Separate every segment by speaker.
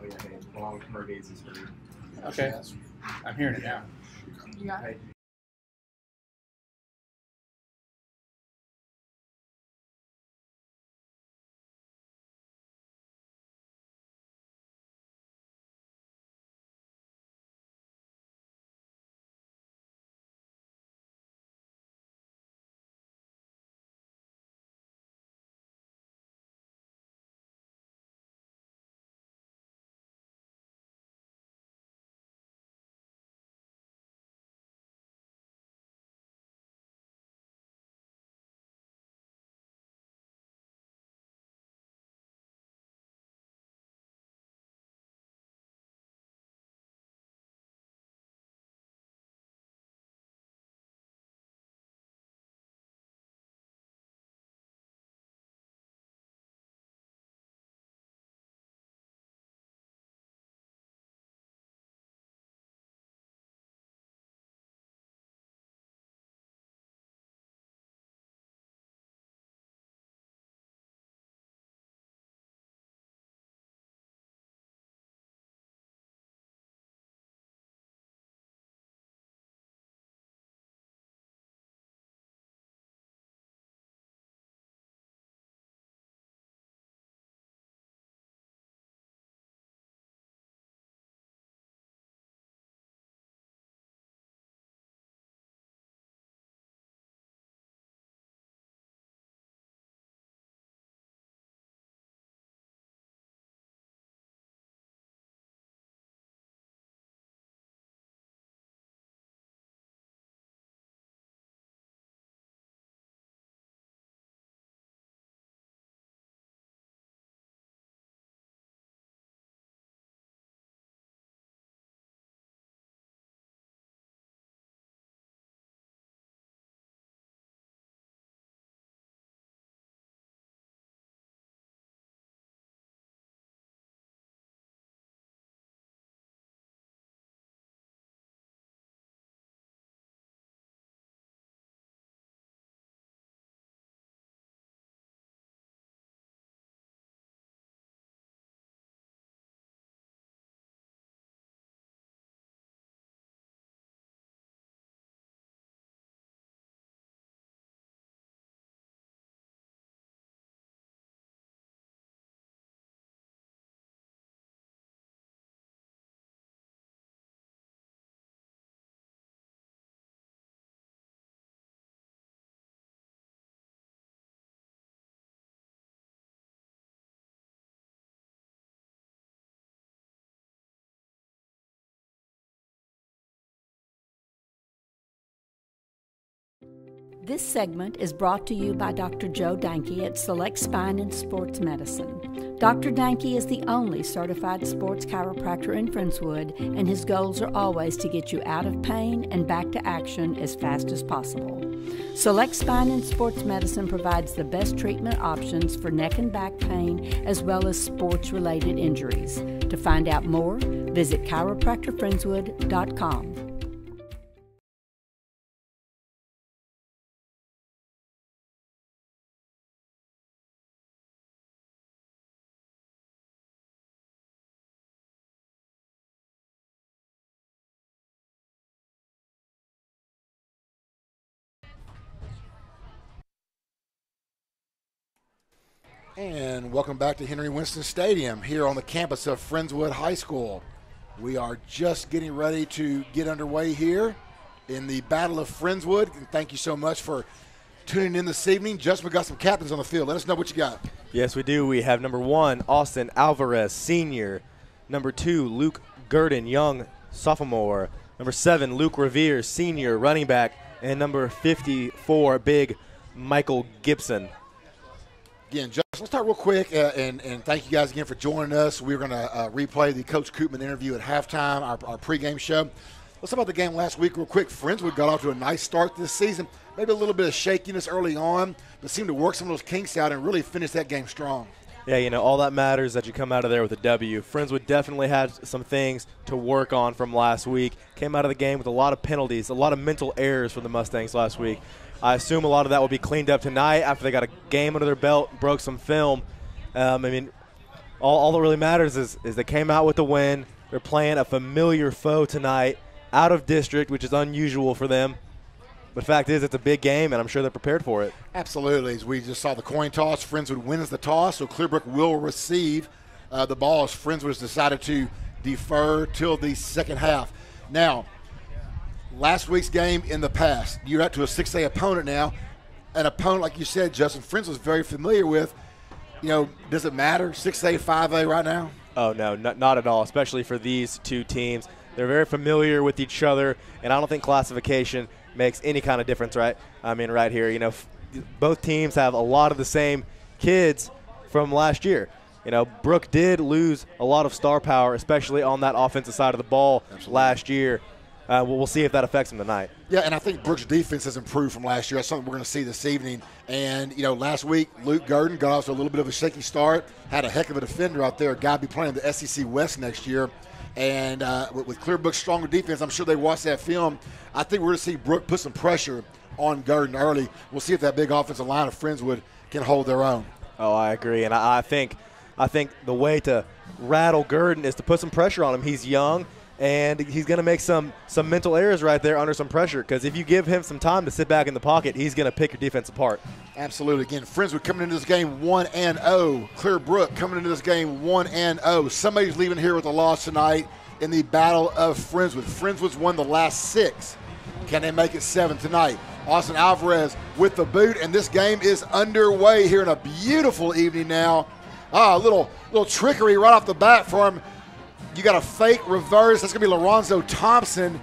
Speaker 1: Oh yeah, hey, long hurricanes is pretty.
Speaker 2: Okay, I'm hearing it now.
Speaker 3: You got it.
Speaker 1: Hey,
Speaker 4: This segment is brought to you by Dr. Joe Danke at Select Spine and Sports Medicine. Dr. Danke is the only certified sports chiropractor in Friendswood, and his goals are always to get you out of pain and back to action as fast as possible. Select Spine and Sports Medicine provides the best treatment options for neck and back pain as well as sports-related injuries. To find out more, visit chiropractorfriendswood.com.
Speaker 5: And welcome back to Henry Winston Stadium here on the campus of Friendswood High School. We are just getting ready to get underway here in the Battle of Friendswood. And thank you so much for tuning in this evening. Justin, we got some captains on the field. Let us know what you got.
Speaker 6: Yes, we do. We have number 1, Austin Alvarez, senior. Number 2, Luke Gurdon, young sophomore. Number 7, Luke Revere, senior, running back. And number 54, big Michael Gibson.
Speaker 5: Again, Justin, let's start real quick, and thank you guys again for joining us. We're going to replay the Coach Koopman interview at halftime, our pregame show. Let's talk about the game last week real quick. Friendswood got off to a nice start this season. Maybe a little bit of shakiness early on, but seemed to work some of those kinks out and really finish that game strong.
Speaker 6: Yeah, you know, all that matters is that you come out of there with a W. Friendswood definitely had some things to work on from last week. Came out of the game with a lot of penalties, a lot of mental errors for the Mustangs last week. I assume a lot of that will be cleaned up tonight after they got a game under their belt, broke some film. I mean, all that really matters is they came out with the win. They're playing a familiar foe tonight, out of district, which is unusual for them. But the fact is, it's a big game, and I'm sure they're prepared for it.
Speaker 5: Absolutely. As we just saw the coin toss, Friendswood wins the toss, so Clearbrook will receive the ball as Friendswood has decided to defer till the second half. Now, last week's game in the past, you're out to a 6A opponent now, an opponent, like you said, Justin, Friendswood was very familiar with. Does it matter, 6A, 5A right now?
Speaker 6: Oh, no, not at all, especially for these two teams. They're very familiar with each other, and I don't think classification makes any kind of difference, right? I mean, right here, both teams have a lot of the same kids from last year. Brook did lose a lot of star power, especially on that offensive side of the ball last year. We'll see if that affects them tonight.
Speaker 5: Yeah, and I think Brook's defense has improved from last year. That's something we're going to see this evening. And, last week, Luke Gurdon got off to a little bit of a shaky start, had a heck of a defender out there, a guy be playing the SEC West next year. And with Clearbrook's stronger defense, I'm sure they watched that film. I think we're going to see Brook put some pressure on Gurdon early. We'll see if that big offensive line of Friendswood can hold their own.
Speaker 6: Oh, I agree. And I think the way to rattle Gurdon is to put some pressure on him. He's young, and he's going to make some mental errors right there under some pressure, because if you give him some time to sit back in the pocket, he's going to pick your defense apart.
Speaker 5: Absolutely. Again, Friendswood coming into this game 1-0. Clearbrook coming into this game 1-0. Somebody's leaving here with a loss tonight in the Battle of Friendswood. Friendswood's won the last 6. Can they make it 7 tonight? Austin Alvarez with the boot, and this game is underway here in a beautiful evening now. A little trickery right off the bat for him. You got a fake reverse. That's going to be Lorenzo Thompson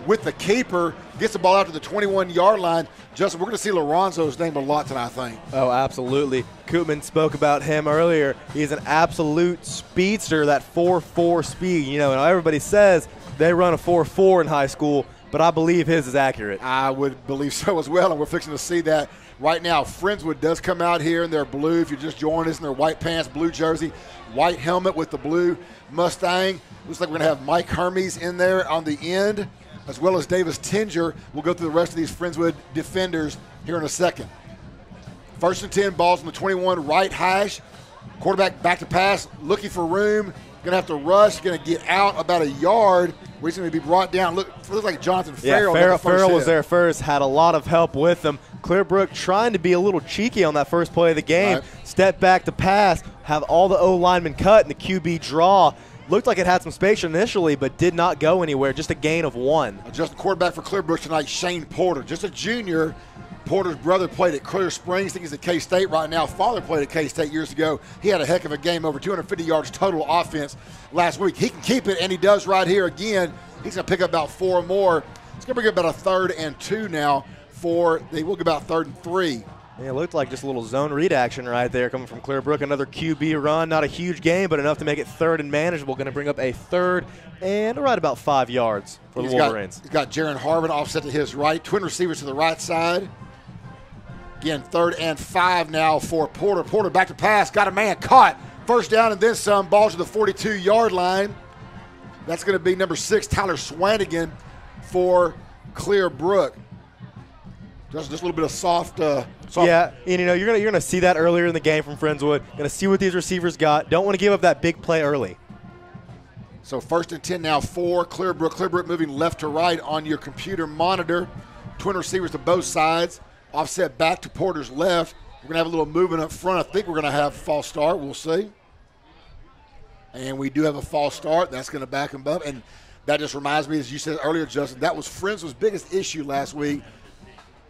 Speaker 5: with the keeper. Gets the ball out to the 21-yard line. Justin, we're going to see Lorenzo's name a lot tonight, I think.
Speaker 6: Oh, absolutely. Koopman spoke about him earlier. He's an absolute speedster, that 4.4 speed. And everybody says they run a 4.4 in high school, but I believe his is accurate.
Speaker 5: I would believe so as well, and we're fixing to see that right now. Friendswood does come out here in their blue. If you just joined us, in their white pants, blue jersey, white helmet with the blue Mustang. Looks like we're going to have Mike Hermes in there on the end, as well as Davis Tinger. We'll go through the rest of these Friendswood defenders here in a second. 1st and 10, balls on the 21, right hash. Quarterback back to pass, looking for room. Going to have to rush, going to get out about a yard. Where he's going to be brought down. Looks like Jonathan Farrell.
Speaker 6: Yeah, Farrell was there first, had a lot of help with him. Clearbrook trying to be a little cheeky on that first play of the game. Right. Step back to pass, have all the O linemen cut, and the QB draw. Looked like it had some space initially, but did not go anywhere. Just a gain of 1.
Speaker 5: Just quarterback for Clearbrook tonight, Shane Porter. Just a junior. Porter's brother played at Clear Springs. I think he's at K-State right now. Father played at K-State years ago. He had a heck of a game, over 250 yards total offense last week. He can keep it, and he does right here again. He's going to pick up about 4 more. It's going to bring up about a 3rd and 2 now. They will get about 3rd and 3.
Speaker 6: Yeah, it looked like just a little zone read action right there coming from Clearbrook. Another QB run. Not a huge game, but enough to make it 3rd and manageable. Going to bring up a 3rd and right about 5 yards for the Wolverines.
Speaker 5: He's got Jaron Harvin offset to his right. Twin receivers to the right side. Again, 3rd and 5 now for Porter. Porter back to pass. Got a man caught. 1st down and then some. Ball to the 42-yard line. That's going to be number 6, Tyler Swanigan for Clearbrook. Just a little bit of soft.
Speaker 6: Yeah, and you're gonna see that earlier in the game from Friendswood. Going to see what these receivers got. Don't want to give up that big play early.
Speaker 5: So 1st and 10 now for Clearbrook. Clearbrook moving left to right on your computer monitor. Twin receivers to both sides. Offset back to Porter's left. We're going to have a little movement up front. I think we're going to have a false start. We'll see. And we do have a false start. That's going to back him up. And that just reminds me, as you said earlier, Justin, that was Friendswood's biggest issue last week.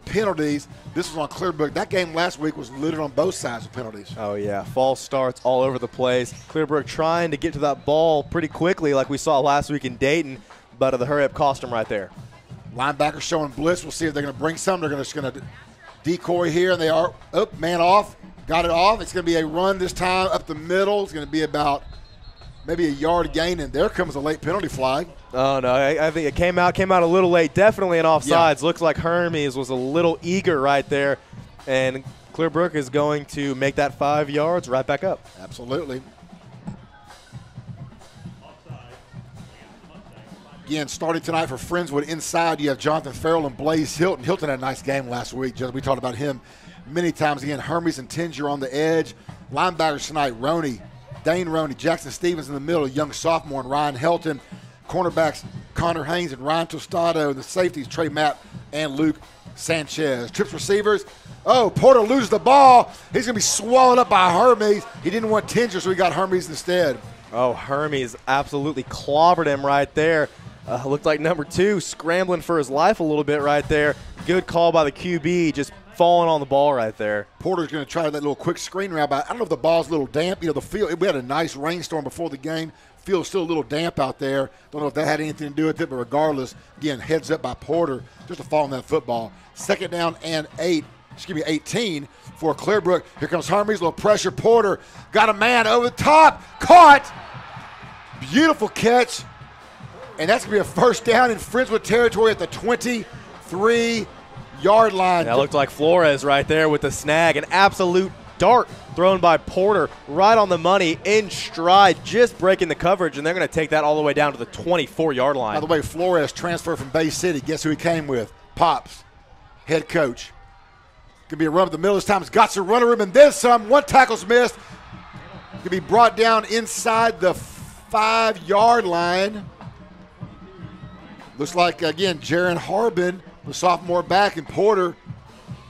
Speaker 5: Penalties. This was on Clearbrook. That game last week was littered on both sides of penalties.
Speaker 6: Oh, yeah. False starts all over the place. Clearbrook trying to get to that ball pretty quickly like we saw last week in Dayton, but the hurry-up cost them right there.
Speaker 5: Linebacker showing blitz. We'll see if they're going to bring some. They're just going to decoy here, and they are up, man off. Got it off. It's going to be a run this time up the middle. It's going to be about maybe a yard gain, and there comes a late penalty flag.
Speaker 6: Oh, no, I think it came out a little late. Definitely an offsides. Yeah. Looks like Hermes was a little eager right there, and Clearbrook is going to make that 5 yards right back up.
Speaker 5: Absolutely. Again, starting tonight for Friendswood, inside you have Jonathan Farrell and Blaze Hilton. Hilton had a nice game last week. We talked about him many times. Again, Hermes and Tinger on the edge. Linebackers tonight, Roney, Dane Roney, Jackson Stevens in the middle, young sophomore, and Ryan Helton. Cornerbacks Connor Haynes and Ryan Tostado. The safeties Trey Mapp and Luke Sanchez. Trips receivers. Oh, Porter loses the ball. He's going to be swallowed up by Hermes. He didn't want Tinger, so he got Hermes instead.
Speaker 6: Oh, Hermes absolutely clobbered him right there. Looked like number 2 scrambling for his life a little bit right there. Good call by the QB, just falling on the ball right there.
Speaker 5: Porter's going to try that little quick screen route. I don't know if the ball's a little damp. You know, the field, we had a nice rainstorm before the game. Field's still a little damp out there. Don't know if that had anything to do with it, but regardless, again, heads up by Porter just to fall on that football. 2nd down and 18 for Clearbrook. Here comes Hermes, little pressure. Porter got a man over the top, caught. Beautiful catch. And that's going to be a 1st down in Friendswood territory at the 23-yard line.
Speaker 6: That looked like Flores right there with the snag. An absolute dart thrown by Porter right on the money, in stride, just breaking the coverage, and they're going to take that all the way down to the 24-yard line.
Speaker 5: By the way, Flores transferred from Bay City. Guess who he came with? Pops, head coach. Could be a run up the middle this time. It's got some running room, and then some. 1 tackle's missed. Could be brought down inside the 5-yard line. Looks like, again, Jaron Harbin, the sophomore back, and Porter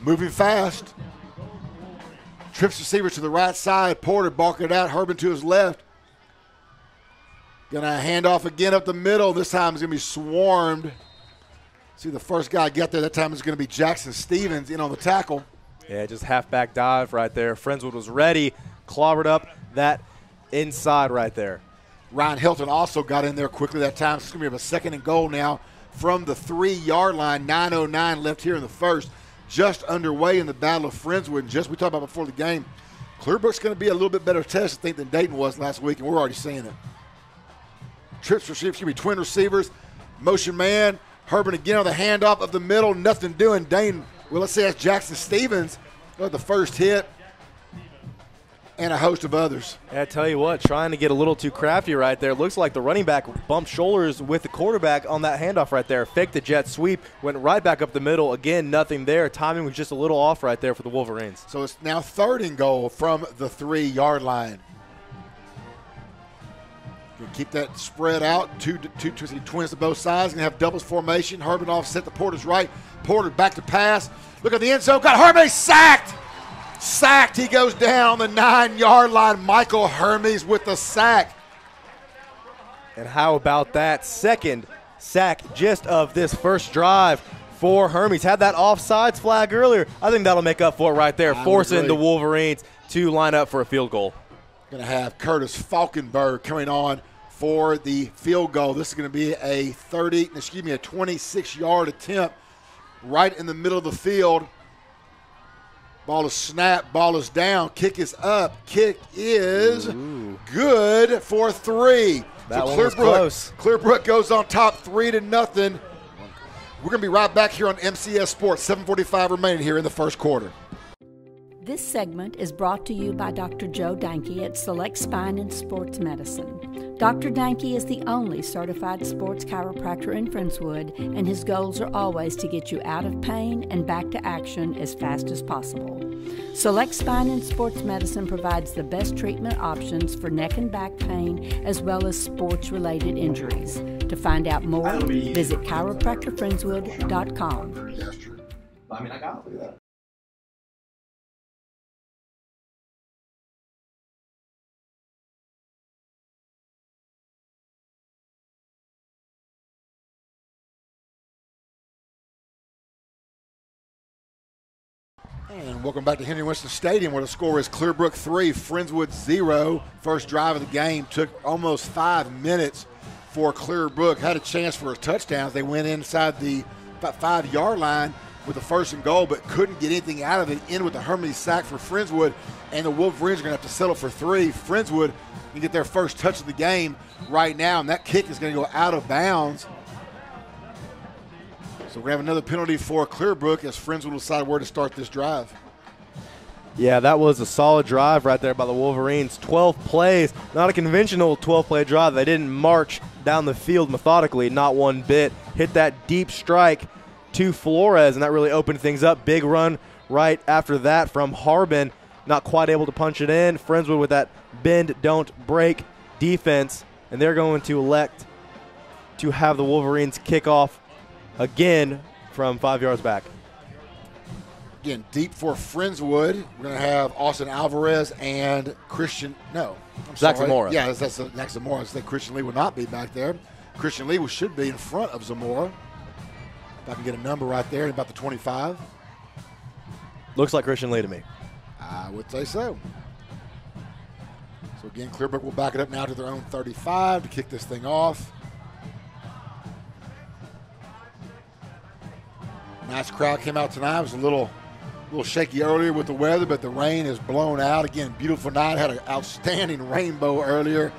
Speaker 5: moving fast. Trips receiver to the right side. Porter barking it out. Harbin to his left. Gonna hand off again up the middle. This time it's gonna be swarmed. See, the first guy get there. That time it's gonna be Jackson Stevens in on the tackle.
Speaker 6: Yeah, just halfback dive right there. Friendswood was ready, clobbered up that inside right there.
Speaker 5: Ryan Hilton also got in there quickly that time. It's gonna be a 2nd and goal now from the 3-yard line. 9:09 left here in the first. Just underway in the Battle of Friendswood. And just we talked about before the game, Clearbrook's going to be a little bit better test, I think, than Dayton was last week, and we're already seeing it. Trips receivers, be twin receivers, motion man. Harbin again on the handoff of the middle, nothing doing. Dayton, well, let's say that's Jackson Stevens, the first hit, and a host of others.
Speaker 6: Yeah, I tell you what, trying to get a little too crafty right there. Looks like the running back bumped shoulders with the quarterback on that handoff right there. Faked the jet sweep, went right back up the middle. Again, nothing there. Timing was just a little off right there for the Wolverines.
Speaker 5: So it's now 3rd and goal from the 3-yard line. Gonna keep that spread out. Two twins to both sides. Gonna have doubles formation. Harbin offset to Porter's right. Porter back to pass. Look at the end zone. Got Hermes sacked. Sacked. He goes down on the 9-yard line. Michael Hermes with the sack.
Speaker 6: And how about that 2nd sack just of this first drive for Hermes? Had that offsides flag earlier. I think that'll make up for it right there, forcing the Wolverines to line up for a field goal.
Speaker 5: Going to have Curtis Falkenberg coming on for the field goal. This is going to be a 26-yard attempt right in the middle of the field. Ball is snapped, ball is down, kick is up, kick is good for 3.
Speaker 6: That one was close.
Speaker 5: Clearbrook goes on top 3-0. We're going to be right back here on MCS Sports, 7:45 remaining here in the first quarter.
Speaker 4: This segment is brought to you by Dr. Joe Danke at Select Spine and Sports Medicine. Dr. Danke is the only certified sports chiropractor in Friendswood, and his goals are always to get you out of pain and back to action as fast as possible. Select Spine and Sports Medicine provides the best treatment options for neck and back pain as well as sports-related injuries. To find out more, visit chiropractorfriendswood.com.
Speaker 1: I mean, I got to do that.
Speaker 5: And welcome back to Henry Winston Stadium, where the score is Clearbrook 3, Friendswood 0. First drive of the game took almost 5 minutes for Clearbrook. Had a chance for a touchdown. They went inside the 5-yard line with a 1st and goal, but couldn't get anything out of it. In with the Hermes sack for Friendswood, and the Wolverines are going to have to settle for 3. Friendswood can get their first touch of the game right now, and that kick is going to go out of bounds. So we're going to have another penalty for Clearbrook as Friendswood will decide where to start this drive.
Speaker 6: Yeah, that was a solid drive right there by the Wolverines. 12 plays, not a conventional 12-play drive. They didn't march down the field methodically, not one bit. Hit that deep strike to Flores, and that really opened things up. Big run right after that from Harbin. Not quite able to punch it in. Friendswood with that bend, don't break defense, and they're going to elect to have the Wolverines kick off again from 5 yards back.
Speaker 5: Again, deep for Friendswood. We're going to have Austin Alvarez and
Speaker 6: Zach Zamora.
Speaker 5: Yeah, that's Zach Zamora. I said Christian Lee will not be back there. Christian Lee should be in front of Zamora. If I can get a number right there, about the 25.
Speaker 6: Looks like Christian Lee to me.
Speaker 5: I would say so. So again, Clearbrook will back it up now to their own 35 to kick this thing off. Nice crowd came out tonight. It was a little shaky earlier with the weather, but the rain is blown out. Again, beautiful night. Had an outstanding rainbow earlier.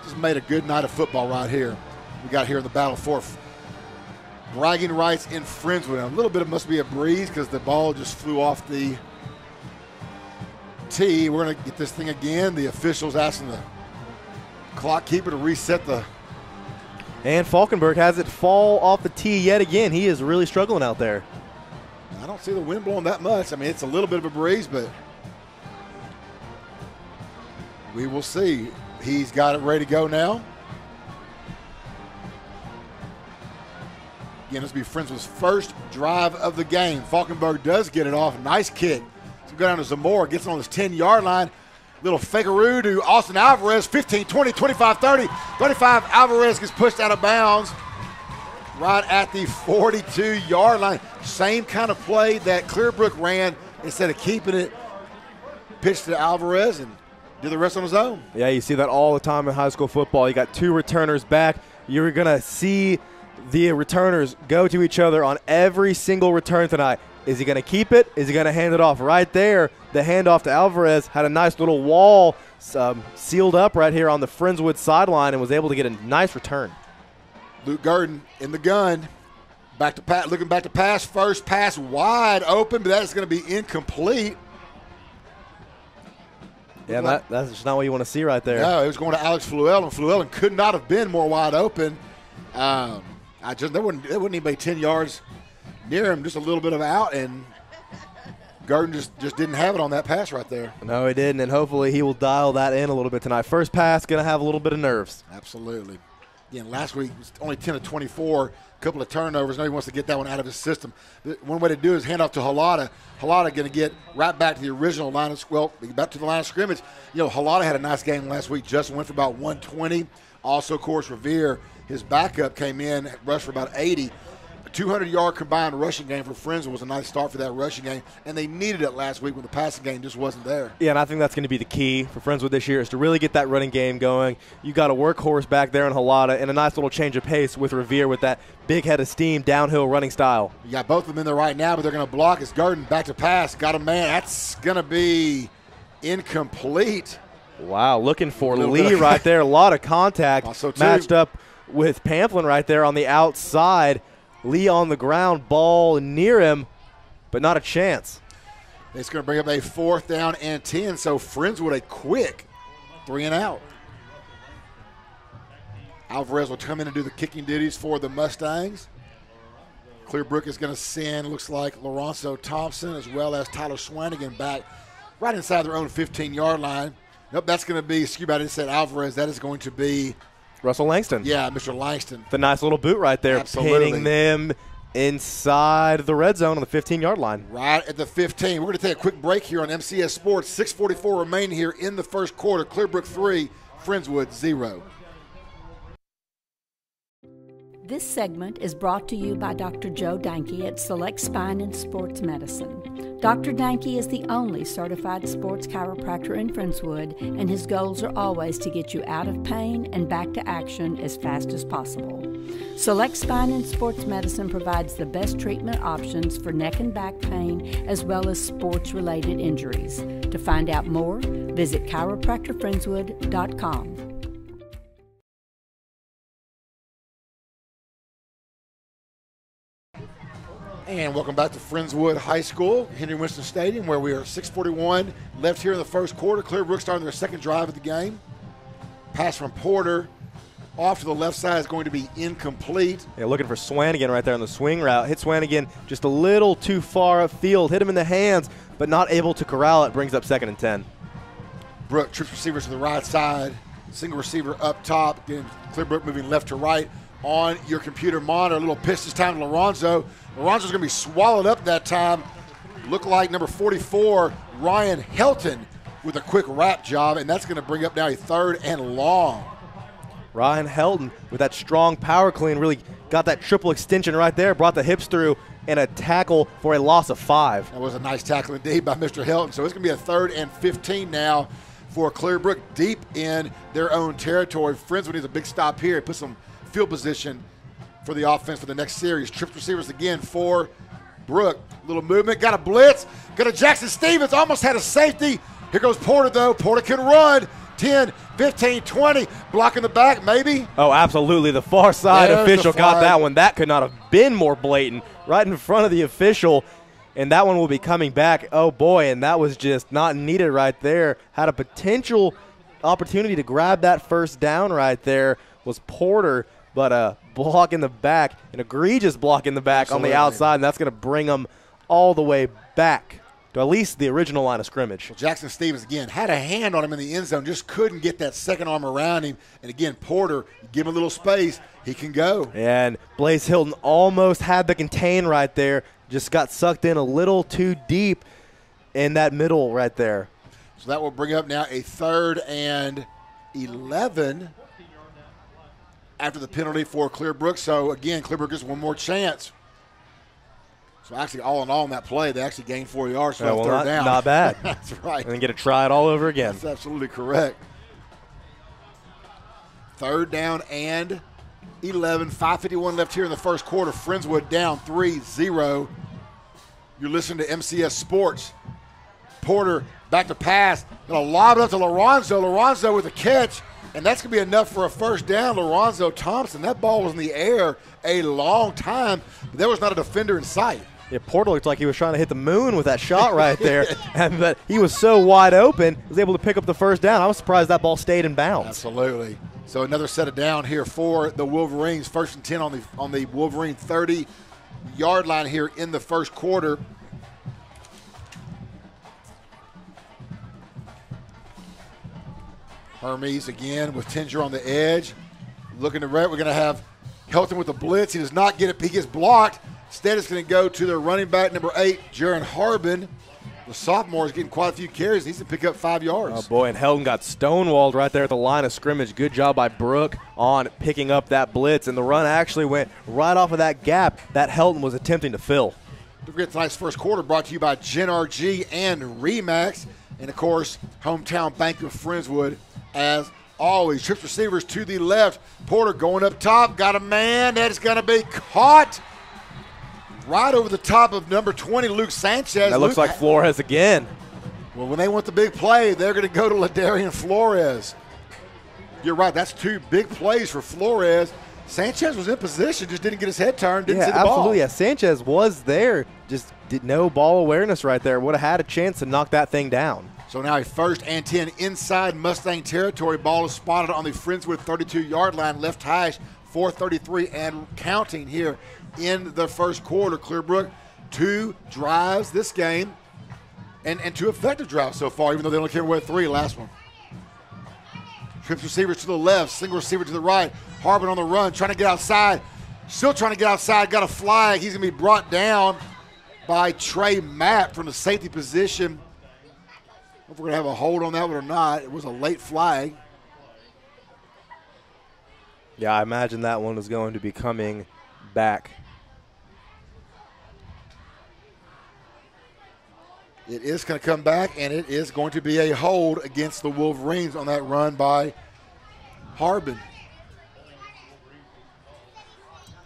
Speaker 5: Just made a good night of football right here. We got here in the Battle for bragging rights in Friendswood. A little bit of must be a breeze because the ball just flew off the tee. We're going to get this thing again. The officials asking the clock keeper to reset the.
Speaker 6: And Falkenberg has it fall off the tee yet again. He is really struggling out there.
Speaker 5: I don't see the wind blowing that much. I mean, it's a little bit of a breeze, but we will see. He's got it ready to go now. Again, this will be Friendswood's first drive of the game. Falkenberg does get it off. Nice kick. So go down to Zamora, gets on his 10-yard line. Little fakearoo to Austin Alvarez, 15, 20, 25, 30. 35, Alvarez gets pushed out of bounds right at the 42-yard line. Same kind of play that Clearbrook ran. Instead of keeping it, pitched to Alvarez and did the rest on his own.
Speaker 6: Yeah, you see that all the time in high school football. You got two returners back. You're going to see the returners go to each other on every single return tonight. Is he going to keep it? Is he going to hand it off? Right there, the handoff to Alvarez had a nice little wall sealed up right here on the Friendswood sideline and was able to get a nice return.
Speaker 5: Luke Gurdon in the gun. Looking back to pass. First pass wide open, but that is going to be incomplete.
Speaker 6: Yeah, that's just not what you want to see right there.
Speaker 5: No, it was going to Alex Fluellen. Fluellen could not have been more wide open. There wasn't anybody 10 yards near him, just a little bit of out, and Gurdon just didn't have it on that pass right there.
Speaker 6: No, he didn't, and hopefully he will dial that in a little bit tonight. First pass, going to have a little bit of nerves.
Speaker 5: Absolutely. Again, last week was only 10 of 24, a couple of turnovers. Now he wants to get that one out of his system. One way to do it is hand off to Halada. Halada going to get right back to the original line of back to the line of scrimmage. You know, Halada had a nice game last week. Justin went for about 120. Also, of course, Revere, his backup, came in, rushed for about 80. A 200-yard combined rushing game for Friendswood was a nice start for that rushing game, and they needed it last week when the passing game just wasn't there.
Speaker 6: Yeah, and I think that's going to be the key for Friendswood this year is to really get that running game going. You got a workhorse back there in Halada and a nice little change of pace with Revere with that big head of steam downhill running style.
Speaker 5: You got both of them in there right now, but they're going to block. It's Gurdon back to pass. Got a man. That's going to be incomplete.
Speaker 6: Wow, looking for Lee right there. A lot of contact. Matched up with Pamplin right there on the outside. Lee on the ground, ball near him, but not a chance.
Speaker 5: It's going to bring up a 4th down and 10, so Friendswood a quick 3-and-out. Alvarez will come in and do the kicking duties for the Mustangs. Clearbrook is going to send, looks like, Lorenzo Thompson as well as Tyler Swanigan back right inside their own 15-yard line. Nope, that's going to be, I didn't say Alvarez, that is going to be
Speaker 6: Russell Langston.
Speaker 5: Yeah, Mr. Langston.
Speaker 6: The nice little boot right there,
Speaker 5: Absolutely.
Speaker 6: pinning them inside the red zone on the 15-yard line.
Speaker 5: Right at the 15. We're going to take a quick break here on MCS Sports. 6:44 remaining here in the first quarter. Clearbrook 3, Friendswood 0.
Speaker 4: This segment is brought to you by Dr. Joe Danke at Select Spine and Sports Medicine. Dr. Danke is the only certified sports chiropractor in Friendswood, and his goals are always to get you out of pain and back to action as fast as possible. Select Spine and Sports Medicine provides the best treatment options for neck and back pain as well as sports-related injuries. To find out more, visit chiropractorfriendswood.com.
Speaker 5: And welcome back to Friendswood High School, Henry Winston Stadium, where we are 6:41 left here in the first quarter. Clearbrook starting their second drive of the game. Pass from Porter off to the left side is going to be incomplete.
Speaker 6: Yeah, looking for Swanigan right there on the swing route. Hit Swanigan just a little too far upfield. Hit him in the hands, but not able to corral it. Brings up 2nd and 10.
Speaker 5: Brook trips receivers to the right side. Single receiver up top. Again, Clearbrook moving left to right. On your computer monitor, a little pitch this time to Lorenzo. Lorenzo's going to be swallowed up that time. Look like number 44, Ryan Helton, with a quick wrap job, and that's going to bring up now a 3rd and long.
Speaker 6: Ryan Helton with that strong power clean really got that triple extension right there, brought the hips through, and a tackle for a loss of 5.
Speaker 5: That was a nice tackle indeed by Mr. Helton. So it's going to be a 3rd and 15 now for Clearbrook, deep in their own territory. Friendswood needs a big stop here. Put some field position for the offense for the next series. Trips receivers again for Brook. Little movement, got a blitz, got a Jackson Stevens, almost had a safety. Here goes Porter though. Porter can run. 10, 15, 20, blocking the back maybe.
Speaker 6: Oh, absolutely. The far side official got that one. That could not have been more blatant. Right in front of the official, and that one will be coming back. Oh, boy, and that was just not needed right there. Had a potential opportunity to grab that first down right there was Porter, but a block in the back, an egregious block in the back on the outside, and that's going to bring them all the way back to at least the original line of scrimmage.
Speaker 5: Well, Jackson Stevens, again, had a hand on him in the end zone, just couldn't get that second arm around him. And, again, Porter, give him a little space, he can go.
Speaker 6: And Blaze Hilton almost had the contain right there, just got sucked in a little too deep in that middle right there.
Speaker 5: So that will bring up now a 3rd and 11 after the penalty for Clearbrook. So, again, Clearbrook gets one more chance. So, actually, all in all in that play, they actually gained 4 yards for 3rd down.
Speaker 6: Not bad.
Speaker 5: That's right.
Speaker 6: And then get to try it all over again.
Speaker 5: That's absolutely correct. 3rd down and 11. 5:51 left here in the first quarter. Friendswood down 3-0. You're listening to MCS Sports. Porter back to pass. Going to lob it up to Lorenzo. Lorenzo with a catch. And that's going to be enough for a first down. Lorenzo Thompson, that ball was in the air a long time. But there was not a defender in sight.
Speaker 6: Yeah, Porter looked like he was trying to hit the moon with that shot right there. But he was so wide open, was able to pick up the first down. I was surprised that ball stayed in bounds.
Speaker 5: Absolutely. So another set of down here for the Wolverines. 1st and 10 on the Wolverine 30-yard line here in the first quarter. Hermes again with Tinger on the edge. Looking to right. We're going to have Helton with the blitz. He does not get it. He gets blocked. Instead, it's going to go to the running back, number 8, Jaron Harbin. The sophomore is getting quite a few carries. He needs to pick up 5 yards.
Speaker 6: Oh, boy, and Helton got stonewalled right there at the line of scrimmage. Good job by Brook on picking up that blitz, and the run actually went right off of that gap that Helton was attempting to fill.
Speaker 5: Don't forget tonight's first quarter brought to you by GenRG and Remax, and, of course, Hometown Bank of Friendswood as always. Trips receivers to the left. Porter going up top. Got a man. That is going to be caught right over the top of number 20, Luke Sanchez.
Speaker 6: That looks like Flores again.
Speaker 5: Well, when they want the big play, they're going to go to Ladarian Flores. You're right. That's 2 big plays for Flores. Sanchez was in position, just didn't get his head turned, didn't see the ball.
Speaker 6: Absolutely. Yeah, Sanchez was there, just did no ball awareness right there. Would have had a chance to knock that thing down.
Speaker 5: So now a 1st and 10 inside Mustang territory. Ball is spotted on the Friendswood 32-yard line, left hash, 4:33 and counting here in the first quarter. Clearbrook, 2 drives this game and 2 effective drives so far, even though they only came away with 3 last one. Trips receivers to the left, single receiver to the right. Harbin on the run, trying to get outside. Still trying to get outside, got a flag. He's going to be brought down by Trey Mapp from the safety position. I don't know if we're going to have a hold on that one or not. It was a late flag.
Speaker 6: Yeah, I imagine that one is going to be coming back.
Speaker 5: It is going to come back, and it is going to be a hold against the Wolverines on that run by Harbin.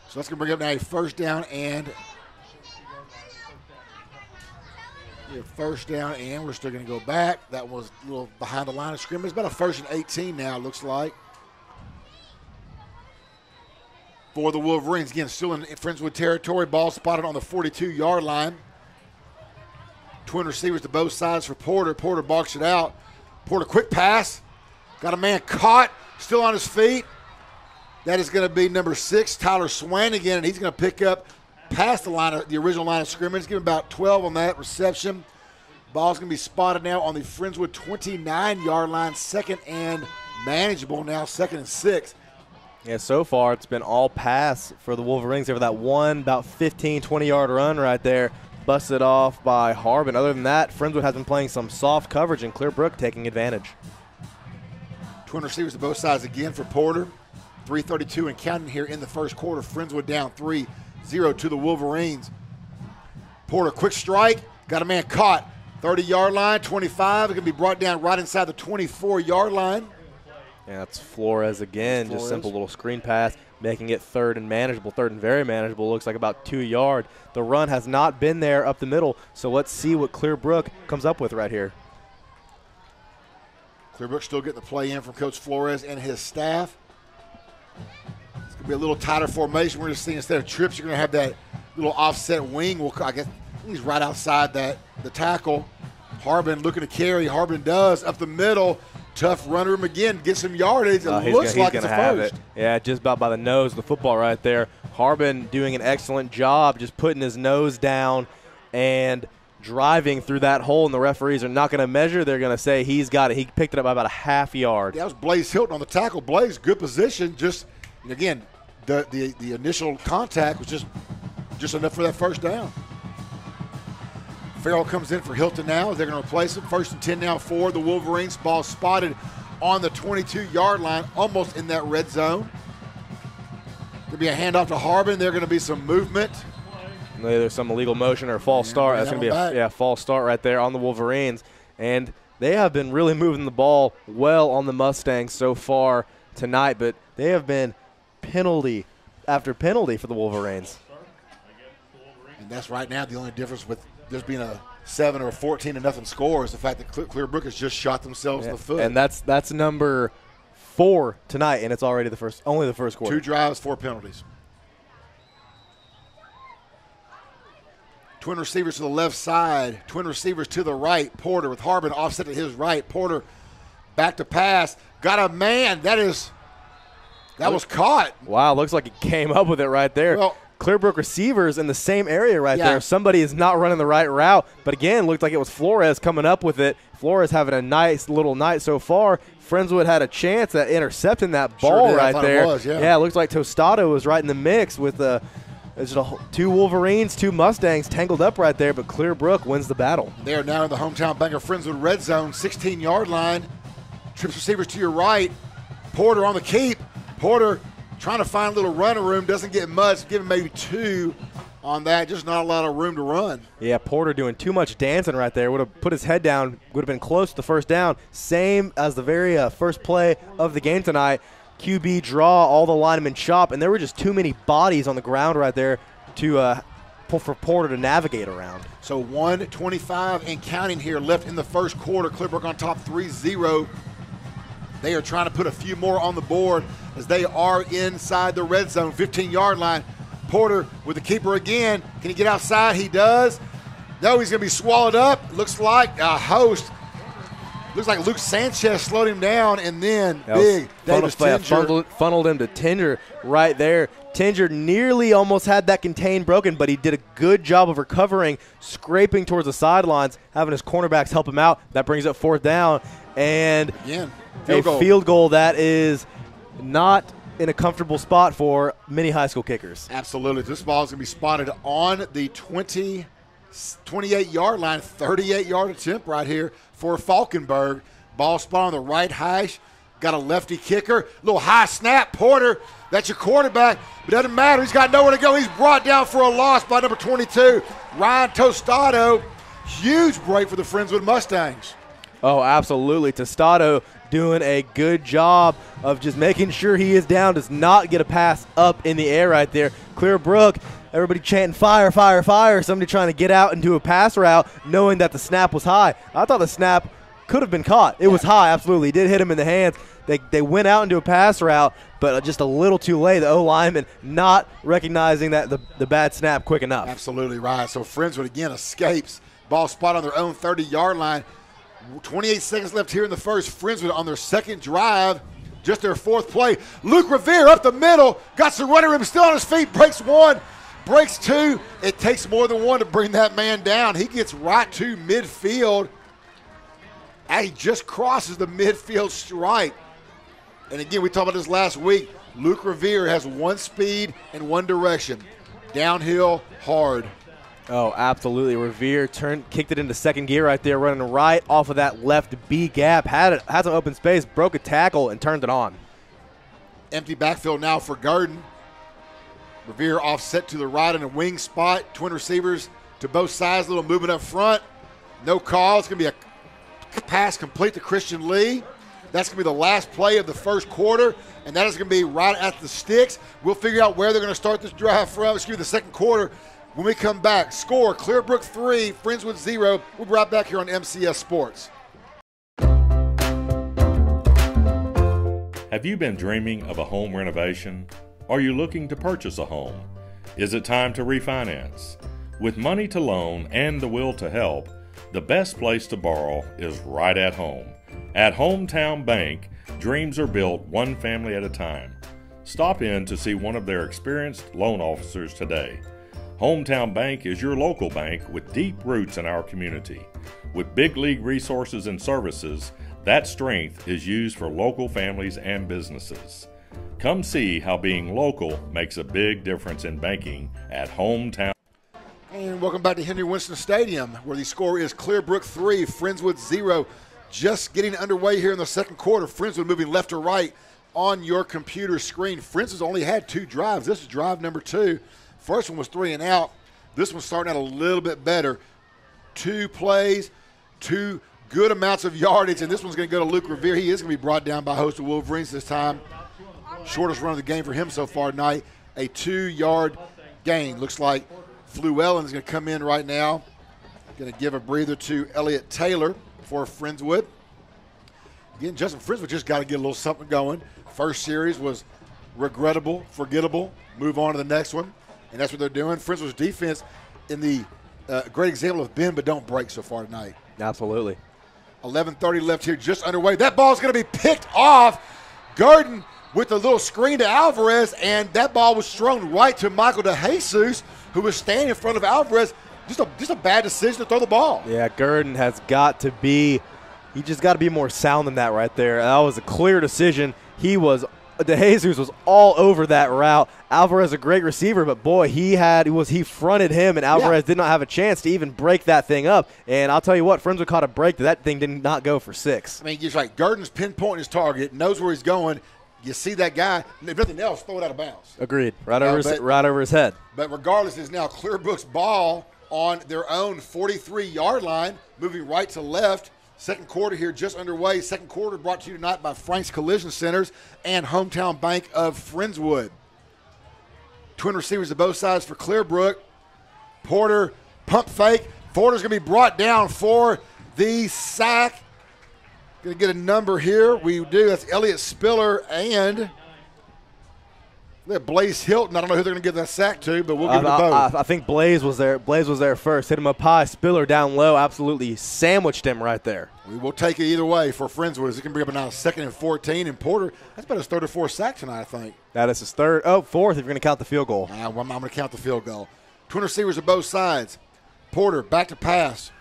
Speaker 5: So that's going to bring up now a 1st down and we're still going to go back. That was a little behind the line of scrimmage. It's about a 1st and 18 now, it looks like. For the Wolverines, again, still in Friendswood territory. Ball spotted on the 42-yard line. Twin receivers to both sides for Porter. Porter balks it out. Porter, quick pass. Got a man caught, still on his feet. That is going to be number 6, Tyler Swanigan, and he's going to pick up past the original line of scrimmage. Give him about 12 on that reception. Ball's going to be spotted now on the Friendswood 29-yard line, second and manageable now, 2nd and 6.
Speaker 6: Yeah, so far it's been all pass for the Wolverines. Over that one about 15, 20-yard run right there, busted off by Harbin. Other than that, Friendswood has been playing some soft coverage, and Clear Brook taking advantage.
Speaker 5: Twin receivers to both sides again for Porter. 3:32 and counting here in the first quarter. Friendswood down 3-0 to the Wolverines. Porter, quick strike, got a man caught. 30-yard line, 25. It can be brought down right inside the 24-yard line.
Speaker 6: Yeah, that's Flores again.
Speaker 5: Flores.
Speaker 6: Just simple little screen pass, making it third and manageable, third and very manageable. Looks like about 2 yard. The run has not been there up the middle, so let's see what Clear Brook comes up with right here.
Speaker 5: Clear Brook still getting the play in from Coach Flores and his staff. It's going to be a little tighter formation. We're just seeing instead of trips, you're going to have that little offset wing. I guess he's right outside the tackle. Harbin looking to carry. Harbin does up the middle. Tough runner him again. Get some yardage. It looks like it's a first.
Speaker 6: Yeah, just about by the nose of the football right there. Harbin doing an excellent job just putting his nose down and driving through that hole, and the referees are not going to measure. They're going to say he's got it. He picked it up by about a half yard.
Speaker 5: That was Blaze Hilton on the tackle. Blaze, good position. Just, again, the initial contact was just enough for that first down. Farrell comes in for Hilton now. They're going to replace him. 1st and 10 now for the Wolverines. Ball spotted on the 22-yard line, almost in that red zone. Going to be a handoff to Harbin. There's going to be some movement.
Speaker 6: There's some illegal motion or a false start. That's going to be a false start right there on the Wolverines. And they have been really moving the ball well on the Mustangs so far tonight, but they have been penalty after penalty for the Wolverines.
Speaker 5: And that's right now the only difference with there's being a 7 or a 14-0 score is the fact that Clear Brook has just shot themselves in the foot.
Speaker 6: And that's number 4 tonight, and it's already only the first quarter.
Speaker 5: 2 drives, 4 penalties. Twin receivers to the left side. Twin receivers to the right. Porter with Harbin offset to his right. Porter back to pass. Got a man. That was caught.
Speaker 6: Wow, looks like he came up with it right there.
Speaker 5: Well,
Speaker 6: Clear Brook receivers in the same area right there. Somebody is not running the right route. But, again, looked like it was Flores coming up with it. Flores having a nice little night so far. Friendswood had a chance at intercepting that ball right there.
Speaker 5: It was,
Speaker 6: it looks like Tostado was right in the mix with the – 2 Wolverines, 2 Mustangs tangled up right there, but Clear Brook wins the battle.
Speaker 5: They are now in the hometown Bank of Friendswood red zone, 16-yard line. Trips receivers to your right. Porter on the keep. Porter trying to find a little running room. Doesn't get much. Give him maybe 2 on that. Just not a lot of room to run.
Speaker 6: Yeah, Porter doing too much dancing right there. Would have put his head down. Would have been close to the first down. Same as the very first play of the game tonight. QB draw, all the linemen chop, and there were just too many bodies on the ground right there for Porter to navigate around.
Speaker 5: So 1:25 and counting here left in the first quarter. Clear Brook on top 3-0. They are trying to put a few more on the board as they are inside the red zone, 15-yard line. Porter with the keeper again. Can he get outside? He does. No, he's going to be swallowed up. Looks like a host. Looks like Luke Sanchez slowed him down, and then big Davis Tinger
Speaker 6: funneled him to Tinger right there. Tinger nearly almost had that contain broken, but he did a good job of recovering, scraping towards the sidelines, having his cornerbacks help him out. That brings up 4th down, and
Speaker 5: again,
Speaker 6: field goal that is not in a comfortable spot for many high school kickers.
Speaker 5: Absolutely. This ball is going to be spotted on the 28-yard line, 38-yard attempt right here for Falkenberg. Ball spot on the right hash. Got a lefty kicker. Little high snap. Porter, that's your quarterback. But it doesn't matter. He's got nowhere to go. He's brought down for a loss by number 22, Ryan Tostado. Huge break for the Friendswood Mustangs.
Speaker 6: Oh, absolutely. Tostado doing a good job of just making sure he is down, does not get a pass up in the air right there. Clear Brook, everybody chanting fire, fire, fire. Somebody trying to get out and do a pass route knowing that the snap was high. I thought the snap could have been caught. It was high, absolutely. It did hit him in the hands. They went out into a pass route, but just a little too late. The O-lineman not recognizing that the bad snap quick enough.
Speaker 5: Absolutely right. So Friendswood again escapes. Ball spot on their own 30-yard line. 28 seconds left here in the first. Friendswood on their second drive, just their 4th play. Luke Revere up the middle, got some running room, still on his feet, breaks 1, breaks two. It takes more than one to bring that man down. He gets right to midfield. And he just crosses the midfield stripe. And again, we talked about this last week. Luke Revere has one speed and one direction. Downhill, hard.
Speaker 6: Oh, absolutely. Revere kicked it into second gear right there, running right off of that left B gap. Had some open space, broke a tackle, and turned it on.
Speaker 5: Empty backfield now for Garden. Revere offset to the right in a wing spot. Twin receivers to both sides. Little movement up front. No call. It's going to be a pass complete to Christian Lee. That's going to be the last play of the first quarter, and that is going to be right at the sticks. We'll figure out where they're going to start this drive from. The second quarter. When we come back, score Clearbrook 3, Friendswood 0. We'll be right back here on MCS Sports.
Speaker 3: Have you been dreaming of a home renovation? Are you looking to purchase a home? Is it time to refinance? With money to loan and the will to help, the best place to borrow is right at home. At Hometown Bank, dreams are built one family at a time. Stop in to see one of their experienced loan officers today. Hometown Bank is your local bank with deep roots in our community. With big league resources and services, that strength is used for local families and businesses. Come see how being local makes a big difference in banking at Hometown.
Speaker 5: And welcome back to Henry Winston Stadium, where the score is Clearbrook 3, Friendswood 0. Just getting underway here in the second quarter. Friendswood moving left to right on your computer screen. Friendswood's only had 2 drives. This is drive number 2. First one was 3 and out. This one's starting out a little bit better. 2 plays, 2 good amounts of yardage, and this one's going to go to Luke Revere. He is going to be brought down by a host of Wolverines this time. Shortest run of the game for him so far tonight, a 2-yard gain. Looks like Fluellen is going to come in right now. Going to give a breather to Elliott Taylor for Friendswood. Again, Justin Friendswood just got to get a little something going. First series was regrettable, forgettable. Move on to the next one. And that's what they're doing. Friendswood's defense in the great example of bend but don't break so far tonight.
Speaker 6: Absolutely.
Speaker 5: 11:30 left here, just underway. That ball's going to be picked off. Garden with a little screen to Alvarez, and that ball was thrown right to Michael DeJesus, who was standing in front of Alvarez. Just a bad decision to throw the ball.
Speaker 6: Yeah, Garden has got to be – he just got to be more sound than that right there. That was a clear decision. DeJesus was all over that route. Alvarez a great receiver, but boy, he fronted him, and Alvarez did not have a chance to even break that thing up. And I'll tell you what, Friendswood caught a break that thing did not go for 6.
Speaker 5: I mean, just like Garden's pinpointing his target, knows where he's going. You see that guy, if nothing else, throw it out of bounds.
Speaker 6: Agreed. Right over his head.
Speaker 5: But regardless, it's now Clearbrook's ball on their own 43-yard line, moving right to left. Second quarter here just underway. Second quarter brought to you tonight by Frank's Collision Centers and Hometown Bank of Friendswood. Twin receivers to both sides for Clearbrook. Porter, pump fake. Porter's going to be brought down for the sack. Going to get a number here. We do. That's Elliott Spiller and Blaze Hilton. I don't know who they're going to give that sack to, but we'll give it to both.
Speaker 6: I think Blaze was there. Blaze was there first. Hit him up high. Spiller down low. Absolutely sandwiched him right there.
Speaker 5: We will take it either way for Friendswood. It can bring up now 2nd and 14. And Porter, that's about his 3rd or 4th sack tonight, I think.
Speaker 6: That is his 4th if you're going to count the field goal.
Speaker 5: I'm going to count the field goal. Twin receivers at both sides. Porter back to pass.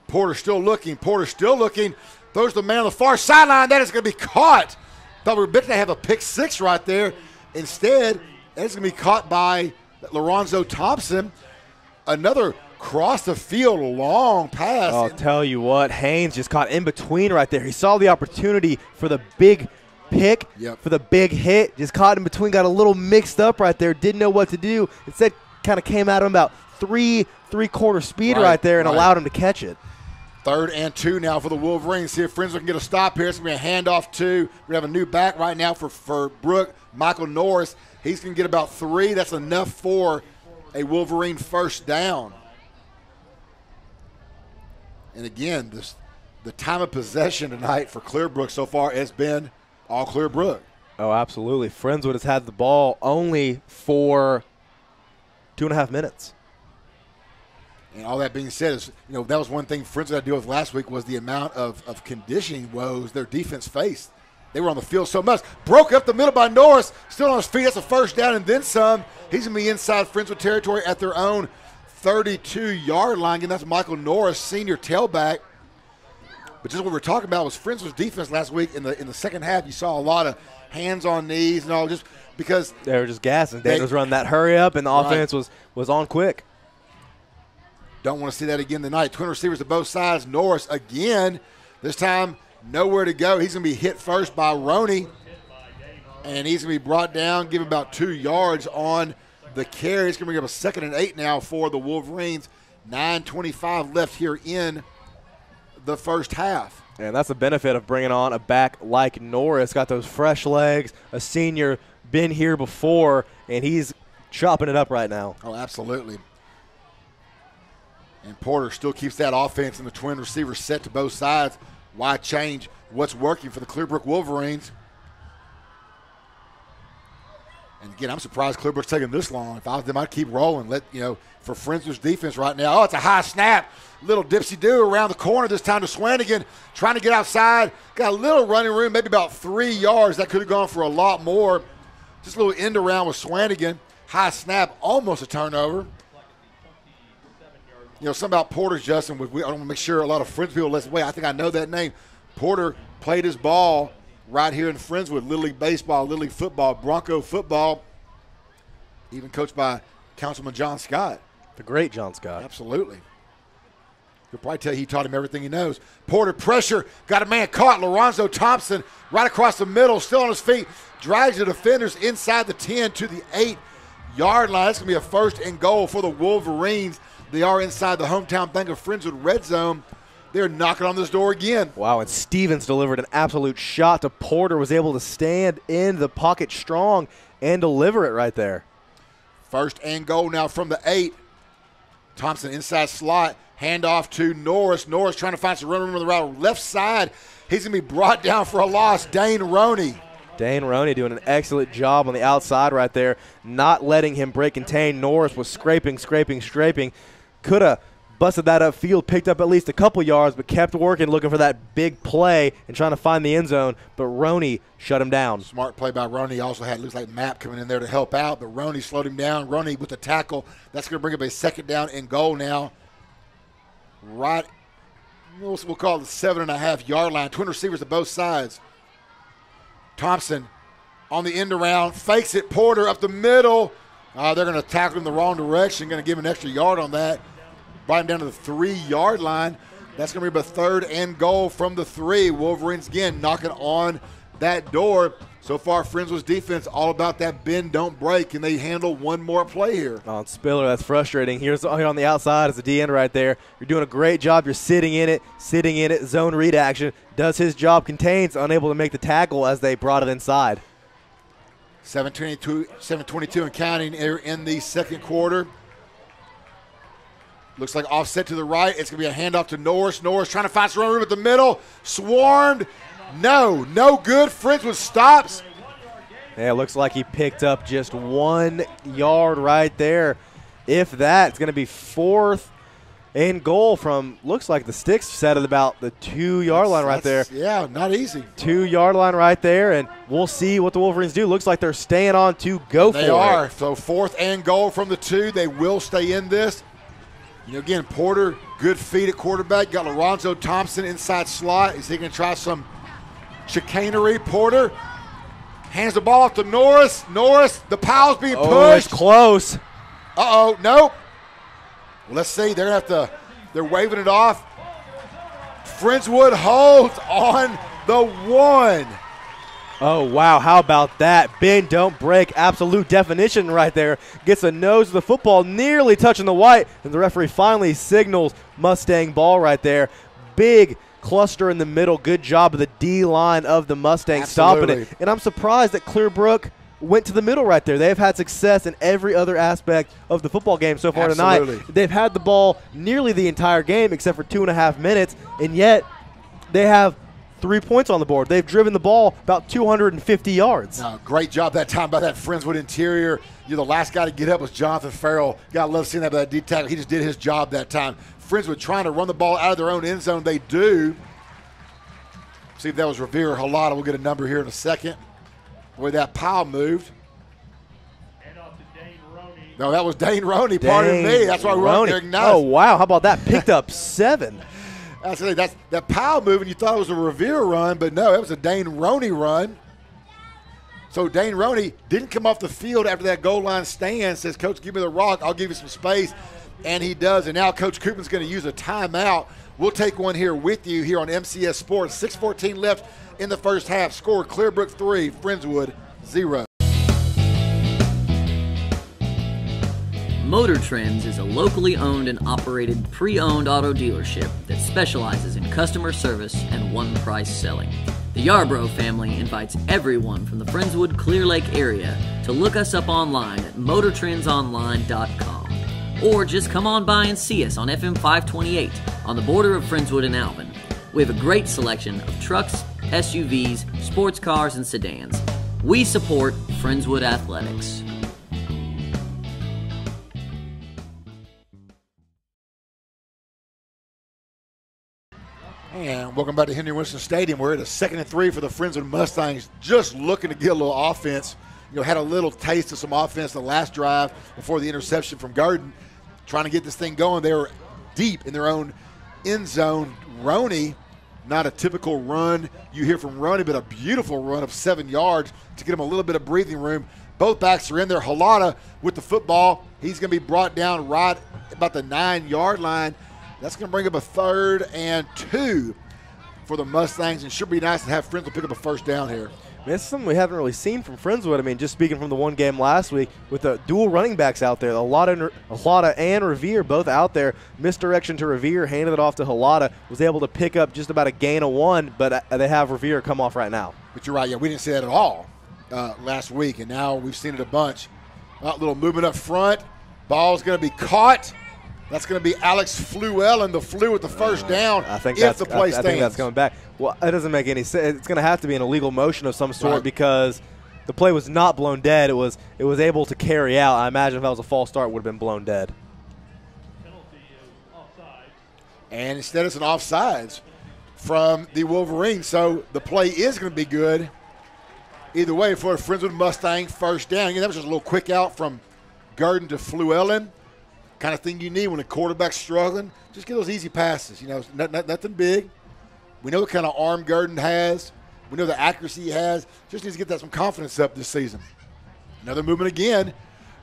Speaker 5: Porter still looking. Throws the man on the far sideline. That is going to be caught. Thought we were going to have a pick 6 right there. Instead, it's going to be caught by Lorenzo Thompson. Another cross the field, long pass.
Speaker 6: I'll tell you what, Haynes just caught in between right there. He saw the opportunity for the big pick, for the big hit. Just caught in between, got a little mixed up right there. Didn't know what to do. Instead, kind of came at him about three-quarter speed right there and allowed him to catch it.
Speaker 5: 3rd and 2 now for the Wolverines. See if Friendswood can get a stop here. It's going to be a handoff to. We have a new back right now for Brook, Michael Norris. He's going to get about 3. That's enough for a Wolverine first down. And again, the time of possession tonight for Clearbrook so far has been all Clearbrook.
Speaker 6: Oh, absolutely. Friendswood has had the ball only for 2.5 minutes.
Speaker 5: And all that being said, is that was one thing Friendswood had to deal with last week was the amount of conditioning woes their defense faced. They were on the field so much. Broke up the middle by Norris. Still on his feet. That's a first down and then some. He's going to be inside Friendswood territory at their own 32-yard line. And that's Michael Norris, senior tailback. But just what we were talking about was Friendswood's defense last week. In the second half, you saw a lot of hands on knees and all, just because
Speaker 6: they were just gassing. They was running that hurry up, and the offense was on quick.
Speaker 5: Don't want to see that again tonight. Twin receivers to both sides. Norris again. This time, nowhere to go. He's going to be hit first by Roney, and he's going to be brought down, give him about 2 yards on the carry. It's going to bring up a 2nd and 8 now for the Wolverines. 9:25 left here in the first half.
Speaker 6: And that's the benefit of bringing on a back like Norris. Got those fresh legs, a senior, been here before, and he's chopping it up right now.
Speaker 5: Oh, absolutely. And Porter still keeps that offense and the twin receivers set to both sides. Why change what's working for the Clearbrook Wolverines? And again, I'm surprised Clearbrook's taking this long. If I was them, I'd keep rolling. For Friendswood's defense right now. Oh, it's a high snap. Little dipsy-do around the corner this time to Swanigan. Trying to get outside. Got a little running room, maybe about 3 yards. That could have gone for a lot more. Just a little end around with Swanigan. High snap, almost a turnover. Something about Porter's, Justin. I want to make sure a lot of Friendswood people listen. Wait, I think I know that name. Porter played his ball right here in Friendswood. Little League baseball, Little League football, Bronco football. Even coached by Councilman John Scott.
Speaker 6: The great John Scott.
Speaker 5: Absolutely. He'll probably tell you he taught him everything he knows. Porter pressure. Got a man caught. Lorenzo Thompson right across the middle. Still on his feet. Drags the defenders inside the 10 to the 8-yard line. That's going to be a 1st and goal for the Wolverines. They are inside the hometown Bank of Friendswood red zone. They're knocking on this door again.
Speaker 6: Wow, and Stevens delivered an absolute shot to Porter. Was able to stand in the pocket strong and deliver it right there.
Speaker 5: 1st and goal now from the 8. Thompson inside slot. Handoff to Norris. Norris trying to find some room on the route. Left side. He's going to be brought down for a loss. Dane Roney.
Speaker 6: Dane Roney doing an excellent job on the outside right there, not letting him break contain. Norris was scraping. Could have busted that upfield, picked up at least a couple yards, but kept working, looking for that big play and trying to find the end zone. But Roney shut him down.
Speaker 5: Smart play by Roney. Also had, looks like Mapp coming in there to help out, but Roney slowed him down. Roney with the tackle. That's going to bring up a 2nd down and goal now. Right, we'll call it the 7.5-yard line. Twin receivers to both sides. Thompson on the end around, fakes it. Porter up the middle. They're going to tackle him the wrong direction. Going to give him an extra yard on that. Brought him down to the 3-yard line. That's going to be a 3rd and goal from the 3. Wolverines again knocking on that door. So far, Friendswood's defense all about that bend, don't break. Can they handle one more play here?
Speaker 6: On Spiller, that's frustrating. Here on the outside is the DN right there. You're doing a great job. You're sitting in it. Zone read action. Does his job, contains, unable to make the tackle as they brought it inside.
Speaker 5: 7:22 and counting in the 2nd quarter. Looks like offset to the right. It's going to be a handoff to Norris. Norris trying to find some room at the middle. Swarmed. No good. Friendswood stops.
Speaker 6: Yeah, it looks like he picked up just 1 yard right there. If that, it's going to be 4th and goal from, looks like the sticks set at about the 2-yard line right there.
Speaker 5: Yeah, not easy.
Speaker 6: 2-yard line right there, and we'll see what the Wolverines do. Looks like they're staying on to go for it.
Speaker 5: They are. So 4th and goal from the 2. They will stay in this. Again, Porter, good feet at quarterback. Got Lorenzo Thompson inside slot. Is he going to try some chicanery? Porter hands the ball off to Norris. Norris, the Powell's being pushed.
Speaker 6: Oh, it's close.
Speaker 5: Nope. Well, let's see. They're waving it off. Friendswood holds on the 1.
Speaker 6: Oh, wow. How about that? Bend, don't break. Absolute definition right there. Gets a nose of the football, nearly touching the white. And the referee finally signals Mustang ball right there. Big cluster in the middle. Good job of the D-line of the Mustang stopping it. And I'm surprised that Clearbrook went to the middle right there. They've had success in every other aspect of the football game so far tonight. They've had the ball nearly the entire game except for 2.5 minutes, and yet they have 3 points on the board. They've driven the ball about 250 yards.
Speaker 5: Great job that time by that Friendswood interior. The last guy to get up was Jonathan Farrell. Gotta love seeing that D tackle. He just did his job that time. Friendswood trying to run the ball out of their own end zone. They do. See if that was Revere or Halata. We'll get a number here in a second. The way that pile moved. No, that was Dane Roney. Pardon me. That's why we weren't there.
Speaker 6: Oh, wow. How about that? Picked up 7.
Speaker 5: That's that pile moving. You thought it was a Revere run, but no, it was a Dane Roney run. So Dane Roney didn't come off the field after that goal line stand. Says, Coach, give me the rock. I'll give you some space. And he does. And now Coach Koopman's going to use a timeout. We'll take one here with you here on MCS Sports. 6:14 left in the first half. Score Clearbrook 3, Friendswood 0.
Speaker 7: Motor Trends is a locally owned and operated pre-owned auto dealership that specializes in customer service and one-price selling. The Yarbrough family invites everyone from the Friendswood Clear Lake area to look us up online at motortrendsonline.com, or just come on by and see us on FM 528 on the border of Friendswood and Alvin. We have a great selection of trucks, SUVs, sports cars, and sedans. We support Friendswood Athletics.
Speaker 5: And welcome back to Henry Winston Stadium. We're at a 2nd and 3 for the Friendswood Mustangs, just looking to get a little offense. Had a little taste of some offense the last drive before the interception from Garden, trying to get this thing going. They were deep in their own end zone. Roney, not a typical run you hear from Roney, but a beautiful run of 7 yards to get him a little bit of breathing room. Both backs are in there. Halata with the football. He's going to be brought down right about the 9-yard line. That's going to bring up a 3rd and 2 for the Mustangs, and should be nice to have Friendswood pick up a first down here.
Speaker 6: This is something we haven't really seen from Friendswood. I mean, just speaking from the one game last week with the dual running backs out there, Halata and Revere both out there. Misdirection to Revere, handed it off to Halata, was able to pick up just about a gain of 1, but they have Revere come off right now.
Speaker 5: But you're right, yeah, we didn't see that at all last week, and now we've seen it a bunch. A little movement up front. Ball's going to be caught. That's going to be Alex Fluellen, the Flu with the first down.
Speaker 6: I think
Speaker 5: if the play stands.
Speaker 6: I think that's coming back. Well, it doesn't make any sense. It's going to have to be an illegal motion of some sort because the play was not blown dead. It was able to carry out. I imagine if that was a false start, it would have been blown dead.
Speaker 8: Penalty is offside.
Speaker 5: And instead it's an offsides from the Wolverines. So the play is going to be good. Either way, for a Friendswood Mustang first down. Again, that was just a little quick out from Garden to Fluellen. Kind of thing you need when a quarterback's struggling. Just get those easy passes. Nothing big. We know what kind of arm Garden has. We know the accuracy he has. Just needs to get some confidence up this season. Another movement again.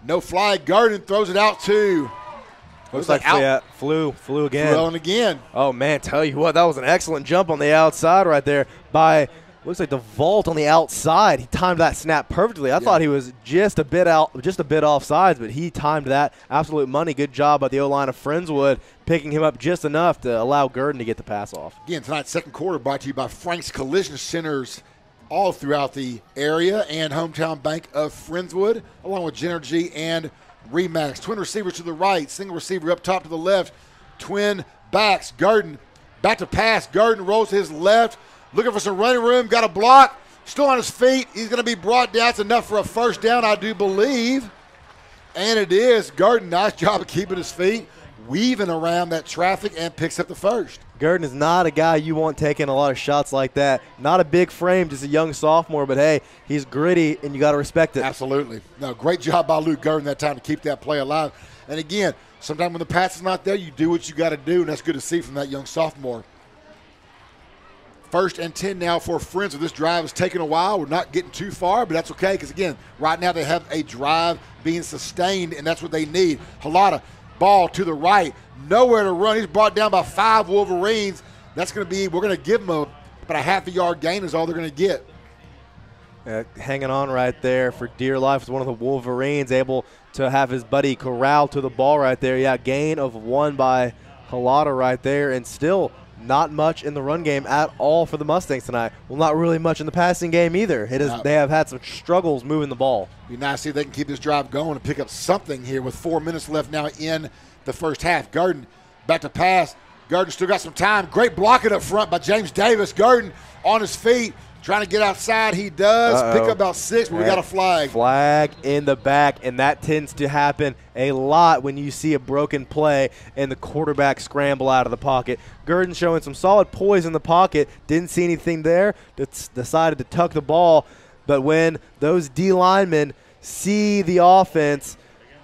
Speaker 5: No flag. Garden throws it out to.
Speaker 6: Looks like Flew again.
Speaker 5: Fluellen again.
Speaker 6: Oh, man, tell you what, that was an excellent jump on the outside right there by – looks like the vault on the outside. He timed that snap perfectly. I thought he was just a bit off sides, but he timed that. Absolute money. Good job by the O-line of Friendswood, picking him up just enough to allow Garden to get the pass off.
Speaker 5: Again, tonight's second quarter brought to you by Frank's Collision Centers all throughout the area and Hometown Bank of Friendswood, along with Genergy and Remax. Twin receivers to the right, single receiver up top to the left. Twin backs. Garden back to pass. Garden rolls his left. Looking for some running room, got a block, still on his feet. He's going to be brought down. It's enough for a first down, I do believe. And it is. Garden, nice job of keeping his feet, weaving around that traffic, and picks up the first.
Speaker 6: Garden is not a guy you want taking a lot of shots like that. Not a big frame, just a young sophomore, but, hey, he's gritty, and you got to respect it.
Speaker 5: Absolutely. No, great job by Luke Garden that time to keep that play alive. And, again, sometimes when the pass is not there, you do what you got to do, and that's good to see from that young sophomore. 1st and 10 now for Friendswood. This drive is taking a while. We're not getting too far, but that's okay because, again, right now they have a drive being sustained, and that's what they need. Halata, ball to the right, nowhere to run. He's brought down by 5 Wolverines. That's going to be – we're going to give them about a half-a-yard gain is all they're going to get.
Speaker 6: Hanging on right there for dear life is one of the Wolverines, able to have his buddy corral to the ball right there. Yeah, gain of 1 by Halata right there, and still – not much in the run game at all for the Mustangs tonight. Well, not really much in the passing game either. They have had some struggles moving the ball.
Speaker 5: Be nice to see if they can keep this drive going and pick up something here with 4 minutes left now in the first half. Garden back to pass. Garden still got some time. Great blocking up front by James Davis. Garden on his feet, Trying to get outside, he does. Pick up about 6, but we got a flag.
Speaker 6: Flag in the back, and that tends to happen a lot when you see a broken play and the quarterback scramble out of the pocket. Gurdon showing some solid poise in the pocket. Didn't see anything there. Decided to tuck the ball. But when those D linemen see the offense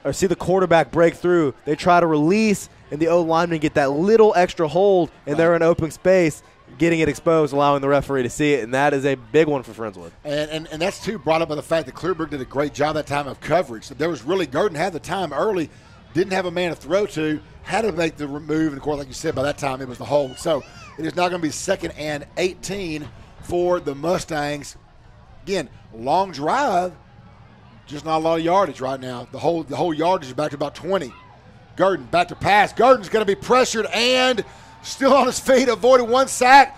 Speaker 6: or see the quarterback break through, they try to release, and the O linemen get that little extra hold, and they're in open space, getting it exposed, allowing the referee to see it, and that is a big one for Friendswood.
Speaker 5: And that's, too, brought up by the fact that Clearbrook did a great job that time of coverage. So there was really, Gurdon had the time early, didn't have a man to throw to, had to make the move, and, of course, like you said, by that time it was the hold. So it is now going to be 2nd and 18 for the Mustangs. Again, long drive, just not a lot of yardage right now. The whole yardage is back to about 20. Gurdon back to pass. Gurdon's going to be pressured and still on his feet, avoided 1 sack,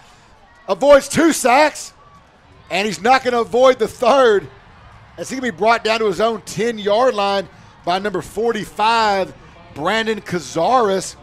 Speaker 5: avoids 2 sacks, and he's not going to avoid the 3rd as he can be brought down to his own 10-yard line by number 45, Brandon Cazares,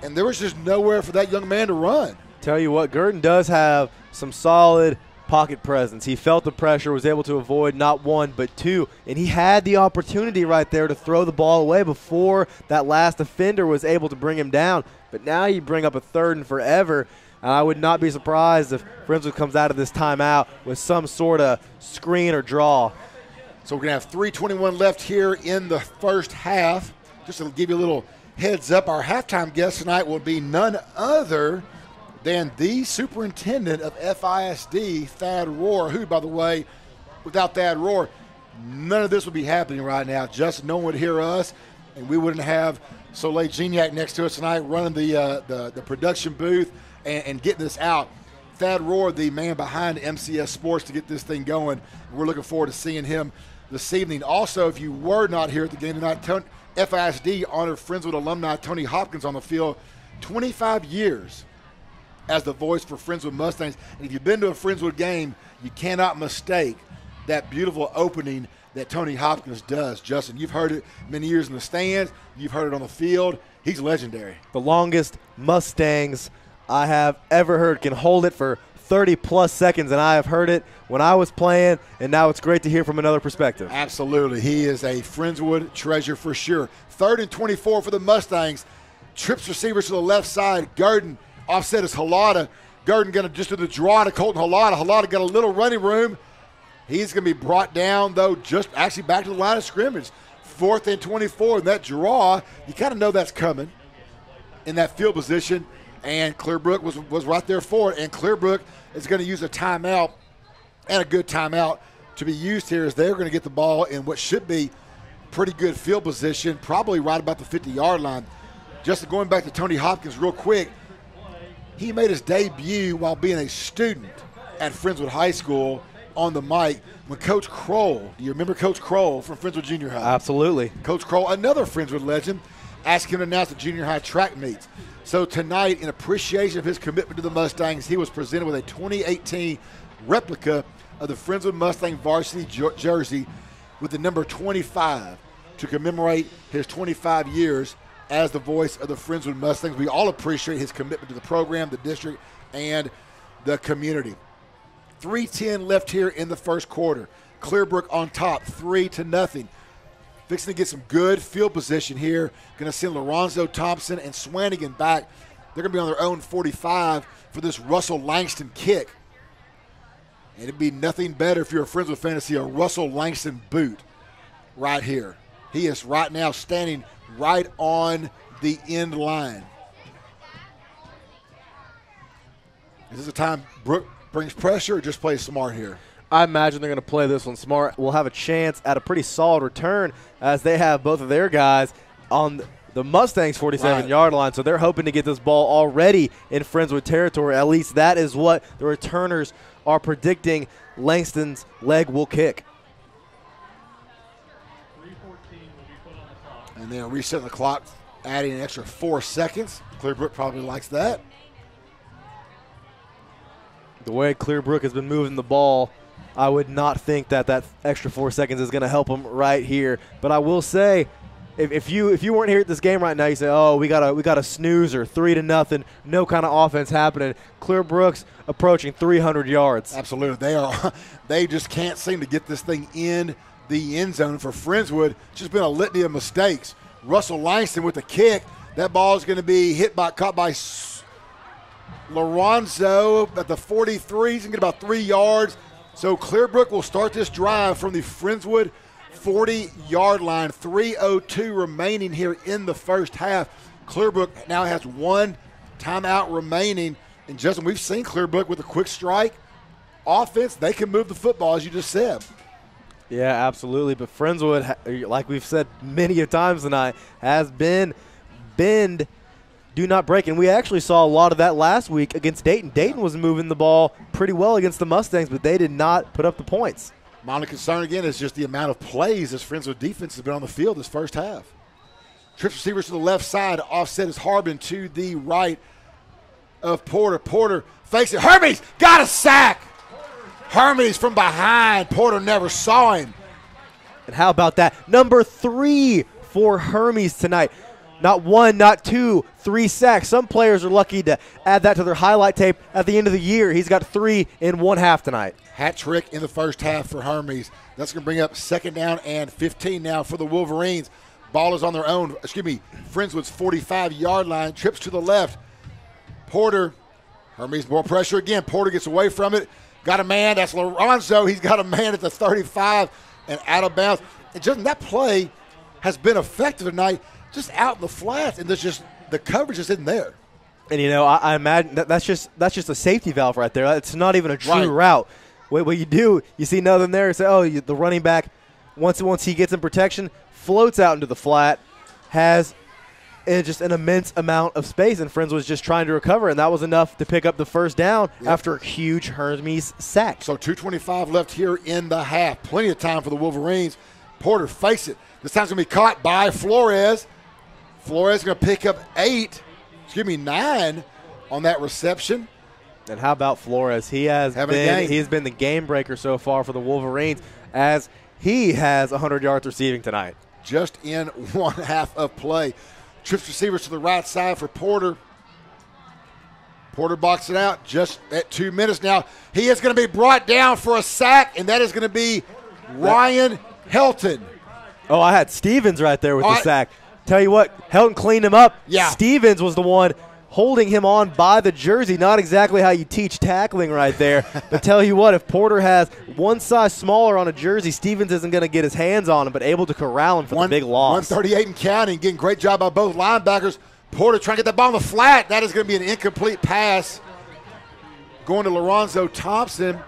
Speaker 5: and there was just nowhere for that young man to run.
Speaker 6: Tell you what, Gurdon does have some solid pocket presence. He felt the pressure, was able to avoid not 1 but 2, and he had the opportunity right there to throw the ball away before that last defender was able to bring him down. But now you bring up a 3rd and forever, and I would not be surprised if Friendswood comes out of this timeout with some sort of screen or draw.
Speaker 5: So we're going to have 3:21 left here in the first half. Just to give you a little heads up, our halftime guest tonight will be none other than the superintendent of FISD, Thad Rohr, who, by the way, without Thad Rohr, none of this would be happening right now. Just no one would hear us, and we wouldn't have Soleil Gignac next to us tonight running the production booth and getting this out. Thad Rohr, the man behind MCS Sports to get this thing going. We're looking forward to seeing him this evening. Also, if you were not here at the game tonight, FISD honored Friendswood alumni Tony Hopkins on the field. 25 years as the voice for Friendswood Mustangs. And if you've been to a Friendswood game, you cannot mistake that beautiful opening that Tony Hopkins does. Justin, you've heard it many years in the stands. You've heard it on the field. He's legendary.
Speaker 6: The longest Mustangs I have ever heard can hold it for 30-plus seconds, and I have heard it when I was playing, and now it's great to hear from another perspective.
Speaker 5: Absolutely. He is a Friendswood treasure for sure. 3rd and 24 for the Mustangs. Trips receivers to the left side. Gurdon offset is Halada. Gurdon going to just do the draw to Colton Halada. Halada got a little running room. He's going to be brought down, though, just actually back to the line of scrimmage. 4th and 24, and that draw, you kind of know that's coming in that field position, and Clearbrook was right there for it, and Clearbrook is going to use a timeout, and a good timeout to be used here as they're going to get the ball in what should be pretty good field position, probably right about the 50-yard line. Just going back to Tony Hopkins real quick, he made his debut while being a student at Friendswood High School on the mic when Coach Kroll, do you remember Coach Kroll from Friendswood Junior High?
Speaker 6: Absolutely.
Speaker 5: Coach Kroll, another Friendswood legend, asked him to announce the junior high track meets. So tonight, in appreciation of his commitment to the Mustangs, he was presented with a 2018 replica of the Friendswood Mustang varsity jersey with the number 25 to commemorate his 25 years as the voice of the Friendswood Mustangs. We all appreciate his commitment to the program, the district, and the community. 3:10 left here in the first quarter. Clearbrook on top, 3-0. Fixing to get some good field position here. Going to send Lorenzo Thompson and Swanigan back. They're going to be on their own 45 for this Russell Langston kick. And it'd be nothing better if you're a Friendswood fan to see a Russell Langston boot right here. He is right now standing right on the end line. Is this a time Brook brings pressure or just plays smart here?
Speaker 6: I imagine they're going to play this one smart. We'll have a chance at a pretty solid return as they have both of their guys on the Mustangs' 47-yard line. So they're hoping to get this ball already in Friendswood territory. At least that is what the returners are predicting Langston's leg will kick.
Speaker 8: 3:14 will be put on the clock.
Speaker 5: And then resetting the clock, adding an extra 4 seconds. Clearbrook probably likes that.
Speaker 6: The way Clearbrook has been moving the ball, I would not think that that extra 4 seconds is going to help them right here. But I will say, if you weren't here at this game right now, you say, oh, we got a snoozer, 3-0, no kind of offense happening. Clearbrook's approaching 300 yards.
Speaker 5: Absolutely. They just can't seem to get this thing in the end zone. For Friendswood, it's just been a litany of mistakes. Russell Langston with the kick. That ball is going to be caught by Lorenzo at the 43. He's going to get about 3 yards. So Clearbrook will start this drive from the Friendswood 40-yard line. 3:02 remaining here in the first half. Clearbrook now has one timeout remaining. And, Justin, we've seen Clearbrook with a quick strike offense. They can move the football, as you just said.
Speaker 6: Yeah, absolutely. But Friendswood, like we've said many a times tonight, has been bend, do not break. And we actually saw a lot of that last week against Dayton. Dayton was moving the ball pretty well against the Mustangs, but they did not put up the points.
Speaker 5: My only concern, again, is just the amount of plays this Friendswood defense has been on the field this first half. Trips receivers to the left side. Offset is Harbin to the right of Porter. Porter fakes it. Hermes got a sack. Hermes from behind. Porter never saw him.
Speaker 6: And how about that? Number 3 for Hermes tonight. Not 1, not 2, 3 sacks. Some players are lucky to add that to their highlight tape at the end of the year. He's got 3 in one half tonight.
Speaker 5: Hat trick in the first half for Hermes. That's going to bring up 2nd down and 15 now for the Wolverines. Ball is on their own, Friendswood's 45-yard line. Trips to the left. Porter, Hermes more pressure again. Porter gets away from it. Got a man. That's Lorenzo. He's got a man at the 35 and out of bounds. And Justin, that play has been effective tonight, just out in the flats, and there's just the coverage just isn't there.
Speaker 6: And I imagine that's just a safety valve right there. It's not even a true route. What you do, you see nothing there. You say, oh, the running back, once he gets in protection, floats out into the flat, has just an immense amount of space, and Friends was just trying to recover, and that was enough to pick up the first down after a huge Hermes sack.
Speaker 5: So 2:25 left here in the half. Plenty of time for the Wolverines. Porter fakes it. This time's going to be caught by Flores. Flores is going to pick up 9 on that reception.
Speaker 6: And how about Flores? He's been the game breaker so far for the Wolverines, as he has 100 yards receiving tonight.
Speaker 5: Just in one half of play. Trips receivers to the right side for Porter. Porter boxed it out just at 2 minutes now. He is going to be brought down for a sack, and that is going to be Ryan Helton.
Speaker 6: Oh, I had Stevens right there with the sack. Tell you what, Helton cleaned him up.
Speaker 5: Yeah.
Speaker 6: Stevens was the one holding him on by the jersey. Not exactly how you teach tackling right there. But tell you what, if Porter has one size smaller on a jersey, Stevens isn't going to get his hands on him, but able to corral him for the big loss.
Speaker 5: 138 and counting. Getting great job by both linebackers. Porter trying to get that ball on the flat. That is going to be an incomplete pass. Going to Lorenzo Thompson.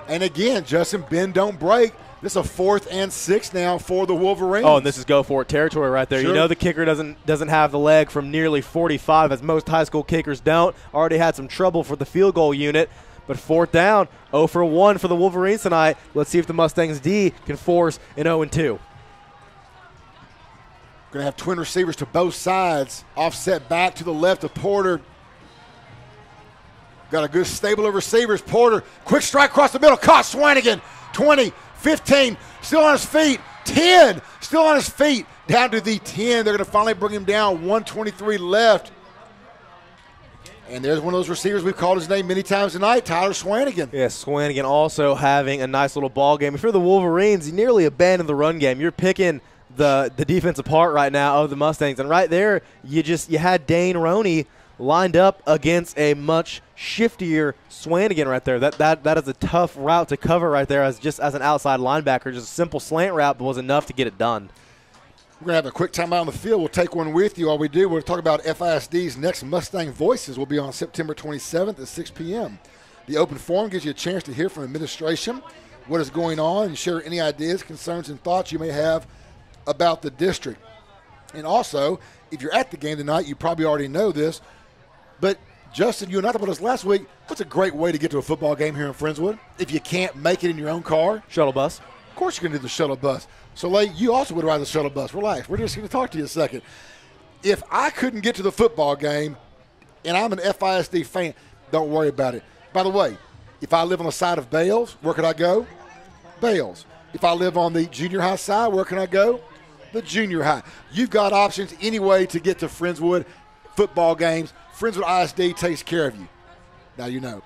Speaker 5: And again, Justin, bend, don't break. This is a 4th and 6 now for the Wolverines.
Speaker 6: Oh, and this is go-for-it territory right there. Sure. You know the kicker doesn't have the leg from nearly 45, as most high school kickers don't. Already had some trouble for the field goal unit. But 4th down, 0 for 1 for the Wolverines tonight. Let's see if the Mustangs D can force an 0-2.
Speaker 5: Going to have twin receivers to both sides. Offset back to the left of Porter. Got a good stable of receivers. Porter, quick strike across the middle. Caught Swanigan. 20, 15, still on his feet. 10, still on his feet. Down to the 10. They're going to finally bring him down. 1:23 left. And there's one of those receivers we've called his name many times tonight, Tyler Swanigan.
Speaker 6: Yeah, Swanigan also having a nice little ball game. If you're the Wolverines, you nearly abandoned the run game. You're picking the defense apart right now of the Mustangs. And right there, you had Dane Roney lined up against a much shiftier Swanigan right there. That is a tough route to cover right there as an outside linebacker. Just a simple slant route, but was enough to get it done.
Speaker 5: We're going to have a quick timeout on the field. We'll take one with you. All we do, we'll talk about FISD's next Mustang Voices will be on September 27th at 6 p.m. The open forum gives you a chance to hear from administration, what is going on, and share any ideas, concerns, and thoughts you may have about the district. And also, if you're at the game tonight, you probably already know this, but Justin, you and I talked about this last week. What's a great way to get to a football game here in Friendswood? If you can't make it in your own car.
Speaker 6: Shuttle bus.
Speaker 5: Of course you're going to do the shuttle bus. Soleil, you also would ride the shuttle bus. Relax. We're just going to talk to you a second. If I couldn't get to the football game and I'm an FISD fan, don't worry about it. By the way, if I live on the side of Bales, where could I go? Bales. If I live on the junior high side, where can I go? the junior high. You've got options anyway to get to Friendswood football games. Friendswood ISD takes care of you. Now you know.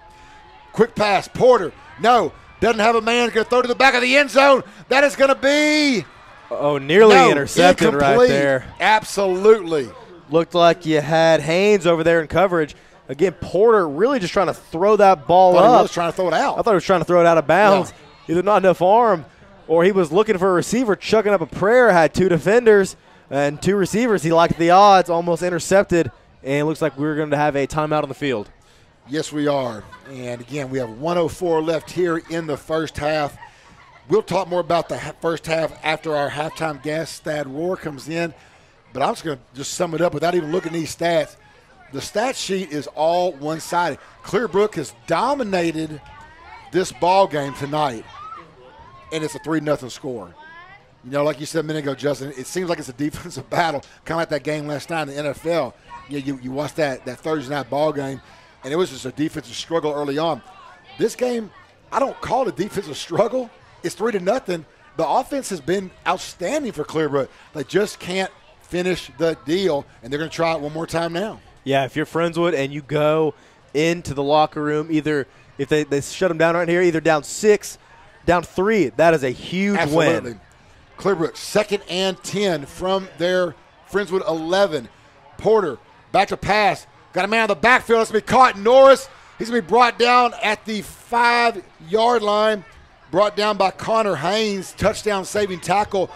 Speaker 5: Quick pass, Porter. No, doesn't have a man. Going to throw to the back of the end zone. That is going to be
Speaker 6: nearly intercepted
Speaker 5: incomplete.
Speaker 6: right there.
Speaker 5: Absolutely.
Speaker 6: Looked like you had Haynes over there in coverage. Again, Porter really just trying to throw that ball up.
Speaker 5: He was trying to throw it out.
Speaker 6: I thought he was trying to throw it out of bounds. Yeah. Either not enough arm, or he was looking for a receiver, chucking up a prayer, had 2 defenders and 2 receivers. He liked the odds, almost intercepted, and it looks like we're going to have a timeout on the field.
Speaker 5: Yes, we are. And, again, we have 1:04 left here in the first half. We'll talk more about the first half after our halftime guest, Thad Rohr, comes in. But I'm just going to just sum it up without even looking at these stats. The stat sheet is all one-sided. Clearbrook has dominated this ball game tonight, and it's a 3-0 score. You know, like you said a minute ago, Justin, it seems like it's a defensive battle, kind of like that game last night in the NFL. You watched that Thursday night ball game, and it was just a defensive struggle early on. This game, I don't call it a defensive struggle. It's 3-0. The offense has been outstanding for Clearbrook. They just can't finish the deal, and they're going to try it one more time now.
Speaker 6: Yeah, if you're Friendswood and you go into the locker room, either if they shut them down right here, either down 6, down 3, that is a huge win.
Speaker 5: Clearbrook, 2nd and 10 from their Friendswood 11. Porter, back to pass. Got a man on the backfield. That's going to be caught. Norris, he's going to be brought down at the 5-yard line. Brought down by Connor Haynes. Touchdown saving tackle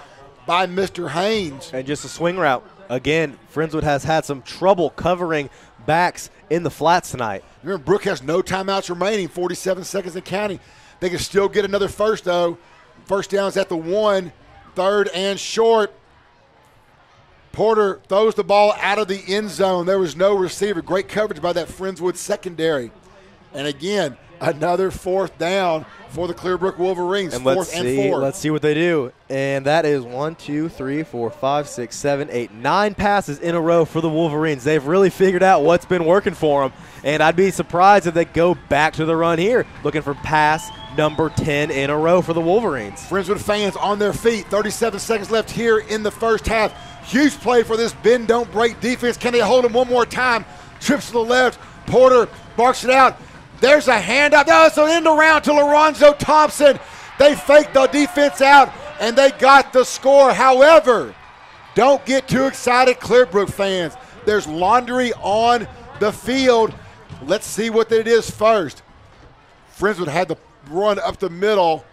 Speaker 5: by Mr. Haynes.
Speaker 6: And just a swing route. Again, Friendswood has had some trouble covering backs in the flats tonight.
Speaker 5: Remember, Brook has no timeouts remaining, 47 seconds and counting. They can still get another first, though. First down is at the 1, 3rd and short. Porter throws the ball out of the end zone. There was no receiver. Great coverage by that Friendswood secondary. And again, another 4th down for the Clearbrook Wolverines.
Speaker 6: And
Speaker 5: 4th and 4.
Speaker 6: Let's see what they do. And that is 1, 2, 3, 4, 5, 6, 7, 8, 9 passes in a row for the Wolverines. They've really figured out what's been working for them. And I'd be surprised if they go back to the run here, looking for pass number 10 in a row for the Wolverines.
Speaker 5: Friendswood fans on their feet. 37 seconds left here in the first half. Huge play for this bend, don't break defense. Can they hold him one more time? Trips to the left. Porter barks it out. There's a handout. No, it's an end around to Lorenzo Thompson. They faked the defense out, and they got the score. However, don't get too excited, Clearbrook fans. There's laundry on the field. Let's see what it is first. Friendswood had the run up the middle,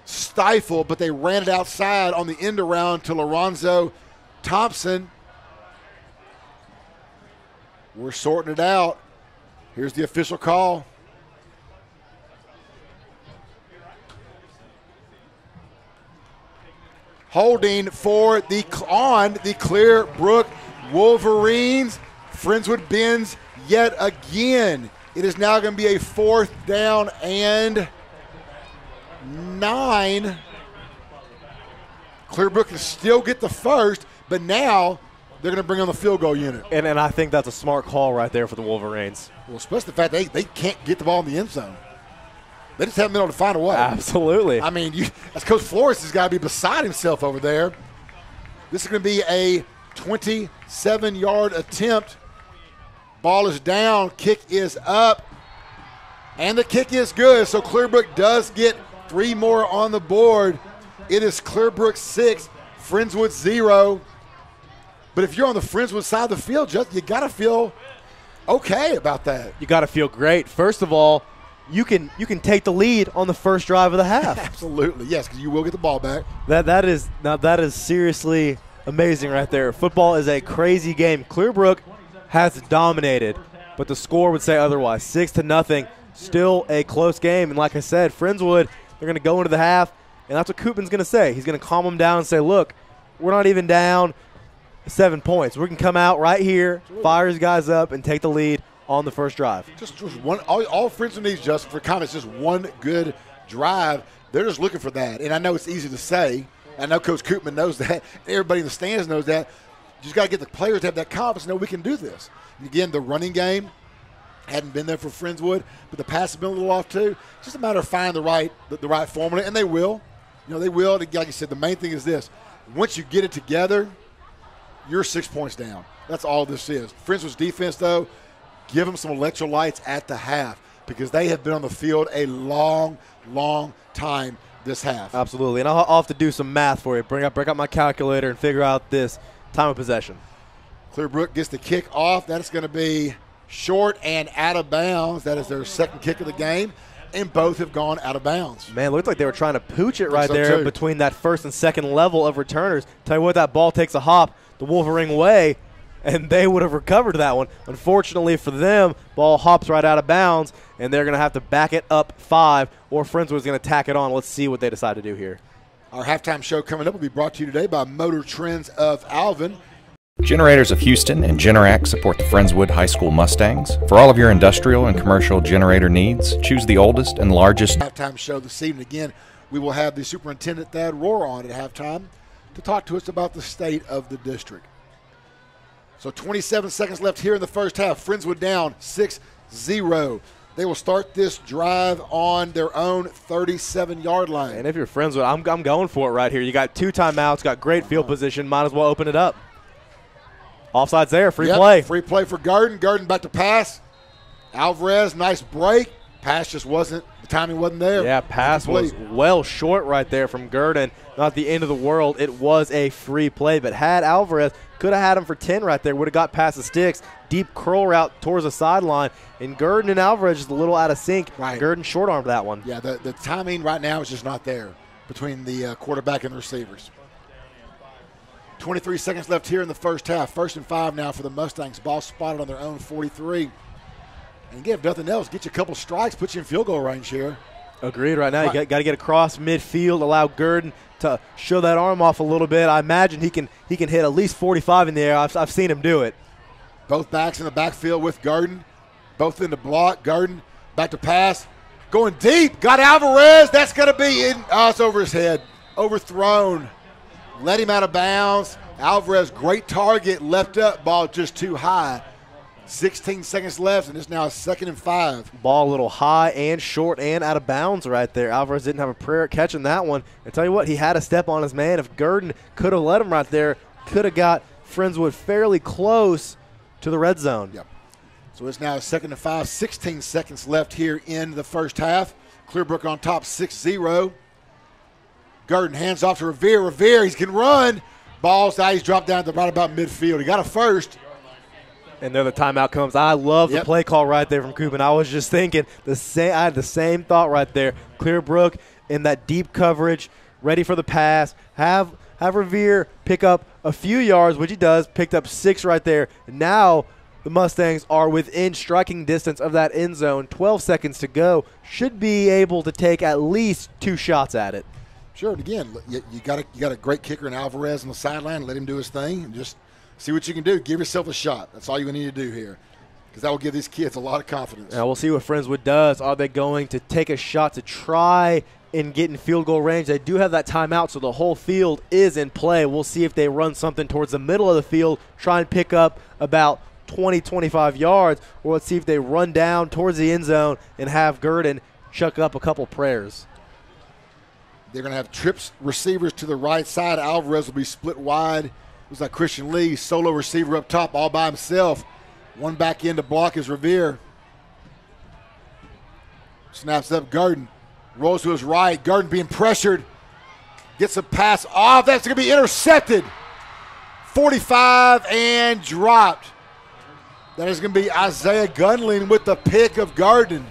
Speaker 5: stifled, but they ran it outside on the end around to Lorenzo Thompson. We're sorting it out. Here's the official call. Holding for the Clearbrook Wolverines. Friendswood bends yet again. It is now going to be a 4th down and 9. Clearbrook can still get the first, but now they're going to bring on the field goal unit.
Speaker 6: And I think that's a smart call right there for the Wolverines.
Speaker 5: Well, especially the fact they can't get the ball in the end zone. They just haven't been able to find a way.
Speaker 6: Absolutely.
Speaker 5: I mean, as Coach Flores has got to be beside himself over there. This is going to be a 27-yard attempt. Ball is down. Kick is up. And the kick is good. So Clearbrook does get 3 more on the board. It is Clearbrook 6, Friendswood 0. But if you're on the Friendswood side of the field, you got to feel okay about that.
Speaker 6: You got to feel great. First of all, you can take the lead on the first drive of the half.
Speaker 5: Absolutely, yes, because you will get the ball back.
Speaker 6: That is seriously amazing right there. Football is a crazy game. Clearbrook has dominated, but the score would say otherwise. 6-0, still a close game. And like I said, Friendswood, they're going to go into the half, and that's what Koopman's going to say. He's going to calm them down and say, look, we're not even down 7 points. We can come out right here, fire his guys up, and take the lead on the first drive.
Speaker 5: Just one. All Friendswood needs, Justin, for comments, just one good drive. They're just looking for that. And I know it's easy to say. I know Coach Koopman knows that. Everybody in the stands knows that. You just got to get the players to have that confidence. No, we can do this. And again, the running game hadn't been there for Friendswood, but the pass has been a little off too. It's just a matter of finding the right formula, and they will. You know, they will. Like you said, the main thing is this. Once you get it together, you're 6 points down. That's all this is. Friendswood's defense, though, give them some electrolytes at the half because they have been on the field a long, long time this half.
Speaker 6: Absolutely, and I'll have to do some math for you. Bring up my calculator and figure out this time of possession.
Speaker 5: Clearbrook gets the kick off. That is going to be short and out of bounds. That is their second kick of the game, and both have gone out of bounds.
Speaker 6: Man, it looked like they were trying to pooch it right there between that first and second level of returners. Tell you what, that ball takes a hop the Wolverine way, and they would have recovered that one. Unfortunately for them, ball hops right out of bounds, and they're going to have to back it up 5, or Friendswood's going to tack it on. Let's see what they decide to do here.
Speaker 5: Our halftime show coming up will be brought to you today by Motor Trends of Alvin.
Speaker 9: Generators of Houston and Generac support the Friendswood High School Mustangs. For all of your industrial and commercial generator needs, choose the oldest and largest.
Speaker 5: Halftime show this evening. Again, we will have the Superintendent Thad Rohr on at halftime to talk to us about the state of the district. So 27 seconds left here in the first half. Friendswood down 6-0. They will start this drive on their own 37-yard line.
Speaker 6: And if you're Friendswood, I'm going for it right here. You got 2 timeouts, got great field position. Might as well open it up. Offside's there, free play.
Speaker 5: Free play for Garden. Garden back to pass. Alvarez, nice break. Pass just wasn't, the timing wasn't there.
Speaker 6: Yeah, pass was well short right there from Garden. Not the end of the world. It was a free play, but had Alvarez, could have had him for 10 right there, would have got past the sticks. Deep curl route towards the sideline, and Garden and Alvarez just a little out of sync.
Speaker 5: Right.
Speaker 6: Garden short-armed that one.
Speaker 5: Yeah, the timing right now is just not there between the quarterback and the receivers. 23 seconds left here in the first half. 1st and 5 now for the Mustangs. Ball spotted on their own 43. And again, if nothing else, get you a couple strikes, put you in field goal range here.
Speaker 6: Agreed right now. You got to get across midfield, allow Garden to show that arm off a little bit. I imagine he can hit at least 45 in the air. I've seen him do it.
Speaker 5: Both backs in the backfield with Garden. Both in the block. Garden back to pass. Going deep. Got Alvarez. That's going to be in. Oh, it's over his head. Overthrown. Let him out of bounds. Alvarez, great target. Left up. Ball just too high. 16 seconds left, and it's now 2nd and 5.
Speaker 6: Ball a little high and short and out of bounds right there. Alvarez didn't have a prayer at catching that one. I tell you what, he had a step on his man. If Garden could have let him right there, could have got Friendswood fairly close to the red zone.
Speaker 5: Yep. So it's now 2nd and 5. 16 seconds left here in the first half. Clearbrook on top 6-0. Garden hands off to Revere. Revere, he's going to run. Ball's out. He's dropped down to right about midfield. He got a first.
Speaker 6: And there the timeout comes. I love the play call right there from Coopin. I was just thinking the same. I had the same thought right there. Clearbrook in that deep coverage, ready for the pass. Have Revere pick up a few yards, which he does. Picked up 6 right there. Now the Mustangs are within striking distance of that end zone. 12 seconds to go. Should be able to take at least 2 shots at it.
Speaker 5: Sure, and again, you got a great kicker in Alvarez on the sideline. Let him do his thing and just see what you can do. Give yourself a shot. That's all you need to do here, because that will give these kids a lot of confidence.
Speaker 6: Now we'll see what Friendswood does. Are they going to take a shot to try and get in field goal range? They do have that timeout, so the whole field is in play. We'll see if they run something towards the middle of the field, try and pick up about 20, 25 yards, or let's see if they run down towards the end zone and have Garden chuck up a couple prayers.
Speaker 5: They're going to have trips receivers to the right side. Alvarez will be split wide. Looks like Christian Lee, solo receiver up top all by himself. One back in to block is Revere. Snaps up Garden. Rolls to his right. Garden being pressured. Gets a pass off. That's going to be intercepted. 45 and dropped. That is going to be Isaiah Gunling with the pick of Garden.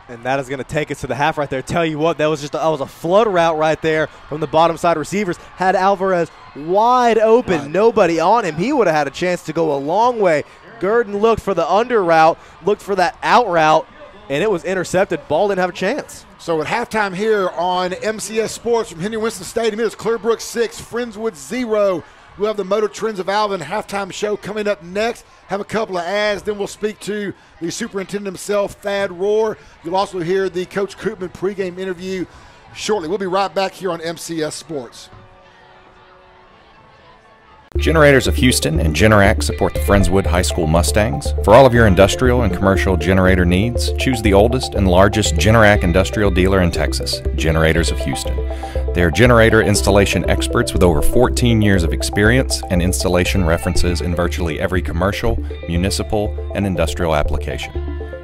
Speaker 6: And that is going to take us to the half right there. Tell you what, that was a flood route right there from the bottom side receivers. Had Alvarez wide open, right. Nobody on him. He would have had a chance to go a long way. Garden looked for the under route, looked for that out route, and it was intercepted. Ball didn't have a chance.
Speaker 5: So at halftime here on MCS Sports from Henry Winston Stadium, it is Clearbrook 6, Friendswood 0. We'll have the Motor Trends of Alvin halftime show coming up next. Have a couple of ads, then we'll speak to the superintendent himself, Thad Rohr. You'll also hear the Coach Koopman pregame interview shortly. We'll be right back here on MCS Sports.
Speaker 9: Generators of Houston and Generac support the Friendswood High School Mustangs. For all of your industrial and commercial generator needs, choose the oldest and largest Generac industrial dealer in Texas, Generators of Houston. They are generator installation experts with over 14 years of experience and installation references in virtually every commercial, municipal, and industrial application.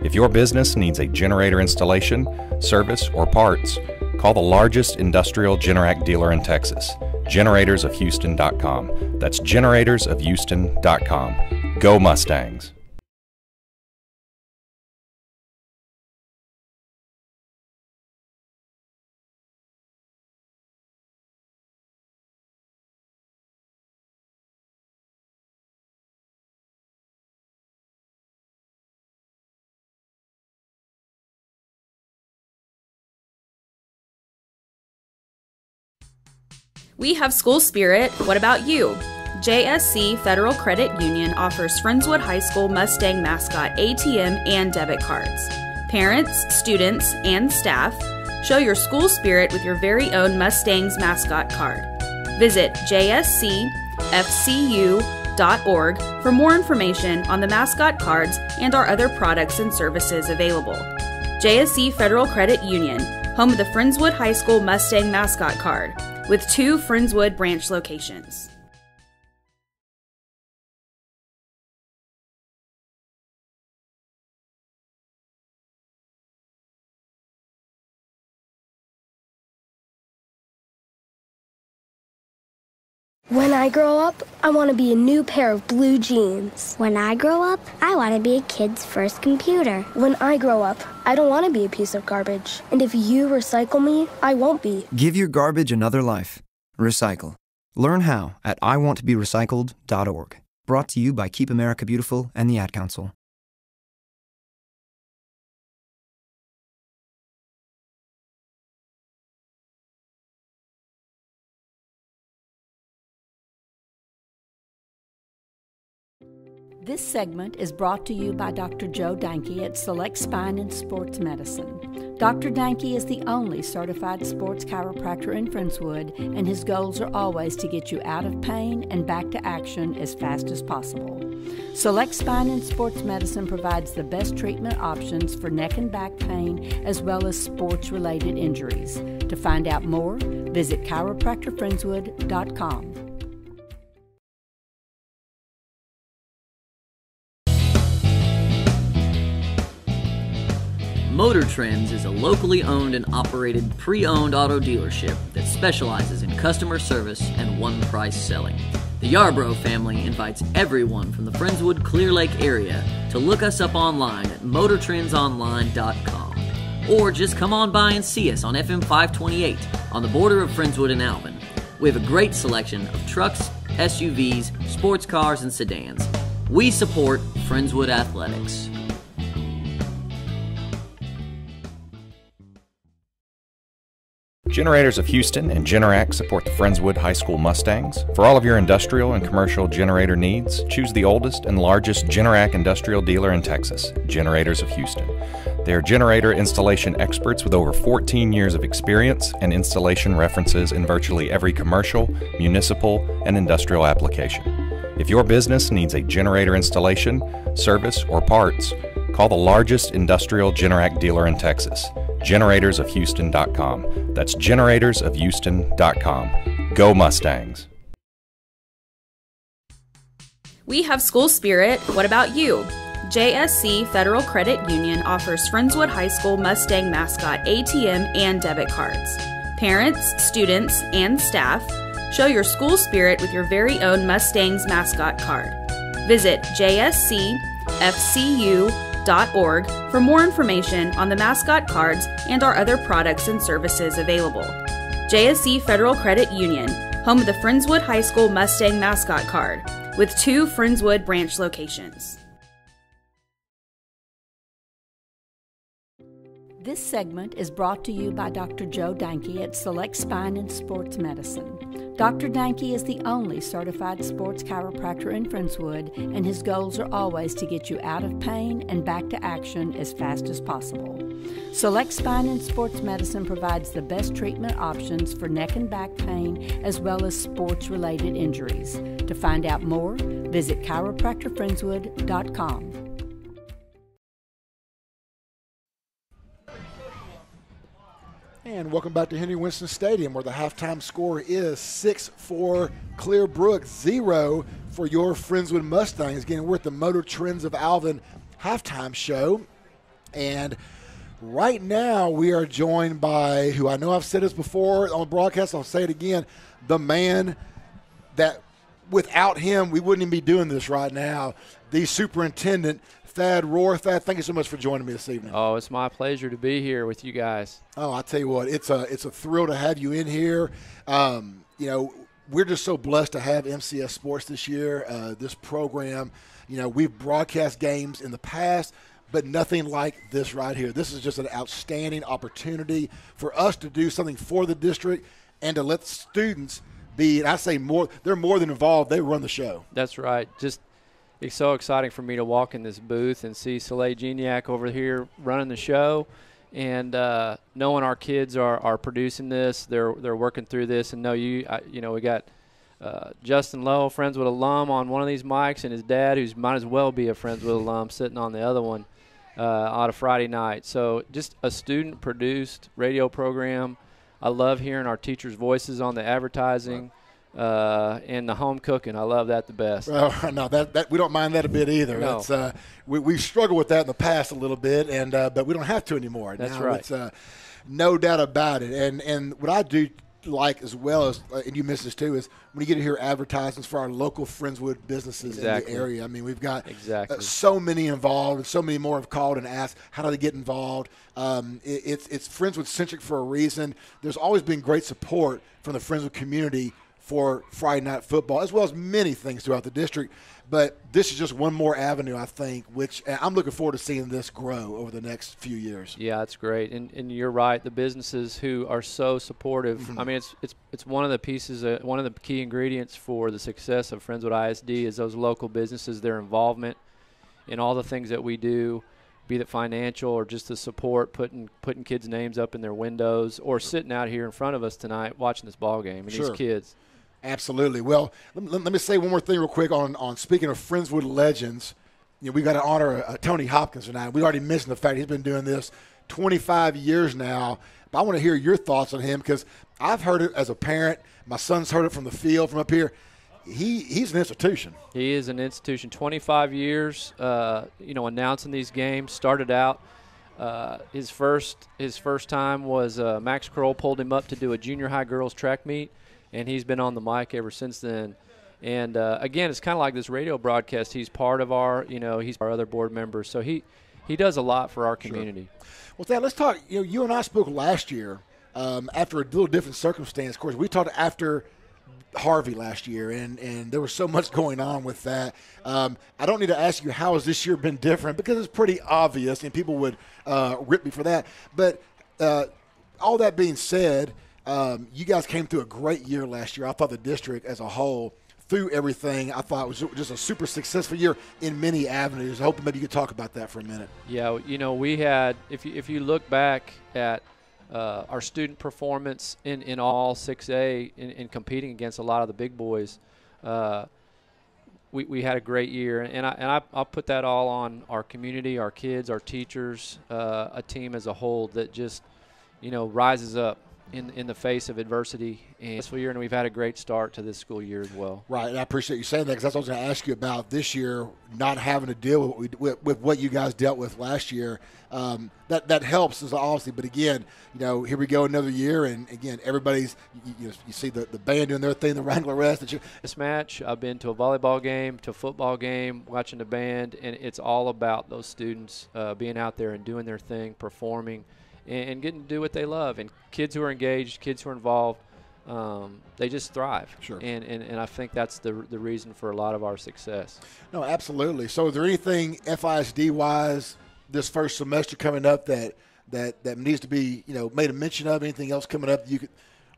Speaker 9: If your business needs a generator installation, service, or parts, call the largest industrial Generac dealer in Texas, generatorsofhouston.com. That's generatorsofhouston.com. Go Mustangs!
Speaker 10: We have school spirit. What about you? JSC Federal Credit Union offers Friendswood High School Mustang mascot ATM and debit cards. Parents, students, and staff, show your school spirit with your very own Mustang's mascot card. Visit jscfcu.org for more information on the mascot cards and our other products and services available. JSC Federal Credit Union, home of the Friendswood High School Mustang mascot card, with 2 Friendswood branch locations.
Speaker 11: When I grow up, I want to be a new pair of blue jeans.
Speaker 12: When I grow up, I want to be a kid's first computer.
Speaker 11: When I grow up, I don't want to be a piece of garbage. And if you recycle me, I won't be.
Speaker 13: Give your garbage another life. Recycle. Learn how at iwanttoberecycled.org. Brought to you by Keep America Beautiful and the Ad Council.
Speaker 4: This segment is brought to you by Dr. Joe Danke at Select Spine and Sports Medicine. Dr. Danke is the only certified sports chiropractor in Friendswood, and his goals are always to get you out of pain and back to action as fast as possible. Select Spine and Sports Medicine provides the best treatment options for neck and back pain as well as sports-related injuries. To find out more, visit chiropractorfriendswood.com.
Speaker 7: Motor Trends is a locally owned and operated pre-owned auto dealership that specializes in customer service and one-price selling. The Yarbrough family invites everyone from the Friendswood Clear Lake area to look us up online at motortrendsonline.com, or just come on by and see us on FM 528 on the border of Friendswood and Alvin. We have a great selection of trucks, SUVs, sports cars, and sedans. We support Friendswood Athletics.
Speaker 9: Generators of Houston and Generac support the Friendswood High School Mustangs. For all of your industrial and commercial generator needs, choose the oldest and largest Generac industrial dealer in Texas, Generators of Houston. They are generator installation experts with over 14 years of experience and installation references in virtually every commercial, municipal, and industrial application. If your business needs a generator installation, service, or parts, call the largest industrial Generac dealer in Texas, generatorsofhouston.com. That's generatorsofhouston.com. Go Mustangs!
Speaker 10: We have school spirit. What about you? JSC Federal Credit Union offers Friendswood High School Mustang mascot ATM and debit cards. Parents, students, and staff, show your school spirit with your very own Mustang's mascot card. Visit jscfcu.org for more information on the mascot cards and our other products and services available. JSC Federal Credit Union, home of the Friendswood High School Mustang mascot card, with 2 Friendswood branch locations.
Speaker 4: This segment is brought to you by Dr. Joe Danke at Select Spine and Sports Medicine. Dr. Danke is the only certified sports chiropractor in Friendswood, and his goals are always to get you out of pain and back to action as fast as possible. Select Spine and Sports Medicine provides the best treatment options for neck and back pain as well as sports-related injuries. To find out more, visit chiropractorfriendswood.com.
Speaker 5: And welcome back to Henry Winston Stadium, where the halftime score is 6-4 Clear Brook, 0 for your Friendswood Mustangs. Again, we're at the Motor Trends of Alvin halftime show. And right now we are joined by, who I know I've said this before on the broadcast, I'll say it again, the man that without him we wouldn't even be doing this right now, the superintendent, Thad Rohr. Thad, thank you so much for joining me this evening.
Speaker 14: Oh, it's my pleasure to be here with you guys.
Speaker 5: Oh, I tell you what, it's a thrill to have you in here. We're just so blessed to have MCS Sports this year. This program, we've broadcast games in the past, but nothing like this right here. This is just an outstanding opportunity for us to do something for the district and to let students be, and I say more, they're more than involved. They run the show.
Speaker 14: That's right. It's so exciting for me to walk in this booth and see Soleil Geniac over here running the show, and knowing our kids are producing this, they're working through this, and we got Justin Lowe, Friendswood alum, on one of these mics, and his dad, who might as well be a Friendswood alum, sitting on the other one on a Friday night. So just a student-produced radio program. I love hearing our teachers' voices on the advertising. And the home cooking, I love that the best.
Speaker 5: No, that we don't mind that a bit either.
Speaker 14: No.
Speaker 5: It's, we struggled with that in the past a little bit, and but we don't have to anymore.
Speaker 14: That's
Speaker 5: now,
Speaker 14: right.
Speaker 5: It's, no doubt about it. And what I do like as well as, and you miss this too, is when you get to hear advertisements for our local Friendswood businesses in the area. I mean, we've got so many involved, and so many more have called and asked, how do they get involved? It's Friendswood-centric for a reason. There's always been great support from the Friendswood community for Friday night football, as well as many things throughout the district. But this is just one more avenue, I think, which I'm looking forward to seeing this grow over the next few years.
Speaker 14: Yeah, that's great. And you're right, the businesses who are so supportive.
Speaker 5: Mm-hmm.
Speaker 14: I mean, it's one of the pieces, one of the key ingredients for the success of Friendswood ISD is those local businesses, their involvement in all the things that we do, be it financial or just the support, putting kids' names up in their windows, or sitting out here in front of us tonight watching this ball game. And these kids.
Speaker 5: Absolutely. Well, let me say one more thing real quick on speaking of Friendswood legends. We got to honor Tony Hopkins tonight. We already mentioned the fact he's been doing this 25 years now. But I want to hear your thoughts on him, because I've heard it as a parent. My son's heard it from the field, from up here. He's an institution.
Speaker 14: He is an institution. 25 years, announcing these games. Started out, his first time was Max Kroll pulled him up to do a junior high girls track meet. And he's been on the mic ever since then. And, again, it's kind of like this radio broadcast. He's part of he's our other board members. So he does a lot for our community.
Speaker 5: Sure. Well, Thad, let's talk. You and I spoke last year after a little different circumstance. Of course, we talked after Harvey last year, and there was so much going on with that. I don't need to ask you how has this year been different, because it's pretty obvious, and people would rip me for that. But all that being said, you guys came through a great year last year. I thought the district as a whole, through everything, I thought it was just a super successful year in many avenues. I hope maybe you could talk about that for a minute.
Speaker 14: Yeah, we had, if you look back at our student performance in all 6A in competing against a lot of the big boys, we had a great year. And I'll put that all on our community, our kids, our teachers, a team as a whole that just, rises up in the face of adversity and this year, and we've had a great start to this school year as well.
Speaker 5: Right, and I appreciate you saying that, because that's what I was going to ask you about this year, not having to deal with what you guys dealt with last year. That helps, is obviously, but again, here we go, another year, and again, everybody's you see the band doing their thing, the Wrangler Rest.
Speaker 14: This match, I've been to a volleyball game, to a football game, watching the band, and it's all about those students being out there and doing their thing, performing, and getting to do what they love. And kids who are engaged, kids who are involved, they just thrive.
Speaker 5: Sure.
Speaker 14: And I think that's the reason for a lot of our success.
Speaker 5: No, absolutely. So is there anything FISD-wise this first semester coming up that needs to be, made a mention of? Anything else coming up that you could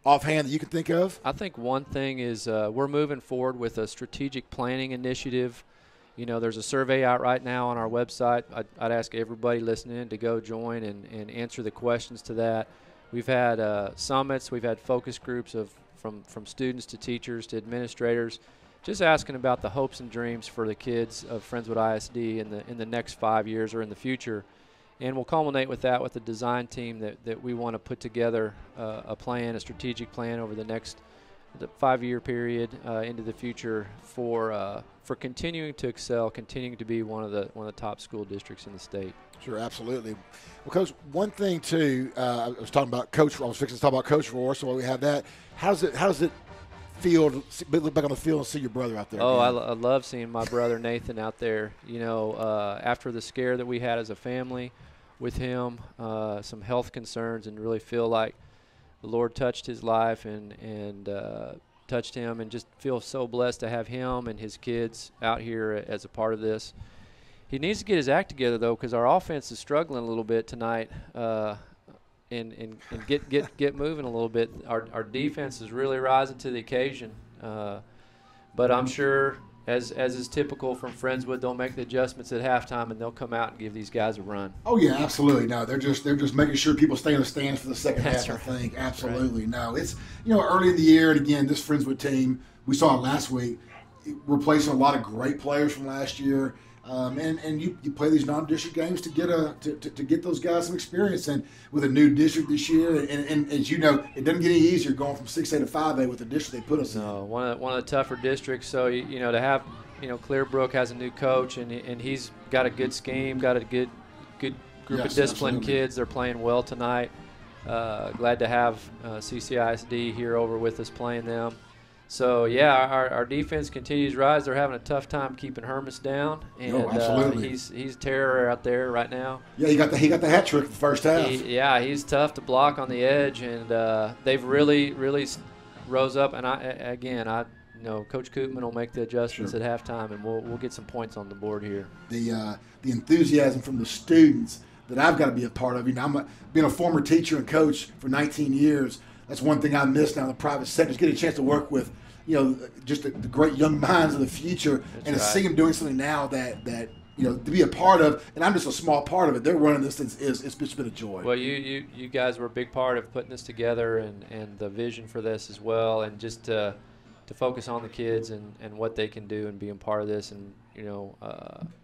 Speaker 5: offhand that you can think of?
Speaker 14: I think one thing is we're moving forward with a strategic planning initiative. There's a survey out right now on our website. I'd ask everybody listening to go join and answer the questions to that. We've had summits. We've had focus groups from students to teachers to administrators, just asking about the hopes and dreams for the kids of Friendswood ISD in the next 5 years or in the future. And we'll culminate with that with the design team that we want to put together a plan, a strategic plan over the next 5-year period into the future for continuing to excel, continuing to be one of the top school districts in the state.
Speaker 5: Sure, absolutely. Well, Coach, one thing too, I was talking about Coach. I was fixing to talk about Coach Roar. So while we have that, how does it feel to look back on the field and see your brother out there?
Speaker 14: Oh, I love seeing my brother Nathan out there. You know, after the scare that we had as a family with him, some health concerns, and really feel like the Lord touched his life and touched him, and just feel so blessed to have him and his kids out here as a part of this. He needs to get his act together, though, because our offense is struggling a little bit tonight, and get moving a little bit. Our defense is really rising to the occasion, but I'm sure, as is typical from Friendswood, they'll make the adjustments at halftime and they'll come out and give these guys a run.
Speaker 5: Oh yeah, absolutely. No, they're just making sure people stay in the stands for the second half.
Speaker 14: Right.
Speaker 5: I think absolutely. Right. No, it's early in the year, and again, this Friendswood team, we saw it last week, replacing a lot of great players from last year. And you play these non-district games to get those guys some experience, and with a new district this year, and as you know, it doesn't get any easier going from 6A to 5A with the district they put us in.
Speaker 14: No, one of the tougher districts. So to have Brook has a new coach, and he's got a good scheme, got a good group of disciplined kids. They're playing well tonight. Glad to have CCISD here over with us playing them. So yeah, our defense continues to rise. They're having a tough time keeping Hermes down, and he's terror out there right now.
Speaker 5: Yeah, he got the hat trick in the first half.
Speaker 14: He's tough to block on the edge, and they've really rose up. And I Coach Koopman will make the adjustments at halftime, and we'll get some points on the board here.
Speaker 5: The enthusiasm from the students that I've got to be a part of. I'm being a former teacher and coach for 19 years. That's one thing I miss now in the private sector, is getting a chance to work with, just the great young minds of the future.
Speaker 14: That's
Speaker 5: and to
Speaker 14: right.
Speaker 5: see them doing something now that to be a part of, and I'm just a small part of it. They're running this thing, it's been a joy.
Speaker 14: Well, you guys were a big part of putting this together, and the vision for this as well, and just to focus on the kids and what they can do and being part of this, and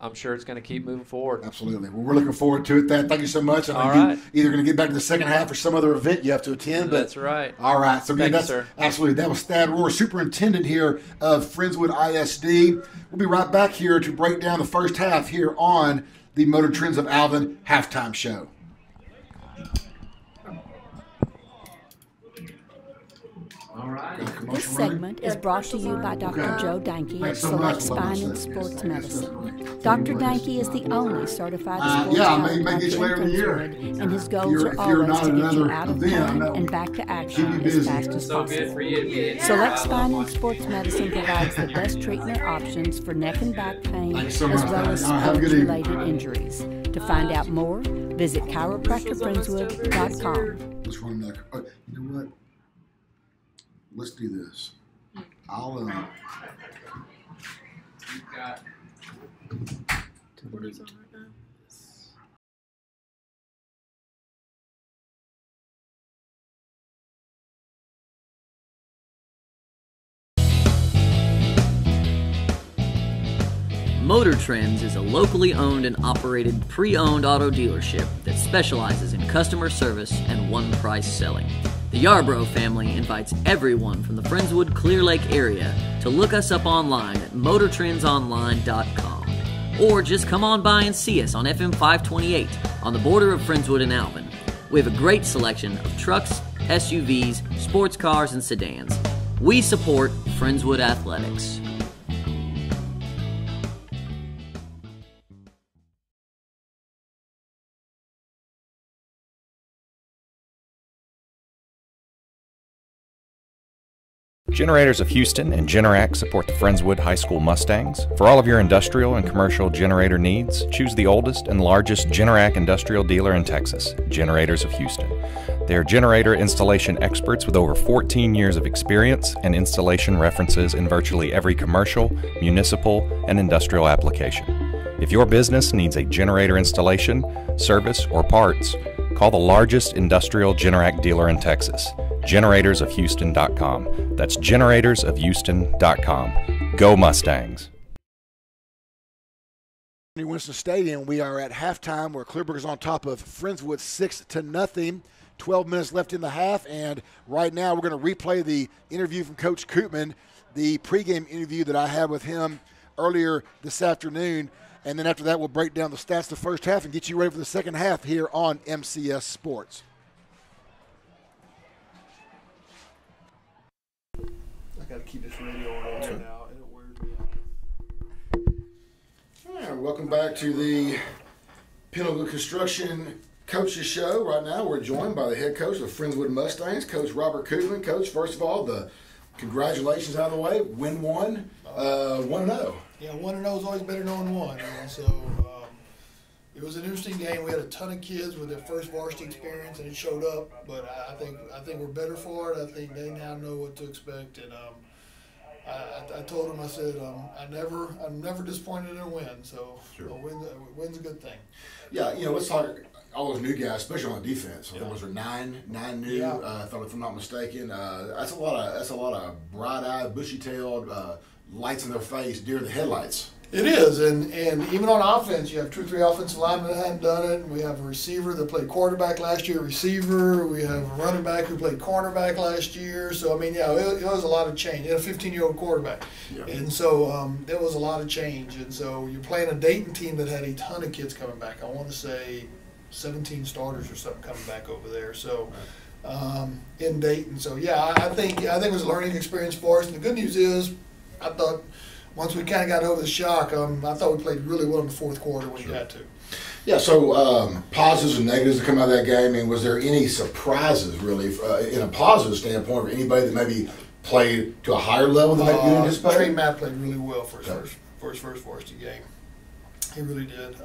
Speaker 14: I'm sure it's going to keep moving forward.
Speaker 5: Absolutely. Well, we're looking forward to it. Thank you so much.
Speaker 14: All right.
Speaker 5: You're either going to get back to the second half or some other event you have to attend.
Speaker 14: That's right.
Speaker 5: All right. So again,
Speaker 14: Thank you, sir.
Speaker 5: Absolutely. That was Thad Rohr, superintendent here of Friendswood ISD. We'll be right back here to break down the first half here on the Motor Trends of Alvin halftime show.
Speaker 4: This segment is brought to you by Dr. Joe Danke at Select Spine and Sports Medicine. Dr. Danke is the only certified sports chiropractor in Friendswood, and his goals are always to get you out of pain and back to action as fast as possible. Select Spine and Sports Medicine provides the best treatment options for neck and back pain, as well as sports-related injuries. To find out more, visit chiropractorfriendswood.com.
Speaker 5: Let's run back. You know what? Let's do this. I'll
Speaker 7: Motor Trends is a locally owned and operated pre-owned auto dealership that specializes in customer service and one-price selling. The Yarbrough family invites everyone from the Friendswood Clear Lake area to look us up online at motortrendsonline.com, or just come on by and see us on FM 528 on the border of Friendswood and Alvin. We have a great selection of trucks, SUVs, sports cars, and sedans. We support Friendswood Athletics.
Speaker 9: Generators of Houston and Generac support the Friendswood High School Mustangs. For all of your industrial and commercial generator needs, choose the oldest and largest Generac industrial dealer in Texas, Generators of Houston. They are generator installation experts with over 14 years of experience and installation references in virtually every commercial, municipal, and industrial application. If your business needs a generator installation, service, or parts, call the largest industrial Generac dealer in Texas, generatorsofhouston.com. That's generatorsofhouston.com. Go Mustangs!
Speaker 5: Winston Stadium. We are at halftime where Clearbrook is on top of Friendswood 6-0. 12 minutes left in the half, and right now we're going to replay the interview from Coach Koopman, the pregame interview that I had with him earlier this afternoon, and then after that we'll break down the stats of the first half and get you ready for the second half here on MCS Sports.
Speaker 15: I got to keep this radio on right now. It'll wear me out.
Speaker 5: All right, welcome back to the Pinnacle Construction Coaches Show. Right now we're joined by the head coach of Friendswood Mustangs, Coach Robert Koopman. Coach, first of all, the congratulations out of the way. Win one, 1-0.
Speaker 15: Yeah, 1-0 is always better than 0-1. So it was an interesting game. We had a ton of kids with their first varsity experience, and it showed up. But I think we're better for it. I think they now know what to expect. And I told them, I said, I'm never disappointed in a win. So
Speaker 5: sure.
Speaker 15: A win's a good thing.
Speaker 5: Yeah, let's talk all those new guys, especially on defense. Yeah. Was there nine new? Yeah. If I'm not mistaken, that's a lot of bright-eyed, bushy-tailed, lights in their face, deer in the headlights.
Speaker 15: It is, and even on offense, you have 2 or 3 offensive linemen that hadn't done it. We have a receiver that played quarterback last year, receiver. We have a running back who played cornerback last year. So, it was a lot of change. You had a 15-year-old quarterback. Yeah. And so there was a lot of change. And so you're playing a Dayton team that had a ton of kids coming back. I want to say 17 starters or something coming back over there. So in Dayton. So, yeah, I think it was a learning experience for us. And the good news is I thought – once we kind of got over the shock, I thought we played really well in the fourth quarter when we had to.
Speaker 5: Yeah, so positives and negatives that come out of that game, and was there any surprises, really, in a positive standpoint, for anybody that maybe played to a higher level than maybe you anticipated?
Speaker 15: Trey Matt played really well for his first varsity game. He really did.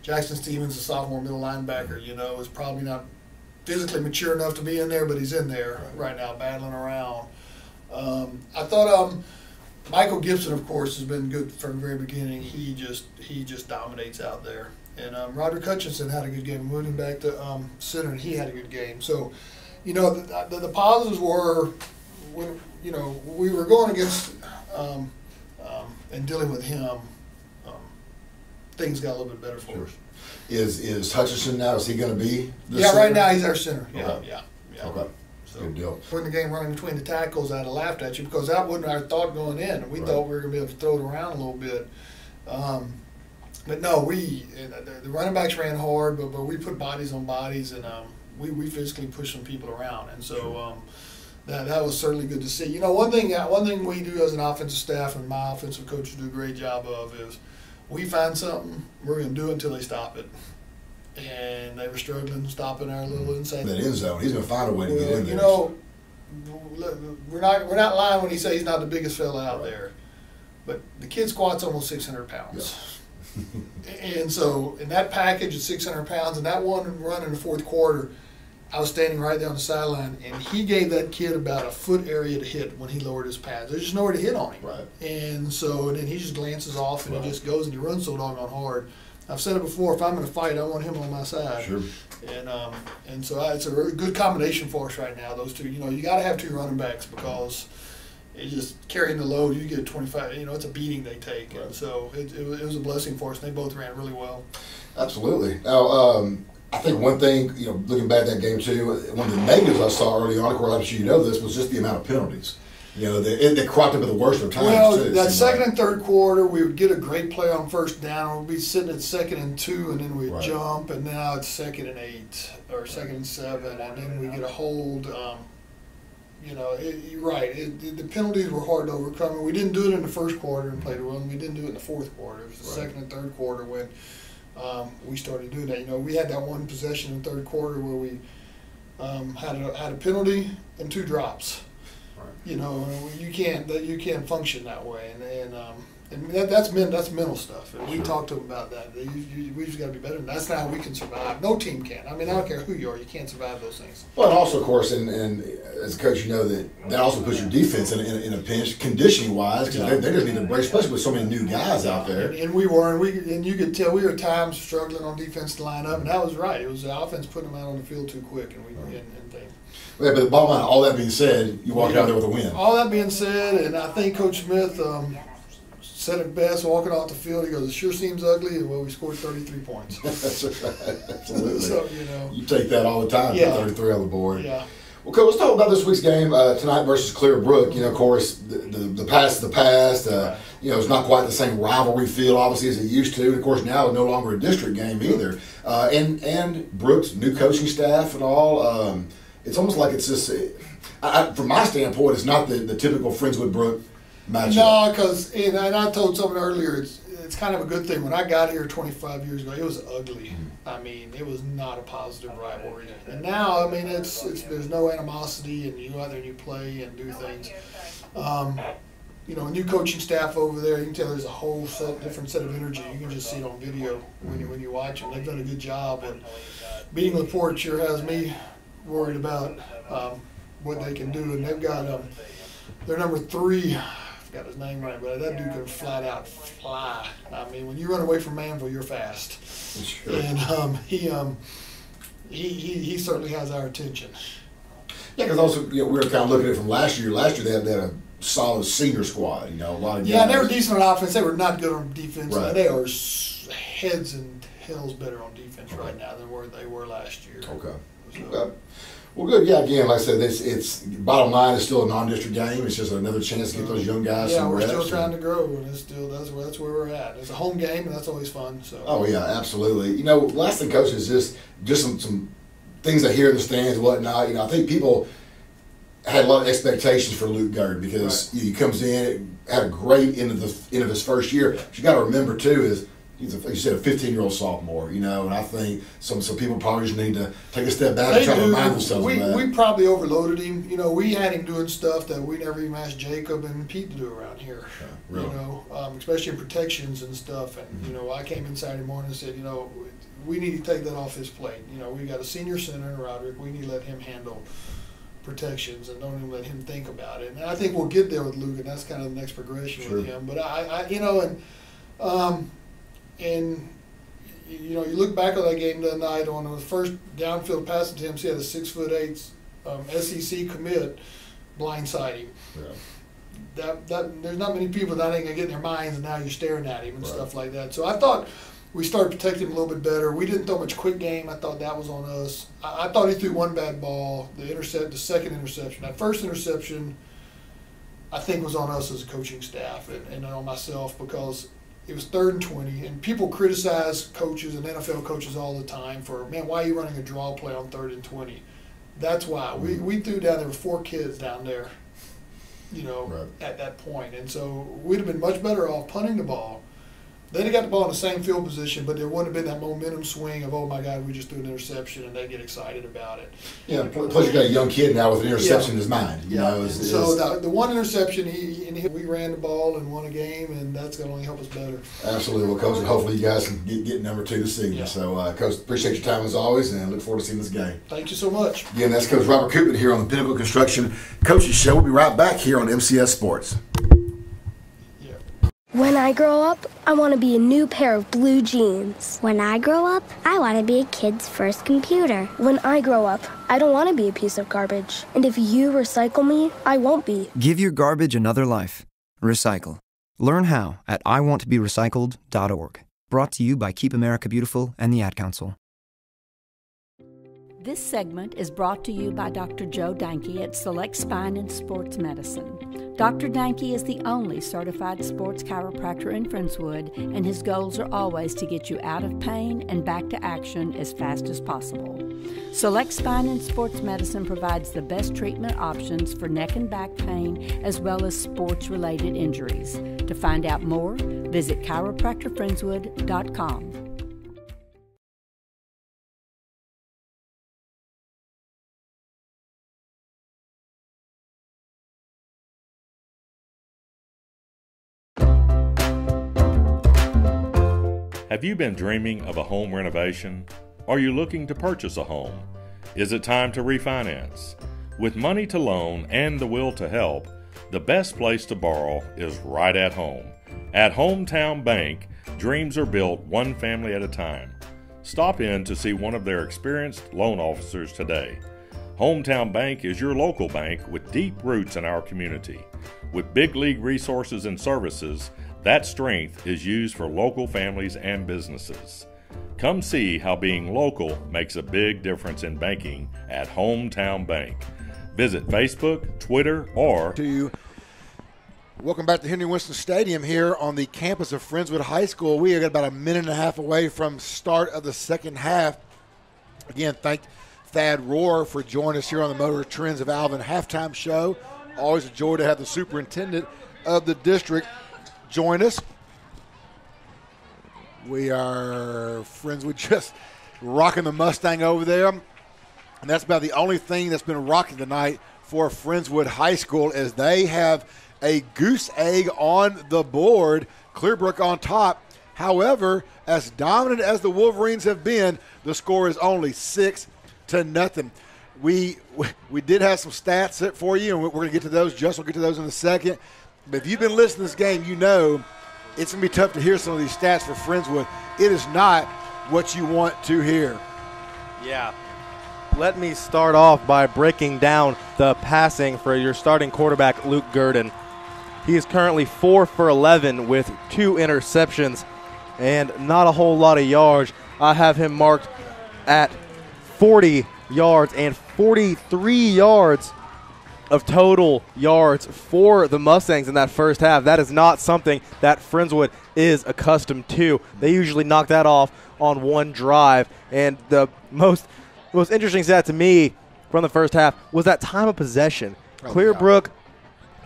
Speaker 15: Jackson Stevens, a sophomore middle linebacker, is probably not physically mature enough to be in there, but he's in there right now battling around. I thought Michael Gibson, of course, has been good from the very beginning. He just dominates out there. And Roderick Hutchinson had a good game. Moving back to center, and he had a good game. So, the positives were when we were going against and dealing with him. Things got a little bit better for us.
Speaker 5: Is Hutchinson now? Is he going to be?
Speaker 15: Right
Speaker 5: center?
Speaker 15: Now he's our center. Yeah.
Speaker 5: Okay.
Speaker 15: So
Speaker 5: good deal.
Speaker 15: When the game running between the tackles, I'd have laughed at you because that wasn't our thought going in. We thought we were going to be able to throw it around a little bit. But no, the running backs ran hard, but we put bodies on bodies, and we physically pushed some people around. And so that was certainly good to see. One thing we do as an offensive staff, and my offensive coaches do a great job of, is we find something, we're going to do it until they stop it. And they were struggling stopping our little inside.
Speaker 5: That end zone. He's going to find a way to get in there.
Speaker 15: We're not lying when he says he's not the biggest fella out there. But the kid squat's almost 600 pounds. Yeah. And so in that package of 600 pounds, and that one run in the fourth quarter, I was standing right there on the sideline, and he gave that kid about a foot area to hit when he lowered his pads. There's just nowhere to hit on him.
Speaker 5: Right.
Speaker 15: And then he just glances off, and he just goes, and he runs so doggone hard. I've said it before, if I'm in a fight, I want him on my side.
Speaker 5: Sure.
Speaker 15: And so it's a really good combination for us right now, those two. You got to have 2 running backs because it's just carrying the load. You get 25, it's a beating they take. Right. And so it was a blessing for us, and they both ran really well. Absolutely.
Speaker 5: Now, I think one thing, looking back at that game too, one of the negatives I saw early on, of course, I'm sure you know this, was just the amount of penalties. They cropped up at the worst of times.
Speaker 15: Well,
Speaker 5: too,
Speaker 15: that second and third quarter, we would get a great play on first down. We'd be sitting at 2nd and 2, and then we'd jump, and now it's 2nd and 8 or 2nd and 7, and then we get a hold. You're right. The penalties were hard to overcome. And we didn't do it in the first quarter and played well, and we didn't do it in the fourth quarter. It was the second and third quarter when we started doing that. We had that one possession in the third quarter where we had a penalty and 2 drops. You can't function that way, and that's mental stuff. And we talked to them about that. We just got to be better. And that's not how we can survive. No team can. I don't care who you are, you can't survive those things.
Speaker 5: Well, and also, of course, and as a coach, that also puts your defense in a pinch, conditioning wise, because they just need to brace, especially with so many new guys out there.
Speaker 15: And we were, and you could tell we were at times struggling on defense to line up, and that was right. It was the offense putting them out on the field too quick, and things.
Speaker 5: Yeah, but the bottom line, all that being said, you walked out there with a win.
Speaker 15: All that being said, and I think Coach Smith said it best walking off the field. He goes, "It sure seems ugly." And well, we scored 33 points.
Speaker 5: That's right. Absolutely.
Speaker 15: So, you know.
Speaker 5: You take that all the time,
Speaker 15: Yeah.
Speaker 5: 33 on the board.
Speaker 15: Yeah.
Speaker 5: Well, Coach, let's talk about this week's game tonight versus Clear Brook. You know, of course, the past is the past. You know, it's not quite the same rivalry feel, obviously, as it used to. And, of course, now it's no longer a district game either. And Brook's new coaching staff and all, it's almost like it's just, from my standpoint, it's not the typical Friendswood-Brook matchup.
Speaker 15: No, because, and I told someone earlier, it's kind of a good thing. When I got here 25 years ago, it was ugly. I mean, it was not a positive rivalry. And now, I mean, it's there's no animosity, and you go out there and you play and do things. You know, a new coaching staff over there, you can tell there's a whole different set of energy. You can just see it on video when you watch them. They've done a good job. And beating LaPorte sure has me worried about what they can do. And they've got their number 3. Got his name right, but that dude can flat out fly. I mean, when you run away from Manville, you're fast. Sure. And he certainly has our attention.
Speaker 5: Yeah, because also, you know, we were kind of looking at it from last year. Last year they had a solid senior squad. You know, a lot of guys.
Speaker 15: Yeah, they were decent on offense. They were not good on defense.
Speaker 5: Right.
Speaker 15: They are heads and tails better on defense right now than where they were last year.
Speaker 5: Okay.
Speaker 15: So.
Speaker 5: Well, good. Yeah, again, like I said, it's bottom line is still a non-district game. It's just another chance to get those young guys some reps.
Speaker 15: Yeah, we're still trying to grow, and it's still that's where we're at. It's a home game, and that's always fun. So.
Speaker 5: Oh yeah, absolutely. You know, last thing, Coach, is just some things I hear in the stands, and whatnot. You know, I think people had a lot of expectations for Luke Gerd because he comes in, had a great end of his first year. But you got to remember too is. He's, like you said, a 15-year-old sophomore, you know, and I think some people probably just need to take a step back and try to remind themselves of that.
Speaker 15: We probably overloaded him. You know, we had him doing stuff that we never even asked Jacob and Pete to do around here. Yeah, really. You know, especially in protections and stuff. And, you know, I came in Saturday morning and said, you know, we need to take that off his plate. You know, we got a senior center in Roderick. We need to let him handle protections and don't even let him think about it. And I think we'll get there with Luke, and that's kind of the next progression with him. But I you know, and you know, you look back on that game the other night on the first downfield pass attempts, he had a 6'8" SEC commit blindside him. Yeah. That there's not many people that ain't gonna get in their minds, and now you're staring at him and stuff like that. So I thought we started protecting him a little bit better. We didn't throw much quick game. I thought that was on us. I thought he threw one bad ball. The second interception. That first interception, I think, was on us as a coaching staff and on myself because. It was 3rd and 20, and people criticize coaches and NFL coaches all the time for, man, why are you running a draw play on 3rd and 20? That's why. We threw down, there were 4 kids down there, you know, at that point. And so we'd have been much better off punting the ball. They'd have got the ball in the same field position, but there wouldn't have been that momentum swing of, oh, my God, we just threw an interception, and they get excited about it.
Speaker 5: Yeah, plus you got a young kid now with an interception in his mind. You know,
Speaker 15: so the one interception, we ran the ball and won a game, and that's going to only help us better.
Speaker 5: Absolutely. Well, Coach, hopefully you guys can get number 2 this season. Yeah. So, Coach, appreciate your time as always, and look forward to seeing this game.
Speaker 15: Thank you so much.
Speaker 5: Again, that's Coach Robert Koopman here on the Pinnacle Construction Coaches Show. We'll be right back here on MCS Sports.
Speaker 11: When I grow up, I want to be a new pair of blue jeans.
Speaker 12: When I grow up, I want to be a kid's first computer.
Speaker 11: When I grow up, I don't want to be a piece of garbage. And if you recycle me, I won't be.
Speaker 13: Give your garbage another life. Recycle. Learn how at iwanttoberecycled.org. Brought to you by Keep America Beautiful and the Ad Council.
Speaker 4: This segment is brought to you by Dr. Joe Danke at Select Spine and Sports Medicine. Dr. Danke is the only certified sports chiropractor in Friendswood, and his goals are always to get you out of pain and back to action as fast as possible. Select Spine and Sports Medicine provides the best treatment options for neck and back pain as well as sports-related injuries. To find out more, visit chiropractorfriendswood.com.
Speaker 3: Have you been dreaming of a home renovation? Are you looking to purchase a home? Is it time to refinance? With money to loan and the will to help, the best place to borrow is right at home. At Hometown Bank, dreams are built one family at a time. Stop in to see one of their experienced loan officers today. Hometown Bank is your local bank with deep roots in our community. With big league resources and services, That strength is used for local families and businesses. Come see how being local makes a big difference in banking at Hometown Bank. Visit Facebook, Twitter, or
Speaker 5: Welcome back to Henry Winston Stadium here on the campus of Friendswood High School. We are about a minute and a half away from start of the second half. Again, thank Thad Rohr for joining us here on the Motor Trends of Alvin halftime show. Always a joy to have the superintendent of the district join us. We are Friendswood just rocking the Mustang over there. And that's about the only thing that's been rocking tonight for Friendswood High School, as they have a goose egg on the board. Clearbrook on top. However, as dominant as the Wolverines have been, the score is only 6-0. We did have some stats for you, and we're going to get to those. Just will get to those in a second. But if you've been listening to this game, you know it's going to be tough to hear some of these stats for Friendswood. It is not what you want to hear.
Speaker 6: Yeah. Let me start off by breaking down the passing for your starting quarterback, Luke Gurdon. He is currently 4 for 11 with 2 interceptions and not a whole lot of yards. I have him marked at 40 yards and 43 yards of total yards for the Mustangs in that first half. That is not something that Friendswood is accustomed to. They usually knock that off on one drive. And the most interesting stat to me from the first half was that time of possession. Clearbrook,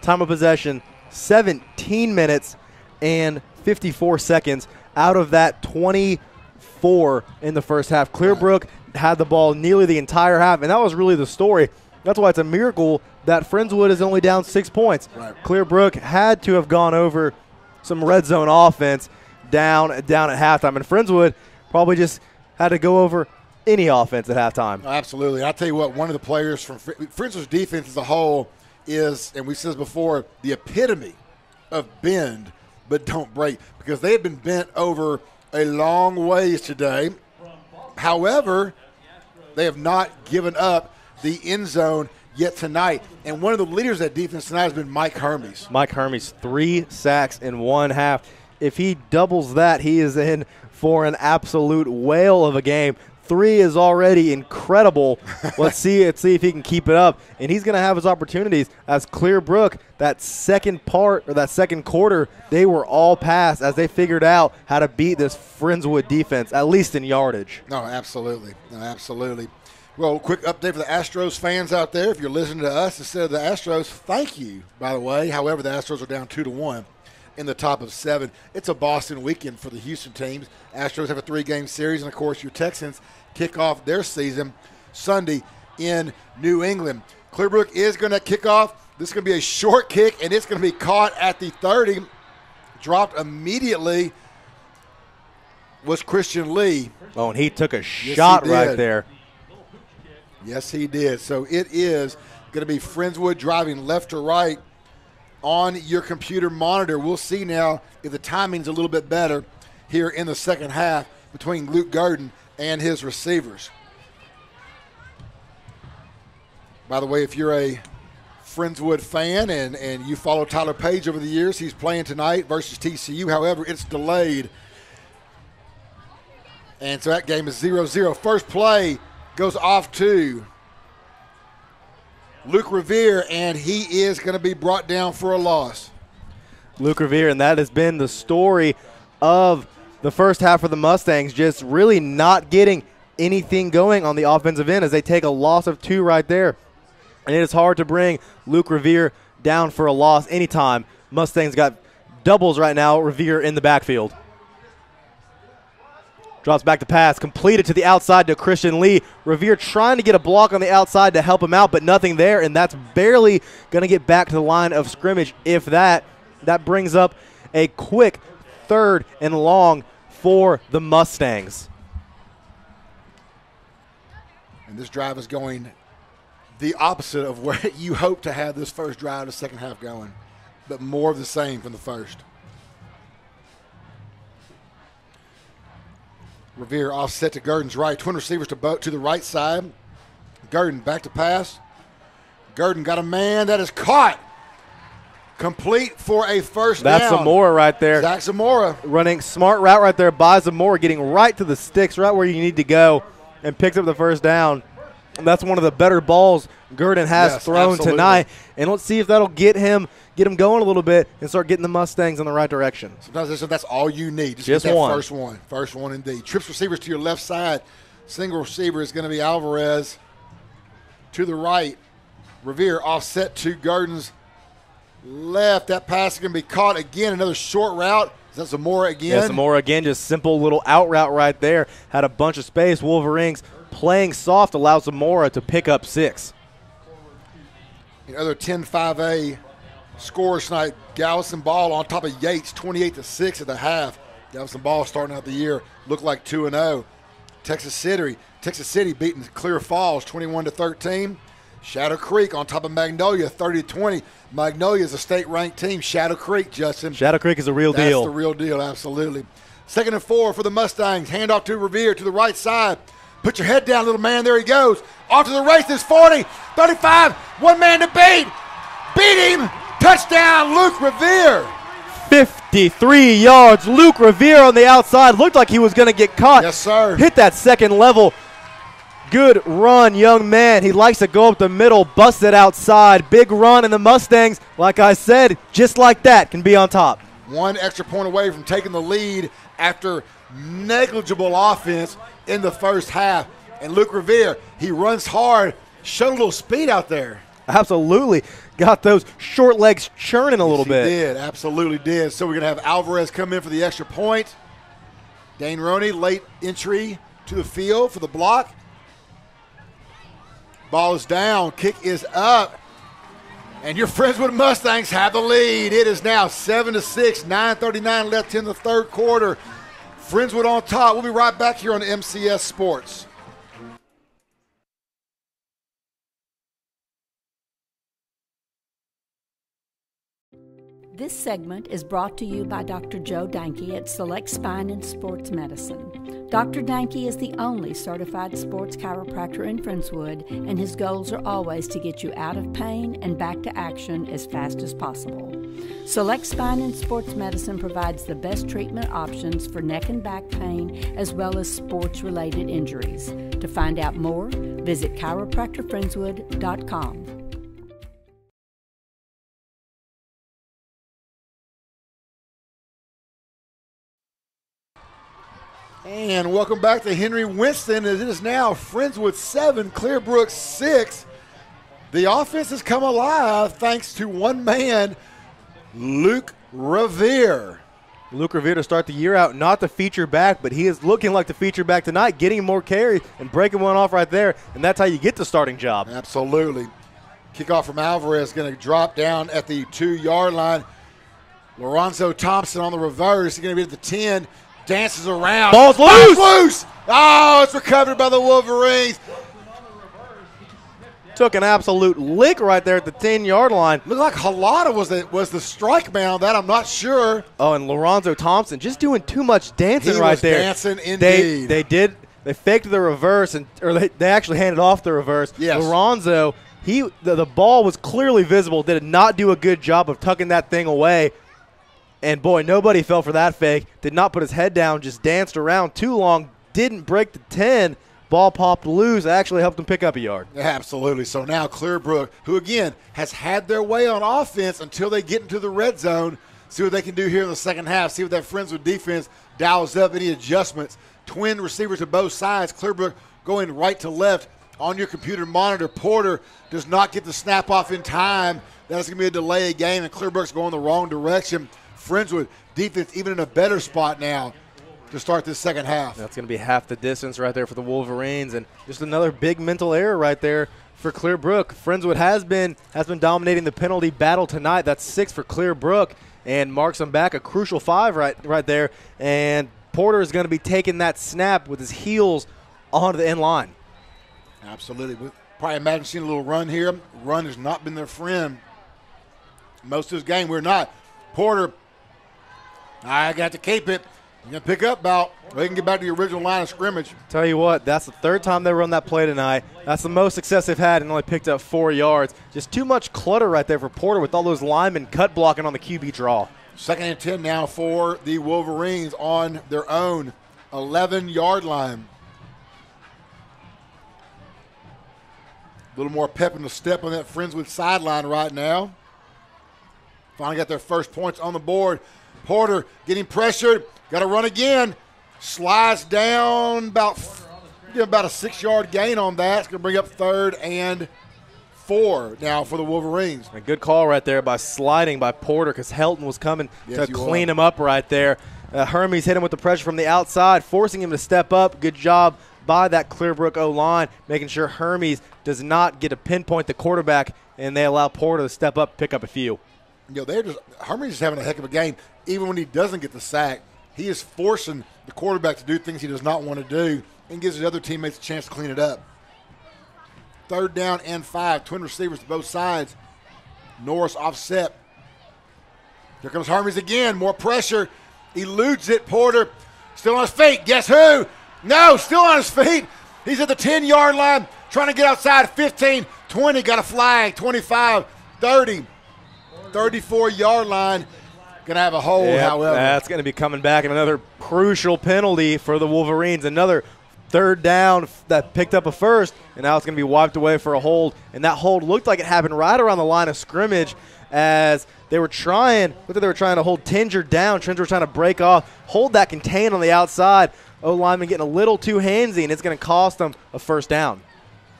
Speaker 6: time of possession, 17 minutes and 54 seconds out of that 24 in the first half. Clearbrook had the ball nearly the entire half, and that was really the story. That's why it's a miracle that Friendswood is only down 6 points. Right. Clearbrook had to have gone over some red zone offense down at halftime, and Friendswood probably just had to go over any offense at halftime.
Speaker 5: Oh, absolutely. I'll tell you what, one of the players from Friendswood's defense as a whole is, and we've said this before, the epitome of bend but don't break, because they have been bent over a long ways today. However, they have not given up the end zone yet tonight. And one of the leaders of that defense tonight has been Mike Hermes.
Speaker 6: Mike Hermes, 3 sacks in one half. If he doubles that, he is in for an absolute whale of a game. 3 is already incredible. Let's see if he can keep it up. And he's going to have his opportunities as Clearbrook, that second quarter, they were all passed as they figured out how to beat this Friendswood defense, at least in yardage.
Speaker 5: No, absolutely. No, absolutely. Well, quick update for the Astros fans out there. If you're listening to us instead of the Astros, thank you, by the way. However, the Astros are down 2-1 in the top of 7. It's a Boston weekend for the Houston teams. Astros have a 3-game series, and, of course, your Texans kick off their season Sunday in New England. Clearbrook is going to kick off. This is going to be a short kick, and it's going to be caught at the 30. Dropped immediately was Christian Lee.
Speaker 6: Oh, and he took a shot right there.
Speaker 5: Yes, he did. So it is going to be Friendswood driving left to right on your computer monitor. We'll see now if the timing's a little bit better here in the second half between Luke Gurdon and his receivers. By the way, if you're a Friendswood fan and you follow Tyler Page over the years, he's playing tonight versus TCU. However, it's delayed. And so that game is 0-0. First play goes off to Luke Revere, and he is going to be brought down for a loss.
Speaker 6: Luke Revere, and that has been the story of the first half for the Mustangs, just really not getting anything going on the offensive end as they take a loss of 2 right there. And it is hard to bring Luke Revere down for a loss anytime. Mustangs got doubles right now, Revere in the backfield. Drops back to pass, completed to the outside to Christian Lee. Revere trying to get a block on the outside to help him out, but nothing there, and that's barely going to get back to the line of scrimmage. If that brings up a quick 3rd and long for the Mustangs.
Speaker 5: And this drive is going the opposite of where you hope to have this first drive of the second half going, but more of the same from the first. Revere offset to Gurdon's right. Twin receivers to the right side. Gurdon back to pass. Gurdon got a man that is caught Complete for a first down.
Speaker 6: That's Zamora right there.
Speaker 5: Zach Zamora.
Speaker 6: Running smart route right there by Zamora, getting right to the sticks, right where you need to go, and picks up the first down. And that's one of the better balls Gurdon has thrown
Speaker 5: absolutely.
Speaker 6: tonight. And let's see if that'll get him going a little bit and start getting the Mustangs in the right direction.
Speaker 5: Sometimes that's all you need.
Speaker 6: Just
Speaker 5: get that
Speaker 6: one.
Speaker 5: First one. First one indeed. Trips receivers to your left side. Single receiver is going to be Alvarez. To the right, Revere offset to Gurdon's left. That pass is going to be caught again. Another short route. Is that Zamora again?
Speaker 6: Yeah, Zamora again. Just simple little out route right there. Had a bunch of space. Wolverines playing soft allows Zamora to pick up 6.
Speaker 5: The other 10-5A scores tonight. Galveston Ball on top of Yates, 28-6 at the half. Galveston Ball starting out the year looked like 2-0. Texas City beating Clear Falls 21-13. Shadow Creek on top of Magnolia 30-20. Magnolia is a state-ranked team. Shadow Creek, Justin.
Speaker 6: Shadow Creek is a real deal.
Speaker 5: That's the real deal, absolutely. 2nd and 4 for the Mustangs. Hand off to Revere to the right side. Put your head down, little man. There he goes. Off to the races. 40, 35. One man to beat. Beat him. Touchdown, Luke Revere.
Speaker 6: 53 yards. Luke Revere on the outside. Looked like he was going to get caught.
Speaker 5: Yes, sir.
Speaker 6: Hit that second level. Good run, young man. He likes to go up the middle, bust it outside. Big run, and the Mustangs, like I said, just like that, can be on top.
Speaker 5: One extra point away from taking the lead after negligible offense in the first half. And Luke Revere, he runs hard, showed a little speed out there.
Speaker 6: Absolutely. Got those short legs churning a little bit.
Speaker 5: He did, absolutely did. So we're going to have Alvarez come in for the extra point. Dane Roney, late entry to the field for the block. Ball is down, kick is up. And your Friendswood Mustangs have the lead. It is now 7-6, 9:39 left in the third quarter. Friendswood on top. We'll be right back here on MCS Sports.
Speaker 4: This segment is brought to you by Dr. Joe Danke at Select Spine and Sports Medicine. Dr. Danke is the only certified sports chiropractor in Friendswood, and his goals are always to get you out of pain and back to action as fast as possible. Select Spine and Sports Medicine provides the best treatment options for neck and back pain as well as sports-related injuries. To find out more, visit chiropractorfriendswood.com.
Speaker 5: And welcome back to Henry Winston, as it is now Friendswood 7, Clearbrook 6. The offense has come alive thanks to one man, Luke Revere.
Speaker 6: Luke Revere to start the year out, not the feature back, but he is looking like the feature back tonight, getting more carries and breaking one off right there, and that's how you get the starting job.
Speaker 5: Absolutely. Kickoff from Alvarez going to drop down at the 2-yard line. Lorenzo Thompson on the reverse. He's going to be at the 10. Dances around.
Speaker 6: Ball's loose.
Speaker 5: Loose. Oh, it's recovered by the Wolverines.
Speaker 6: Took an absolute lick right there at the 10-yard line.
Speaker 5: Looked like Halata was the strike man on that. I'm not sure.
Speaker 6: Oh, and Lorenzo Thompson just doing too much dancing right there.
Speaker 5: Dancing indeed.
Speaker 6: They faked the reverse, or they actually handed off the reverse.
Speaker 5: Yes.
Speaker 6: Lorenzo, the ball was clearly visible. Did not do a good job of tucking that thing away. And, boy, nobody fell for that fake. Did not put his head down, just danced around too long, didn't break the 10. Ball popped loose, actually helped him pick up a yard.
Speaker 5: Absolutely. So now Clearbrook, who, again, has had their way on offense until they get into the red zone, see what they can do here in the second half, see what that Friendswood defense dials up, any adjustments. Twin receivers to both sides. Clearbrook going right to left on your computer monitor. Porter does not get the snap off in time. That's going to be a delay of game, and Clearbrook's going the wrong direction. Friendswood defense even in a better spot now to start this second half.
Speaker 6: That's going to be half the distance right there for the Wolverines, and just another big mental error right there for Clearbrook. Friendswood has been dominating the penalty battle tonight. That's 6 for Clearbrook, and marks them back a crucial 5 right there. And Porter is going to be taking that snap with his heels onto the end line.
Speaker 5: Absolutely. We probably imagine seeing a little run here. Run has not been their friend most of this game. We're not. Porter, I got to keep it. You're going to pick up about, they can get back to the original line of scrimmage.
Speaker 6: Tell you what, that's the third time they run that play tonight. That's the most success they've had and only picked up 4 yards. Just too much clutter right there for Porter with all those linemen cut blocking on the QB draw.
Speaker 5: 2nd and 10 now for the Wolverines on their own 11-yard line. A little more pep in the step on that Friendswood sideline right now. Finally got their first points on the board. Porter getting pressured. Got to run again. Slides down about a 6-yard gain on that. It's going to bring up 3rd and 4 now for the Wolverines.
Speaker 6: A good call right there by sliding by Porter because Helton was coming to clean him up right there. Hermes hit him with the pressure from the outside, forcing him to step up. Good job by that Clearbrook O-line, making sure Hermes does not get to pinpoint the quarterback, and they allow Porter to step up, pick up a few.
Speaker 5: Hermes is having a heck of a game. Even when he doesn't get the sack, he is forcing the quarterback to do things he does not want to do and gives his other teammates a chance to clean it up. 3rd down and 5, twin receivers to both sides. Norris offset. Here comes Hermes again, more pressure. Eludes it. Porter still on his feet. Guess who? No, still on his feet. He's at the 10-yard line, trying to get outside. 15, 20, got a flag. 25, 30, 34-yard line. Going to have a hold, however.
Speaker 6: That's going to be coming back, and another crucial penalty for the Wolverines. Another 3rd down that picked up a first, and now it's going to be wiped away for a hold. And that hold looked like it happened right around the line of scrimmage as they were trying to hold Tinger down. Tinger was trying to break off, hold that contain on the outside. O-lineman getting a little too handsy, and it's going to cost them a 1st down.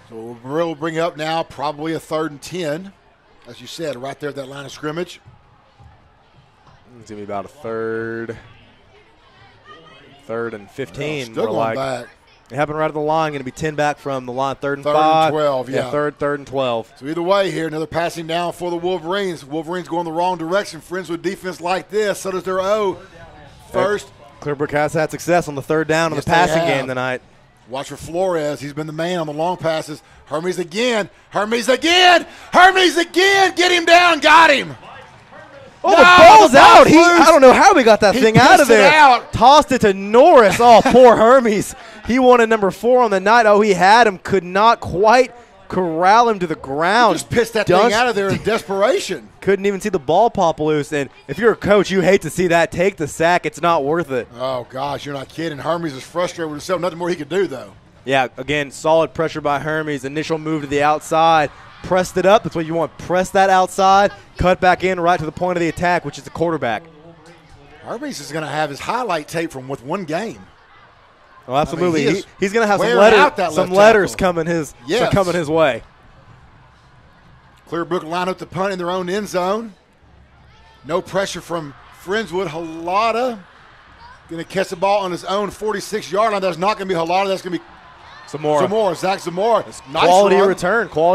Speaker 5: So we'll bring up now probably a 3rd and 10, as you said, right there at that line of scrimmage.
Speaker 6: It's going to be about a 3rd and 15.
Speaker 5: Still going back.
Speaker 6: It happened right at the line. Going to be 10 back from the line. 3rd and 5.
Speaker 5: 3rd and 12, yeah.
Speaker 6: 3rd and 12.
Speaker 5: So either way here, another passing down for the Wolverines. Wolverines going the wrong direction. Friends with defense like this. So does their O. First.
Speaker 6: Clearbrook has had success on the 3rd down in the passing game tonight.
Speaker 5: Watch for Flores. He's been the man on the long passes. Hermes again. Hermes again. Hermes again. Get him down. Got him.
Speaker 6: Oh, no, the ball's out. I don't know how we got that thing out of there. Tossed it to Norris. Oh, poor Hermes. He wanted number 4 on the night. Oh, he had him. Could not quite corral him to the ground.
Speaker 5: He just pissed that thing out of there in desperation.
Speaker 6: Couldn't even see the ball pop loose. And if you're a coach, you hate to see that. Take the sack. It's not worth it.
Speaker 5: Oh, gosh, you're not kidding. Hermes is frustrated with himself. Nothing more he could do, though.
Speaker 6: Yeah, again, solid pressure by Hermes. Initial move to the outside. Pressed it up. That's what you want. Press that outside. Cut back in right to the point of the attack, which is the quarterback.
Speaker 5: Hermes is going to have his highlight tape from with one game.
Speaker 6: Oh, absolutely. I mean, he's going to have some letters coming his way.
Speaker 5: Clearbrook line up the punt in their own end zone. No pressure from Friendswood. Halada going to catch the ball on his own 46-yard line. That's not going to be Halada. That's going to be Zach Zamora.
Speaker 6: Nice quality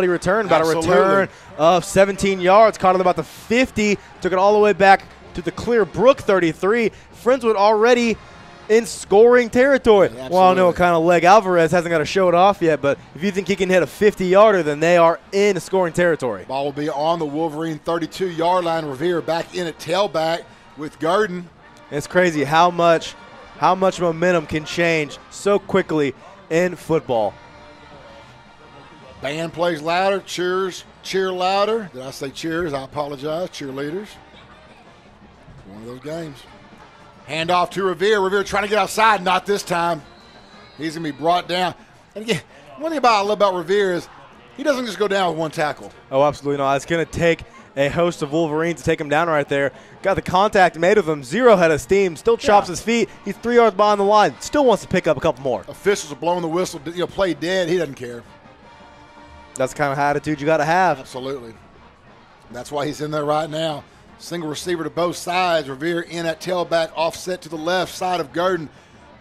Speaker 6: return. About
Speaker 5: Absolutely.
Speaker 6: A return of 17 yards. Caught it about the 50. Took it all the way back to the Clearbrook 33. Friendswood already in scoring territory.
Speaker 5: Yeah,
Speaker 6: well, I don't know what kind of leg Alvarez hasn't got to show it off yet, but if you think he can hit a 50-yarder, then they are in scoring territory.
Speaker 5: Ball will be on the Wolverine 32-yard line. Revere back in at tailback with Garden.
Speaker 6: It's crazy how much momentum can change so quickly in football.
Speaker 5: Band plays louder, cheer louder. Did I say cheers? I apologize. Cheerleaders. One of those games. Hand off to Revere. Revere trying to get outside. Not this time. He's going to be brought down. And again, one thing I love about Revere is he doesn't just go down with one tackle.
Speaker 6: Oh, absolutely not. It's going to take a host of Wolverines to take him down right there. Got the contact made of him. 0 head of steam. Still chops his feet. He's 3 yards behind the line. Still wants to pick up a couple more.
Speaker 5: Officials are blowing the whistle. Play dead. He doesn't care.
Speaker 6: That's the kind of attitude you got to have.
Speaker 5: Absolutely. That's why he's in there right now. Single receiver to both sides. Revere in at tailback, offset to the left side of Garden.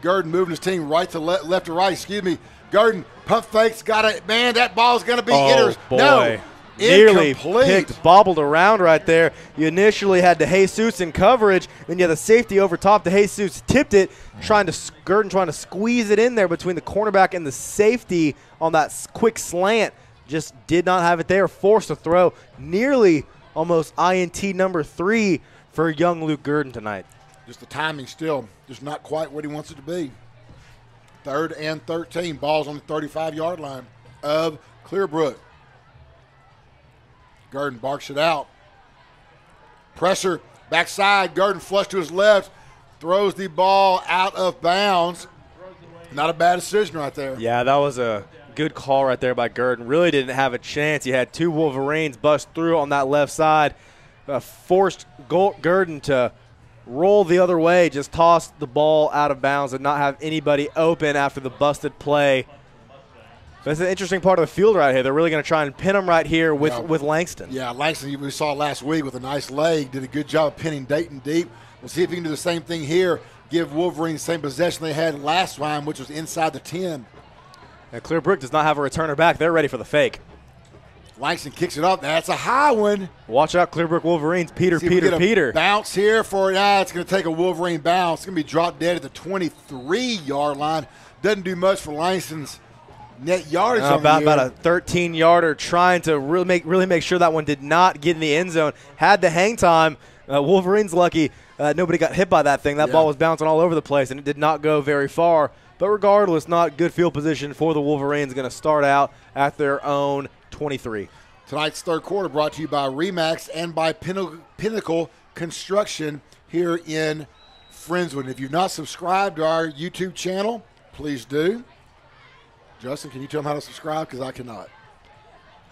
Speaker 5: Garden moving his team right to left to right. Garden pump fakes. Got it. Man, that ball's going to be
Speaker 6: boy.
Speaker 5: No.
Speaker 6: Nearly picked, bobbled around right there. You initially had DeJesus in coverage, then you had the safety over top. DeJesus tipped it, trying to squeeze it in there between the cornerback and the safety on that quick slant. Just did not have it there. Forced to throw. Nearly almost INT number 3 for young Luke Gurdon tonight.
Speaker 5: Just the timing still just not quite what he wants it to be. 3rd and 13. Ball's on the 35-yard line of Clearbrook. Gurdon barks it out. Pressure, backside. Gurdon flush to his left. Throws the ball out of bounds. Not a bad decision right there.
Speaker 6: Yeah, that was a good call right there by Gurdon. Really didn't have a chance. He had 2 Wolverines bust through on that left side. Forced Gurdon to roll the other way, just tossed the ball out of bounds and not have anybody open after the busted play. That's an interesting part of the field right here. They're really going to try and pin him right here with Langston.
Speaker 5: Yeah, Langston, we saw last week with a nice leg, did a good job of pinning Dayton deep. We'll see if he can do the same thing here, give Wolverine the same possession they had last time, which was inside the 10.
Speaker 6: And Clearbrook does not have a returner back. They're ready for the fake.
Speaker 5: Langston kicks it up. That's a high one.
Speaker 6: Watch out, Clearbrook Wolverines. Peter.
Speaker 5: Bounce here for it's going to take a Wolverine bounce. It's going to be dropped dead at the 23-yard line. Doesn't do much for Langston's net yardage.
Speaker 6: About a 13-yarder, trying to really make sure that one did not get in the end zone. Had the hang time. Wolverines lucky. Nobody got hit by that thing. That ball was bouncing all over the place, and it did not go very far. But regardless, not good field position for the Wolverines. Going to start out at their own 23.
Speaker 5: Tonight's third quarter brought to you by Remax and by Pinnacle Construction here in Friendswood. If you've not subscribed to our YouTube channel, please do. Justin, can you tell them how to subscribe? Because I cannot.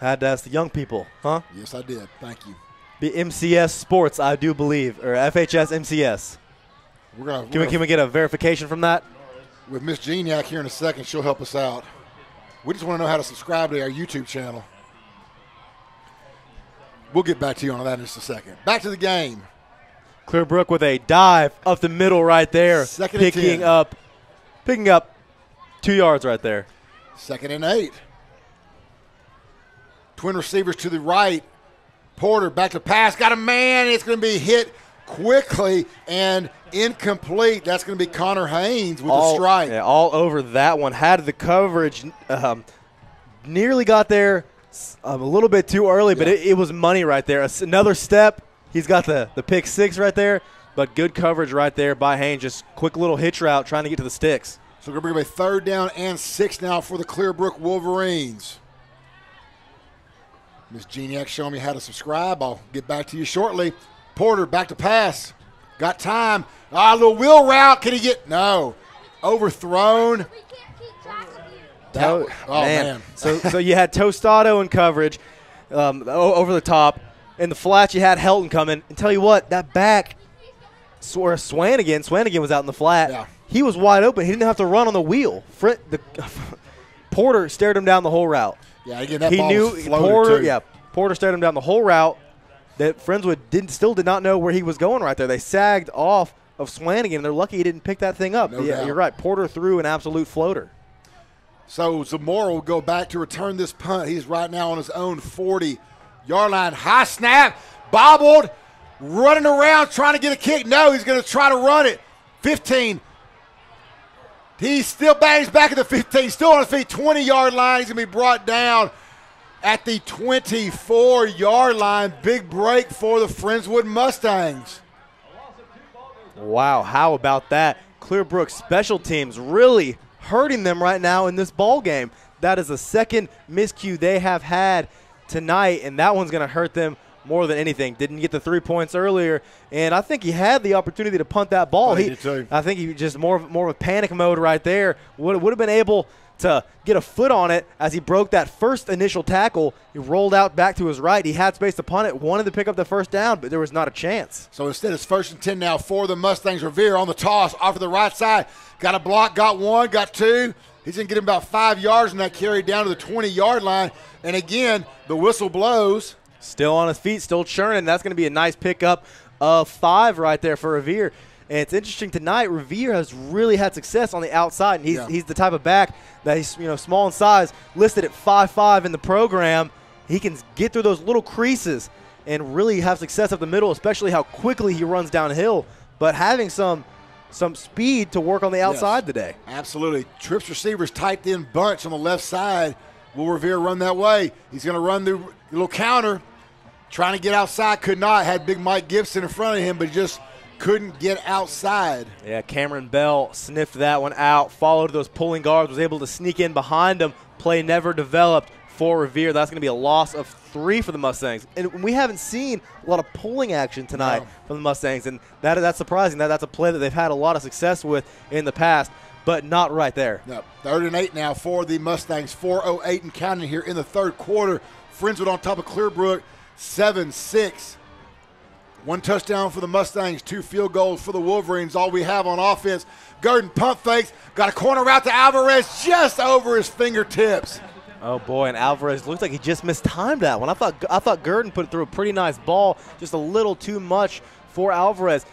Speaker 6: Had to ask the young people, huh?
Speaker 5: Yes, I did. Thank you.
Speaker 6: The MCS Sports, I do believe, or FHS MCS. Can we get a verification from that?
Speaker 5: With Miss Geniac here in a second, she'll help us out. We just want to know how to subscribe to our YouTube channel. We'll get back to you on that in just a second. Back to the game.
Speaker 6: Clearbrook with a dive up the middle right there. Picking up 2 yards right there.
Speaker 5: 2nd and 8. Twin receivers to the right. Porter back to pass. Got a man. It's going to be hit quickly and incomplete. That's going to be Connor Haynes with a strike.
Speaker 6: Yeah, all over that one. Had the coverage. Nearly got there a little bit too early, but it was money right there. Another step. He's got the pick 6 right there, but good coverage right there by Haynes. Just quick little hitch route trying to get to the sticks.
Speaker 5: So we're going to bring up a 3rd down and 6 now for the Clearbrook Wolverines. Miss Geniac showing me how to subscribe. I'll get back to you shortly. Porter back to pass. Got time. A little wheel route. Can he get? No. Overthrown. Man.
Speaker 6: So you had Tostado in coverage over the top. In the flat, you had Helton coming. And tell you what, that back, Swanigan was out in the flat.
Speaker 5: Yeah.
Speaker 6: He was wide open. He didn't have to run on the wheel. Porter stared him down the whole route.
Speaker 5: Yeah, again, that ball was floated too.
Speaker 6: Porter stared him down the whole route. That Friendswood still did not know where he was going right there. They sagged off of Swanigan. They're lucky he didn't pick that thing up.
Speaker 5: No doubt.
Speaker 6: You're right. Porter threw an absolute floater.
Speaker 5: So Zamora will go back to return this punt. He's right now on his own 40-yard line. High snap, bobbled, running around trying to get a kick. No, he's going to try to run it. 15. He's still back at the 15. Still on his feet. 20-yard line. He's going to be brought down at the 24-yard line. Big break for the Friendswood Mustangs.
Speaker 6: Wow, how about that? Clearbrook special teams really hurting them right now in this ball game. That is the second miscue they have had tonight, and that one's going to hurt them more than anything. Didn't get the 3 points earlier, and I think he had the opportunity to punt that ball.
Speaker 5: He did too.
Speaker 6: I think he just more of a panic mode right there. Would have been able to get a foot on it as he broke that first initial tackle. He rolled out back to his right. He had space to punt it, wanted to pick up the first down, but there was not a chance.
Speaker 5: So instead, it's 1st and 10 now for the Mustangs. Revere on the toss, off to the right side. Got a block, got 1, got 2. He's going to get him about 5 yards in that carry down to the 20-yard line. And again, the whistle blows.
Speaker 6: Still on his feet, still churning. That's going to be a nice pickup of 5 right there for Revere. And it's interesting tonight, Revere has really had success on the outside. And he's the type of back that he's small in size, listed at 5'5" in the program. He can get through those little creases and really have success up the middle, especially how quickly he runs downhill. But having some speed to work on the outside today.
Speaker 5: Absolutely. Trips receivers typed in bunch on the left side. Will Revere run that way? He's going to run the little counter, trying to get outside. Could not. Had big Mike Gibson in front of him, but just couldn't get outside.
Speaker 6: Yeah, Cameron Bell sniffed that one out, followed those pulling guards, was able to sneak in behind him. Play never developed for Revere. That's going to be a loss of 3 for the Mustangs. And we haven't seen a lot of pulling action tonight from the Mustangs, and that's surprising. That's a play that they've had a lot of success with in the past, but not right there.
Speaker 5: No, 3rd and 8 now for the Mustangs. 4:08 and counting here in the 3rd quarter. Friendswood on top of Clearbrook, 7-6. 1 touchdown for the Mustangs, 2 field goals for the Wolverines. All we have on offense. Gurdon pump fakes, got a corner route to Alvarez just over his fingertips.
Speaker 6: Oh boy, and Alvarez looks like he just mistimed that one. I thought Gurdon put through a pretty nice ball, just a little too much for Alvarez.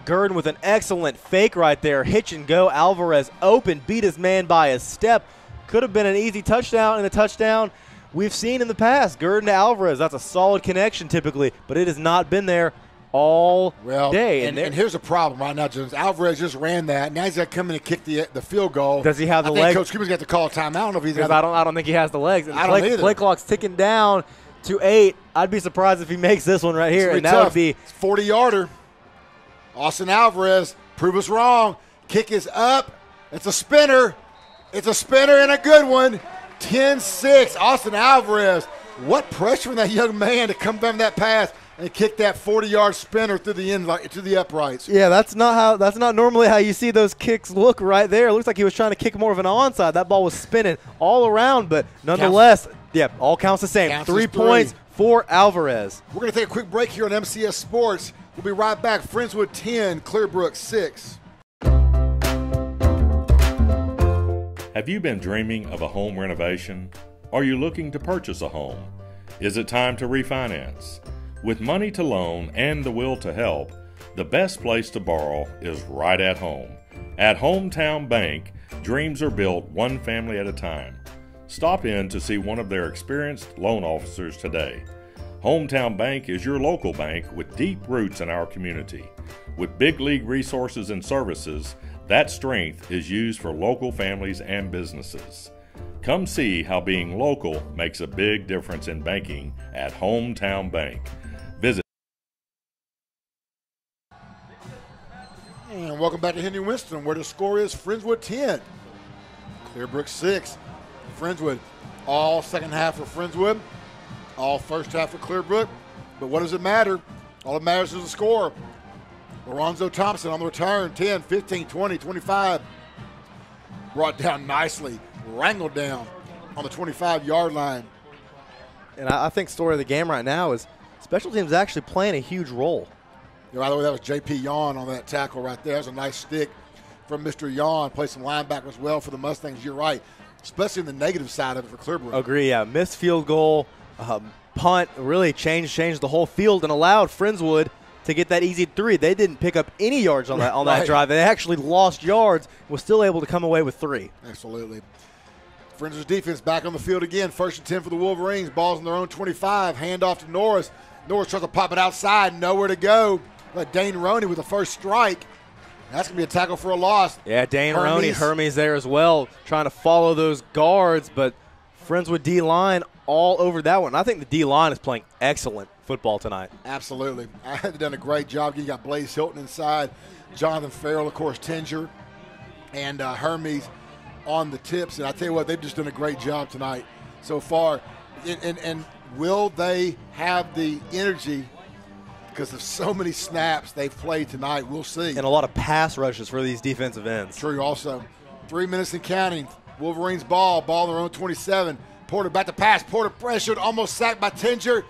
Speaker 6: Gurdon with an excellent fake right there, hitch and go. Alvarez open, beat his man by a step. Could have been an easy touchdown, and a touchdown we've seen in the past. Gurdon to Alvarez, that's a solid connection typically, but it has not been there all day.
Speaker 5: And here's a problem right now, Jones. Alvarez just ran that. Now he's got to come in and kick the field goal.
Speaker 6: Does he have the
Speaker 5: legs?
Speaker 6: legs?
Speaker 5: Coach Cooper's got to call a timeout. I don't know if he's
Speaker 6: I don't think he has the legs.
Speaker 5: I don't either.
Speaker 6: Play clock's ticking down to 8. I'd be surprised if he makes this one right here, and that would be
Speaker 5: 40-yarder. Austin Alvarez, prove us wrong. Kick is up. It's a spinner. It's a spinner and a good one. 10-6. Austin Alvarez. What pressure on that young man to come from that pass and kick that 40-yard spinner through the end to the uprights.
Speaker 6: Yeah, that's not normally how you see those kicks look right there. It looks like he was trying to kick more of an onside. That ball was spinning all around, but nonetheless, all counts the same.
Speaker 5: Counts
Speaker 6: 3 points for Alvarez.
Speaker 5: We're going to take a quick break here on MCS Sports. We'll be right back. Friendswood 10, Clearbrook 6.
Speaker 3: Have you been dreaming of a home renovation? Are you looking to purchase a home? Is it time to refinance? With money to loan and the will to help, the best place to borrow is right at home. At Hometown Bank, dreams are built one family at a time. Stop in to see one of their experienced loan officers today. Hometown Bank is your local bank with deep roots in our community. With big league resources and services, that strength is used for local families and businesses. Come see how being local makes a big difference in banking at Hometown Bank. Visit.
Speaker 5: And welcome back to Henry Winston, where the score is Friendswood 10, Clearbrook 6. Friendswood, all second half for Friendswood, all first half for Clearbrook. But what does it matter? All that matters is the score. Lorenzo Thompson on the return, 10, 15, 20, 25. Brought down nicely, wrangled down on the 25-yard line.
Speaker 6: And I think story of the game right now is special teams actually playing a huge role.
Speaker 5: Yeah, by the way, that was J.P. Yawn on that tackle right there. That was a nice stick from Mr. Yawn. Played some linebacker as well for the Mustangs. You're right, especially in the negative side of it for Clearbrook.
Speaker 6: Agree, yeah. Missed field goal, punt, really changed the whole field and allowed Friendswood to get that easy 3. They didn't pick up any yards on that drive. They actually lost yards, was still able to come away with 3.
Speaker 5: Absolutely. Friendswood's defense back on the field again. 1st and 10 for the Wolverines. Ball's in their own 25. Hand off to Norris. Norris tries to pop it outside. Nowhere to go. But Dane Roney with the first strike. That's going to be a tackle for a loss.
Speaker 6: Yeah, Dane Roney, Hermes there as well, trying to follow those guards, but Friendswood D-line all over that one. I think the D-line is playing excellent football tonight.
Speaker 5: Absolutely. They've done a great job. You got Blaze Hilton inside, Jonathan Farrell, of course, Tinger, and Hermes on the tips. And I tell you what, they've just done a great job tonight so far. And will they have the energy because of so many snaps they've played tonight? We'll see.
Speaker 6: And a lot of pass rushes for these defensive ends.
Speaker 5: True also. 3 minutes and counting. Wolverines ball in their own 27. Porter back to pass. Porter pressured, almost sacked by Tinger.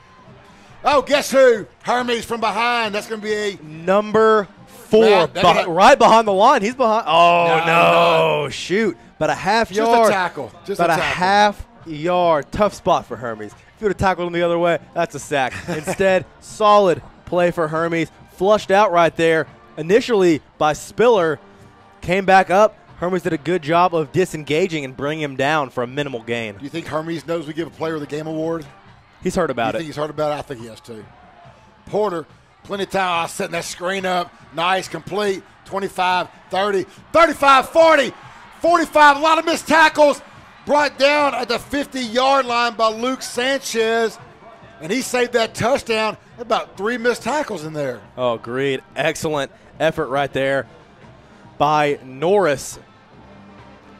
Speaker 5: Oh, guess who? Hermes from behind. That's going to be a
Speaker 6: number 4, right behind the line. He's behind. Oh, no. Shoot. But a half yard.
Speaker 5: Just a tackle.
Speaker 6: About a half yard. Tough spot for Hermes. If you would have tackled him the other way, that's a sack. Instead, solid play for Hermes. Flushed out right there initially by Spiller. Came back up. Hermes did a good job of disengaging and bringing him down for a minimal gain.
Speaker 5: Do you think Hermes knows we give a player of the game award?
Speaker 6: He's heard about it.
Speaker 5: You think he's heard about it? I think he has too. Porter, plenty of time setting that screen up. Nice, complete. 25, 30, 35, 40, 45. A lot of missed tackles. Brought down at the 50-yard line by Luke Sanchez. And he saved that touchdown. About 3 missed tackles in there.
Speaker 6: Oh, agreed. Excellent effort right there by Norris.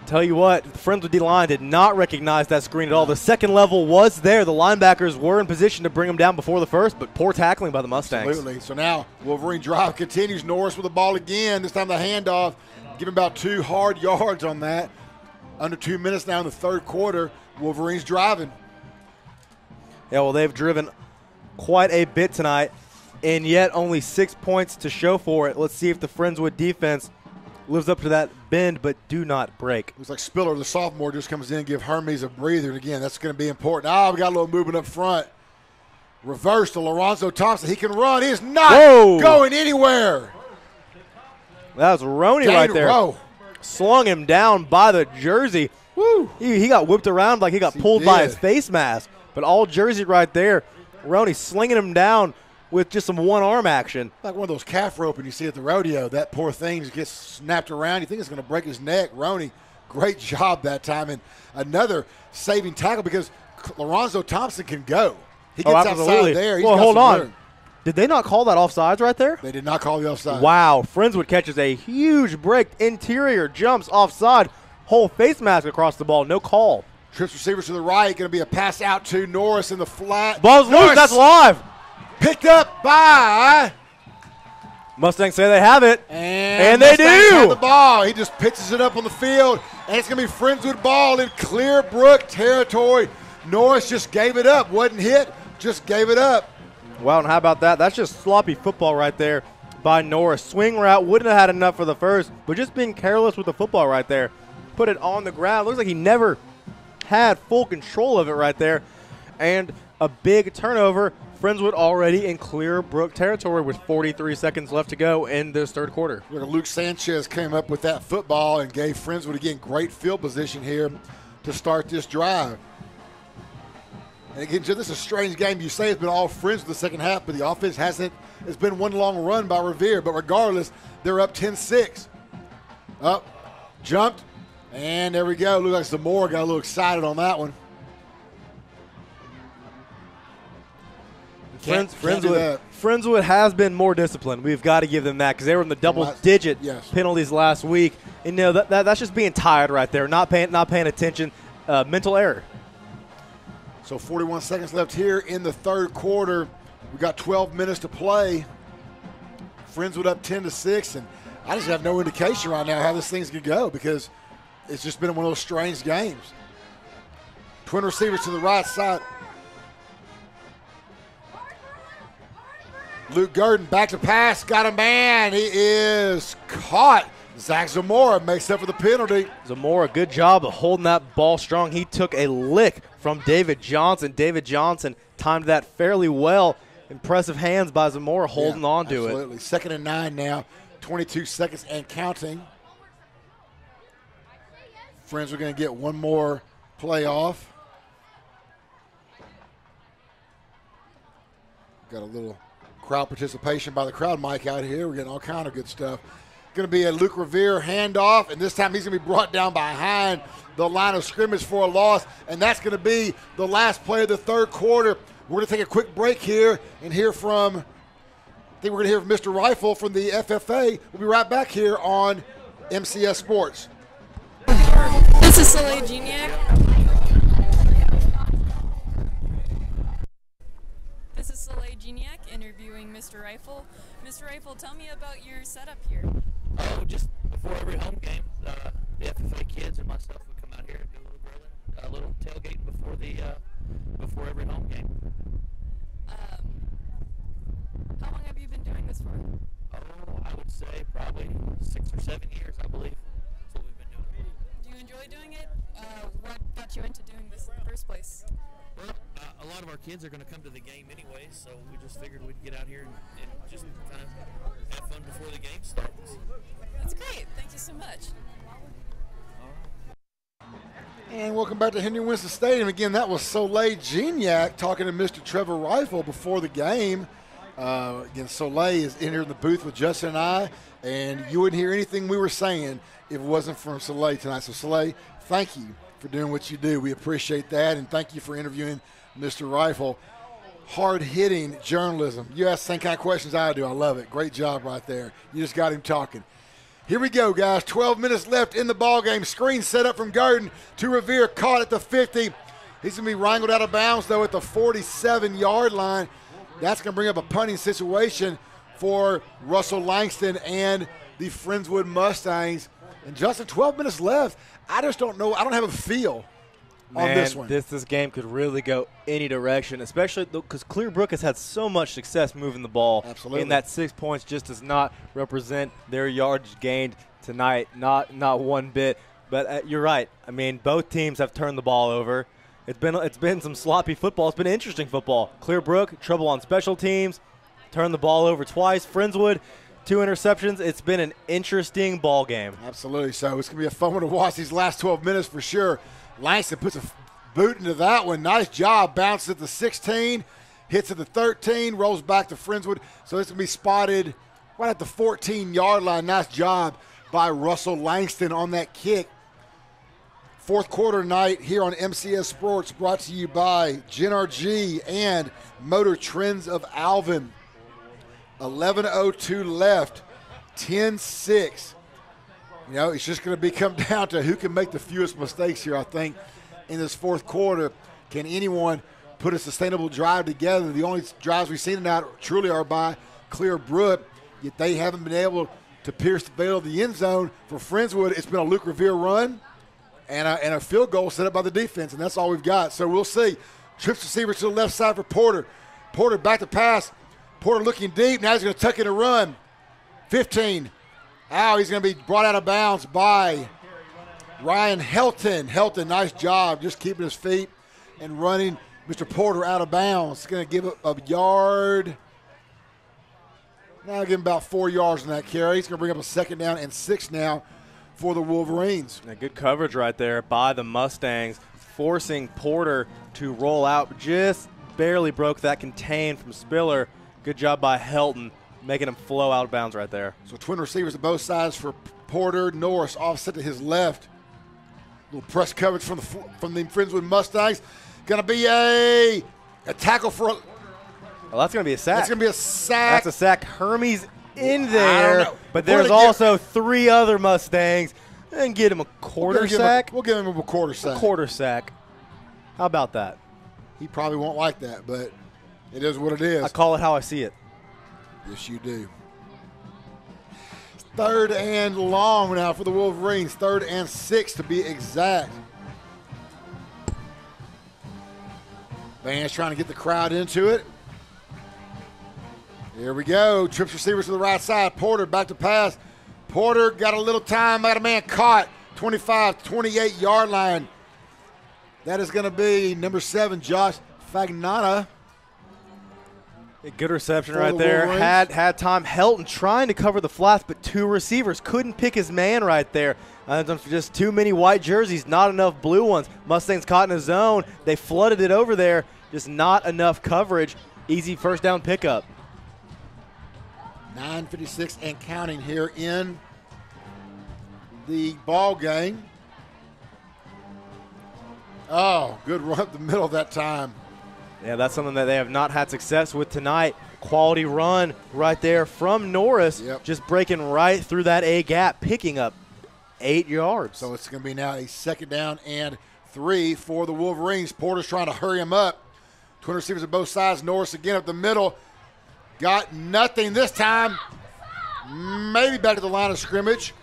Speaker 6: Tell you what, the Friendswood D-line did not recognize that screen at all. The second level was there. The linebackers were in position to bring him down before the first, but poor tackling by the Mustangs.
Speaker 5: Absolutely. So now Wolverine drive continues. Norris with the ball again. This time the handoff. Give him about 2 hard yards on that. Under 2 minutes now in the third quarter. Wolverines driving.
Speaker 6: Yeah, well, they've driven quite a bit tonight, and yet only 6 points to show for it. Let's see if the Friendswood defense lives up to that bend, but do not break.
Speaker 5: Looks like Spiller, the sophomore, just comes in and give Hermes a breather. And again, that's going to be important. Ah, we got a little movement up front. Reverse to Lorenzo Thompson. He can run. He is not going anywhere.
Speaker 6: That was Roney right there. Slung him down by the jersey. Woo! He got whipped around like he got pulled by his face mask. But all jersey right there. Roney slinging him down with just some one-arm action.
Speaker 5: Like one of those calf roping you see at the rodeo. That poor thing just gets snapped around. You think it's going to break his neck. Roney, great job that time. And another saving tackle because Lorenzo Thompson can go. He gets outside there.
Speaker 6: Well, hold on. Room. Did they not call that offsides right there?
Speaker 5: They did not call the offside.
Speaker 6: Wow. Friendswood catches a huge break. Interior jumps offside. Whole face mask across the ball. No call.
Speaker 5: Trips receivers to the right. Going to be a pass out to Norris in the flat.
Speaker 6: Ball's loose. That's live.
Speaker 5: Picked up by
Speaker 6: Mustangs say they have it. And they
Speaker 5: Mustangs
Speaker 6: do.
Speaker 5: Have the ball. He just pitches it up on the field. And it's going to be Friendswood ball in clear Brook territory. Norris just gave it up. Wasn't hit. Just gave it up.
Speaker 6: Well, and how about that? That's just sloppy football right there by Norris. Swing route, wouldn't have had enough for the first, but just being careless with the football right there. Put it on the ground. Looks like he never had full control of it right there. And a big turnover. Friendswood already in clear Brook territory with 43 seconds left to go in this third quarter.
Speaker 5: Luke Sanchez came up with that football and gave Friendswood, again, great field position here to start this drive. And again, this is a strange game. You say it's been all Friendswood the second half, but the offense hasn't. It's been one long run by Revere. But regardless, they're up 10-6. Up, jumped, and there we go. Looks like Zamora got a little excited on that one.
Speaker 6: Friendswood has been more disciplined. We've got to give them that because they were in the double-digit penalties last week. And that's just being tired right there, not paying attention, mental error.
Speaker 5: So 41 seconds left here in the third quarter. We got 12 minutes to play. Friendswood up 10-6, and I just have no indication right now how this thing's gonna go because it's just been one of those strange games. Twin receivers to the right side. Luke Gurdon back to pass, got a man. He is caught. Zach Zamora makes up for the penalty.
Speaker 6: Zamora, good job of holding that ball strong. He took a lick from David Johnson. David Johnson timed that fairly well. Impressive hands by Zamora holding on to it.
Speaker 5: Absolutely. 2nd and 9 now. 22 seconds and counting. Friends are going to get one more play off. Got a little crowd participation by the crowd mic out here. We're getting all kind of good stuff. Going to be a Luke Revere handoff, and this time he's going to be brought down behind the line of scrimmage for a loss, and that's going to be the last play of the third quarter. We're going to take a quick break here and hear from, I think we're going to hear from Mr. Rifle from the FFA. We'll be right back here on MCS Sports.
Speaker 16: This is Soleil Gignac. This is Soleil Gignac interviewing Mr. Rifle. Mr. Rifle, tell me about your setup here.
Speaker 17: Oh, just before every home game, the FFA kids and myself would come out here and do a little grilling, a little tailgating before every home game.
Speaker 16: How long have you been doing this for?
Speaker 17: Oh, I would say probably 6 or 7 years, I believe. That's what we've been doing.
Speaker 16: Do you enjoy doing it? What got you into doing this in the first place?
Speaker 17: Well, a lot of our kids are going to come to the game anyway, so we just figured we'd get out here and just kind of have fun before the game starts.
Speaker 16: That's great. Thank you so much.
Speaker 5: And welcome back to Henry Winston Stadium. Again, that was Soleil Gignac talking to Mr. Trevor Rifle before the game. Again, Soleil is in here in the booth with Justin and I, and you wouldn't hear anything we were saying if it wasn't from Soleil tonight. So, Soleil, thank you for doing what you do. We appreciate that, and thank you for interviewing Mr. Rifle. hard-hitting journalism. You ask the same kind of questions I do. I love it. Great job right there. You just got him talking. Here we go, guys. 12 minutes left in the ball game. Screen set up from Gurdon to Revere, caught at the 50. He's going to be wrangled out of bounds, though, at the 47-yard line. That's going to bring up a punting situation for Russell Langston and the Friendswood Mustangs. And Justin, 12 minutes left. I just don't know. I don't have a feel on this one.
Speaker 6: This game could really go any direction, especially because Clear Brook has had so much success moving the ball.
Speaker 5: Absolutely.
Speaker 6: And that 6 points just does not represent their yardage gained tonight, not one bit. But you're right. I mean, both teams have turned the ball over. It's been some sloppy football. It's been interesting football. Clear Brook, trouble on special teams, turned the ball over twice. Friendswood, 2 interceptions. It's been an interesting ball game.
Speaker 5: Absolutely. So it's going to be a fun one to watch these last 12 minutes for sure. Langston puts a boot into that one. Nice job. Bounces at the 16, hits at the 13, rolls back to Friendswood. So it's going to be spotted right at the 14-yard line. Nice job by Russell Langston on that kick. Fourth quarter night here on MCS Sports, brought to you by GenRG and Motor Trends of Alvin. 11:02 left, 10-6. You know, it's just going to come down to who can make the fewest mistakes here, I think, in this fourth quarter. Can anyone put a sustainable drive together? The only drives we've seen tonight truly are by Clear Brook, yet they haven't been able to pierce the veil of the end zone. For Friendswood, it's been a Luke Revere run and a field goal set up by the defense, and that's all we've got. So we'll see. Trips receiver to the left side for Porter. Porter back to pass. Porter looking deep. Now he's going to tuck in a run. 15. He's going to be brought out of bounds by Ryan Helton. Helton, nice job just keeping his feet and running Mr. Porter out of bounds. He's going to give up a yard. Now give him about 4 yards on that carry. He's going to bring up a 2nd down and 6 now for the Wolverines.
Speaker 6: Good coverage right there by the Mustangs, forcing Porter to roll out. Just barely broke that contain from Spiller. Good job by Helton, making him flow out of bounds right there.
Speaker 5: So twin receivers to both sides for Porter. Norris offset to his left. Little press coverage from the Friendswood Mustangs. Going to be a tackle for
Speaker 6: well, that's going to be a sack.
Speaker 5: That's going to be a sack.
Speaker 6: That's a sack. Hermes in there, but there's also 3 other Mustangs. And get him a quarter sack.
Speaker 5: We'll give him a quarter sack.
Speaker 6: A quarter sack. How about that?
Speaker 5: He probably won't like that, but it is what it is.
Speaker 6: I call it how I see it.
Speaker 5: Yes, you do. 3rd and long now for the Wolverines. 3rd and 6 to be exact. Band's trying to get the crowd into it. Here we go. Trips receivers to the right side. Porter back to pass. Porter got a little time. Got a man caught. 25, 28-yard line. That is going to be number 7, Josh Fagnana.
Speaker 6: A good reception right there. Had time. Helton trying to cover the flats, but 2 receivers couldn't pick his man right there. Just too many white jerseys, not enough blue ones. Mustangs caught in a zone. They flooded it over there. Just not enough coverage. Easy 1st down pickup.
Speaker 5: 9:56 and counting here in the ball game. Oh, good run up the middle that time.
Speaker 6: Yeah, that's something that they have not had success with tonight. Quality run right there from Norris, just breaking right through that A gap, picking up 8 yards.
Speaker 5: So it's going to be now a 2nd down and 3 for the Wolverines. Porter's trying to hurry him up. Twin receivers at both sides. Norris again up the middle. Got nothing this time. Maybe back to the line of scrimmage.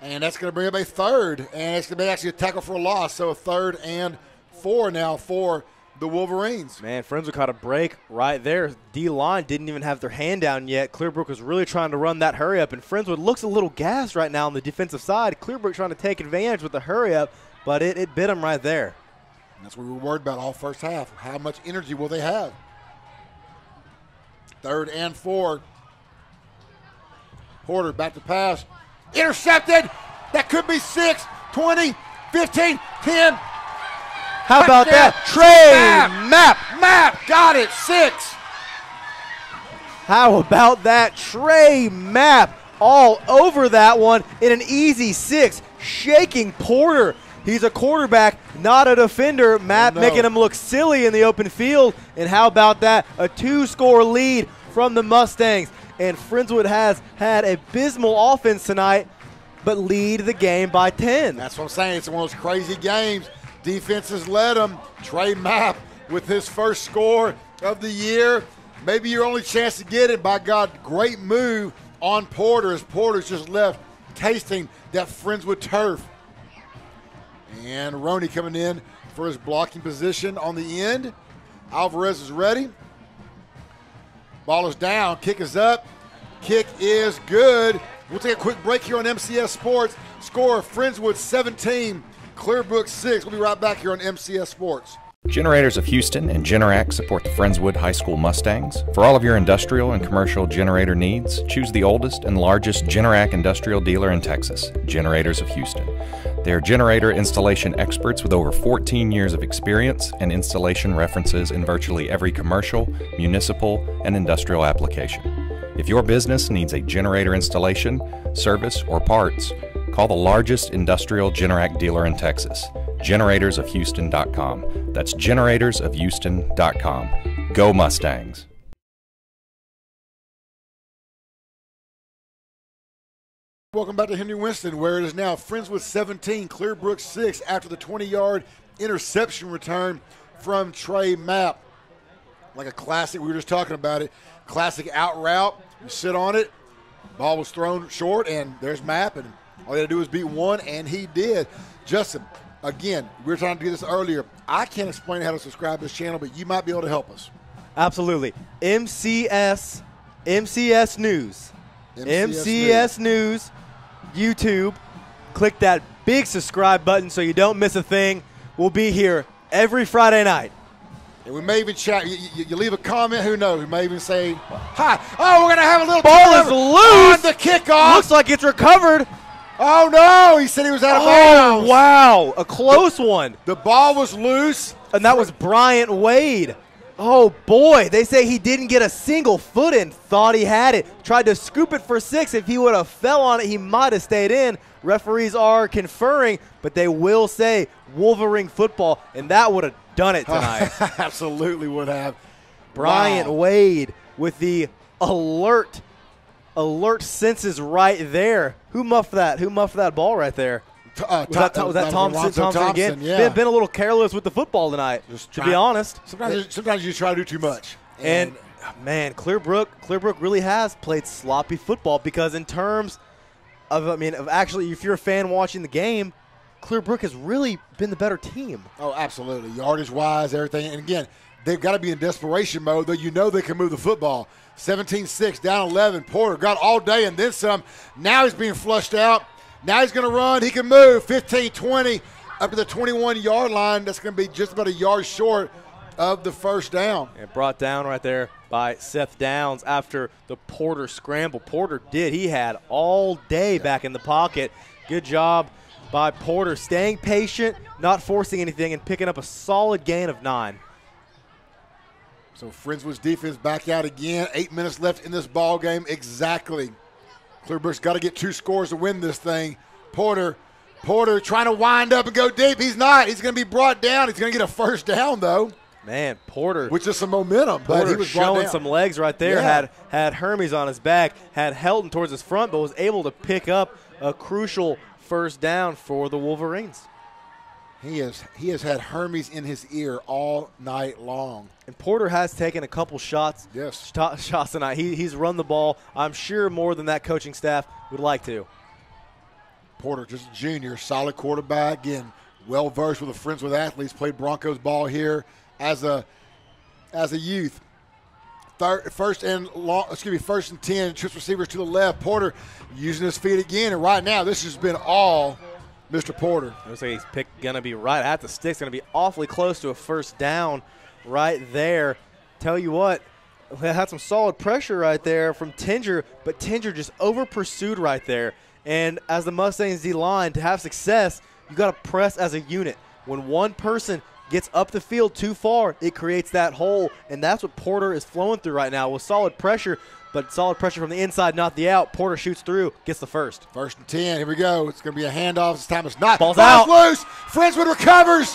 Speaker 5: And that's going to bring up a 3rd. And it's going to be actually a tackle for a loss. So a 3rd and 4 now for the Wolverines.
Speaker 6: Man, Friendswood caught a break right there. D-line didn't even have their hand down yet. Clearbrook was really trying to run that hurry up. And Friendswood looks a little gassed right now on the defensive side. Clearbrook trying to take advantage with the hurry up, but it bit them right there.
Speaker 5: And that's what we were worried about all first half. How much energy will they have? 3rd and 4. Porter back to pass. Intercepted. That could be 6, 20, 15, 10.
Speaker 6: How about that? Trey Mapp.
Speaker 5: Got it. 6.
Speaker 6: How about that? Trey Mapp all over that one in an easy 6. Shaking Porter. He's a quarterback not a defender. Matt making him look silly in the open field. And how about that? A 2-score lead from the Mustangs. And Friendswood has had abysmal offense tonight, but lead the game by 10.
Speaker 5: That's what I'm saying. It's one of those crazy games. Defenses led them. Trey Mapp with his first score of the year. Maybe your only chance to get it. By God, great move on Porter as Porter's just left tasting that Friendswood turf. And Roney coming in for his blocking position on the end. Alvarez is ready. Ball is down. Kick is up. Kick is good. We'll take a quick break here on MCS Sports. Score Friendswood 17, Clearbrook 6. We'll be right back here on MCS Sports.
Speaker 9: Generators of Houston and Generac support the Friendswood High School Mustangs. For all of your industrial and commercial generator needs, choose the oldest and largest Generac industrial dealer in Texas, Generators of Houston. They are generator installation experts with over 14 years of experience and installation references in virtually every commercial, municipal, and industrial application. If your business needs a generator installation, service, or parts, call the largest industrial Generac dealer in Texas, generatorsofhouston.com. That's generatorsofhouston.com. Go Mustangs.
Speaker 5: Welcome back to Henry Winston, where it is now Friendswood 17, Clearbrook 6 after the 20-yard interception return from Trey Mapp. Like a classic, we were just talking about it, classic out route. You sit on it, ball was thrown short, and there's Mapp, and all he had to do was beat one, and he did. Justin, again, we were trying to do this earlier. I can't explain how to subscribe to this channel, but you might be able to help us.
Speaker 6: Absolutely. MCS News. MCS News, YouTube. Click that big subscribe button so you don't miss a thing. We'll be here every Friday night.
Speaker 5: And we may even chat. You leave a comment. Who knows? We may even say, hi. Oh, we're going to have a little
Speaker 6: ball is loose.
Speaker 5: On the kickoff.
Speaker 6: Looks like it's recovered.
Speaker 5: Oh, no. He said he was out of bounds.
Speaker 6: Oh, wow. A close one.
Speaker 5: The ball was loose.
Speaker 6: And that was Bryant Wade. Oh, boy. They say he didn't get a single foot in. Thought he had it. Tried to scoop it for 6. If he would have fell on it, he might have stayed in. Referees are conferring, but they will say Wolverine football, and that would have done it tonight.
Speaker 5: Absolutely would have.
Speaker 6: Bryant Wade with the alert senses right there. Who muffed that? Who muffed that ball right there? Was that Thompson again?
Speaker 5: Yeah.
Speaker 6: Been a little careless with the football tonight, to be honest.
Speaker 5: Sometimes you try to do too much.
Speaker 6: And man, Clearbrook really has played sloppy football because in terms of, actually, if you're a fan watching the game, Clearbrook has really been the better team.
Speaker 5: Oh, absolutely. Yardage-wise, everything. And, again, they've got to be in desperation mode, though you know they can move the football. 17-6, down 11. Porter got all day and then some. Now he's being flushed out. Now he's going to run. He can move 15-20 up to the 21-yard line. That's going to be just about a yard short of the first down.
Speaker 6: And brought down right there by Seth Downs after the Porter scramble. Porter did. He had all day back in the pocket. Good job by Porter, staying patient, not forcing anything, and picking up a solid gain of 9.
Speaker 5: So Friendswood's defense back out again. 8 minutes left in this ball game. Exactly. Clearbrook's got to get 2 scores to win this thing. Porter trying to wind up and go deep. He's not. He's going to be brought down. He's going to get a first down, though.
Speaker 6: Man, Porter.
Speaker 5: With just some momentum. But he was
Speaker 6: showing some legs right there. Yeah. Had Hermes on his back, had Helton towards his front, but was able to pick up a crucial first down for the Wolverines.
Speaker 5: He has had Hermes in his ear all night long.
Speaker 6: And Porter has taken a couple shots.
Speaker 5: Yes.
Speaker 6: Shots tonight. He's run the ball, I'm sure, more than that coaching staff would like to.
Speaker 5: Porter, just a junior, solid quarterback. Again, well-versed with the Friendswood athletes. Played Broncos ball here as a youth. First and 10, trips receivers to the left. Porter using his feet again, and right now this has been all Mr. Porter.
Speaker 6: I would say he's going to be right at the sticks, going to be awfully close to a first down right there. Tell you what, they had some solid pressure right there from Tinger, but Tinger just over-pursued right there. And as the Mustangs D-line, to have success, you got to press as a unit. When one person gets up the field too far, it creates that hole, and that's what Porter is flowing through right now with solid pressure. but solid pressure from the inside, not the out. Porter shoots through, gets the first.
Speaker 5: 1st and 10. Here we go. It's going to be a handoff. This time it's not.
Speaker 6: Ball's out.
Speaker 5: Loose. Friendswood recovers.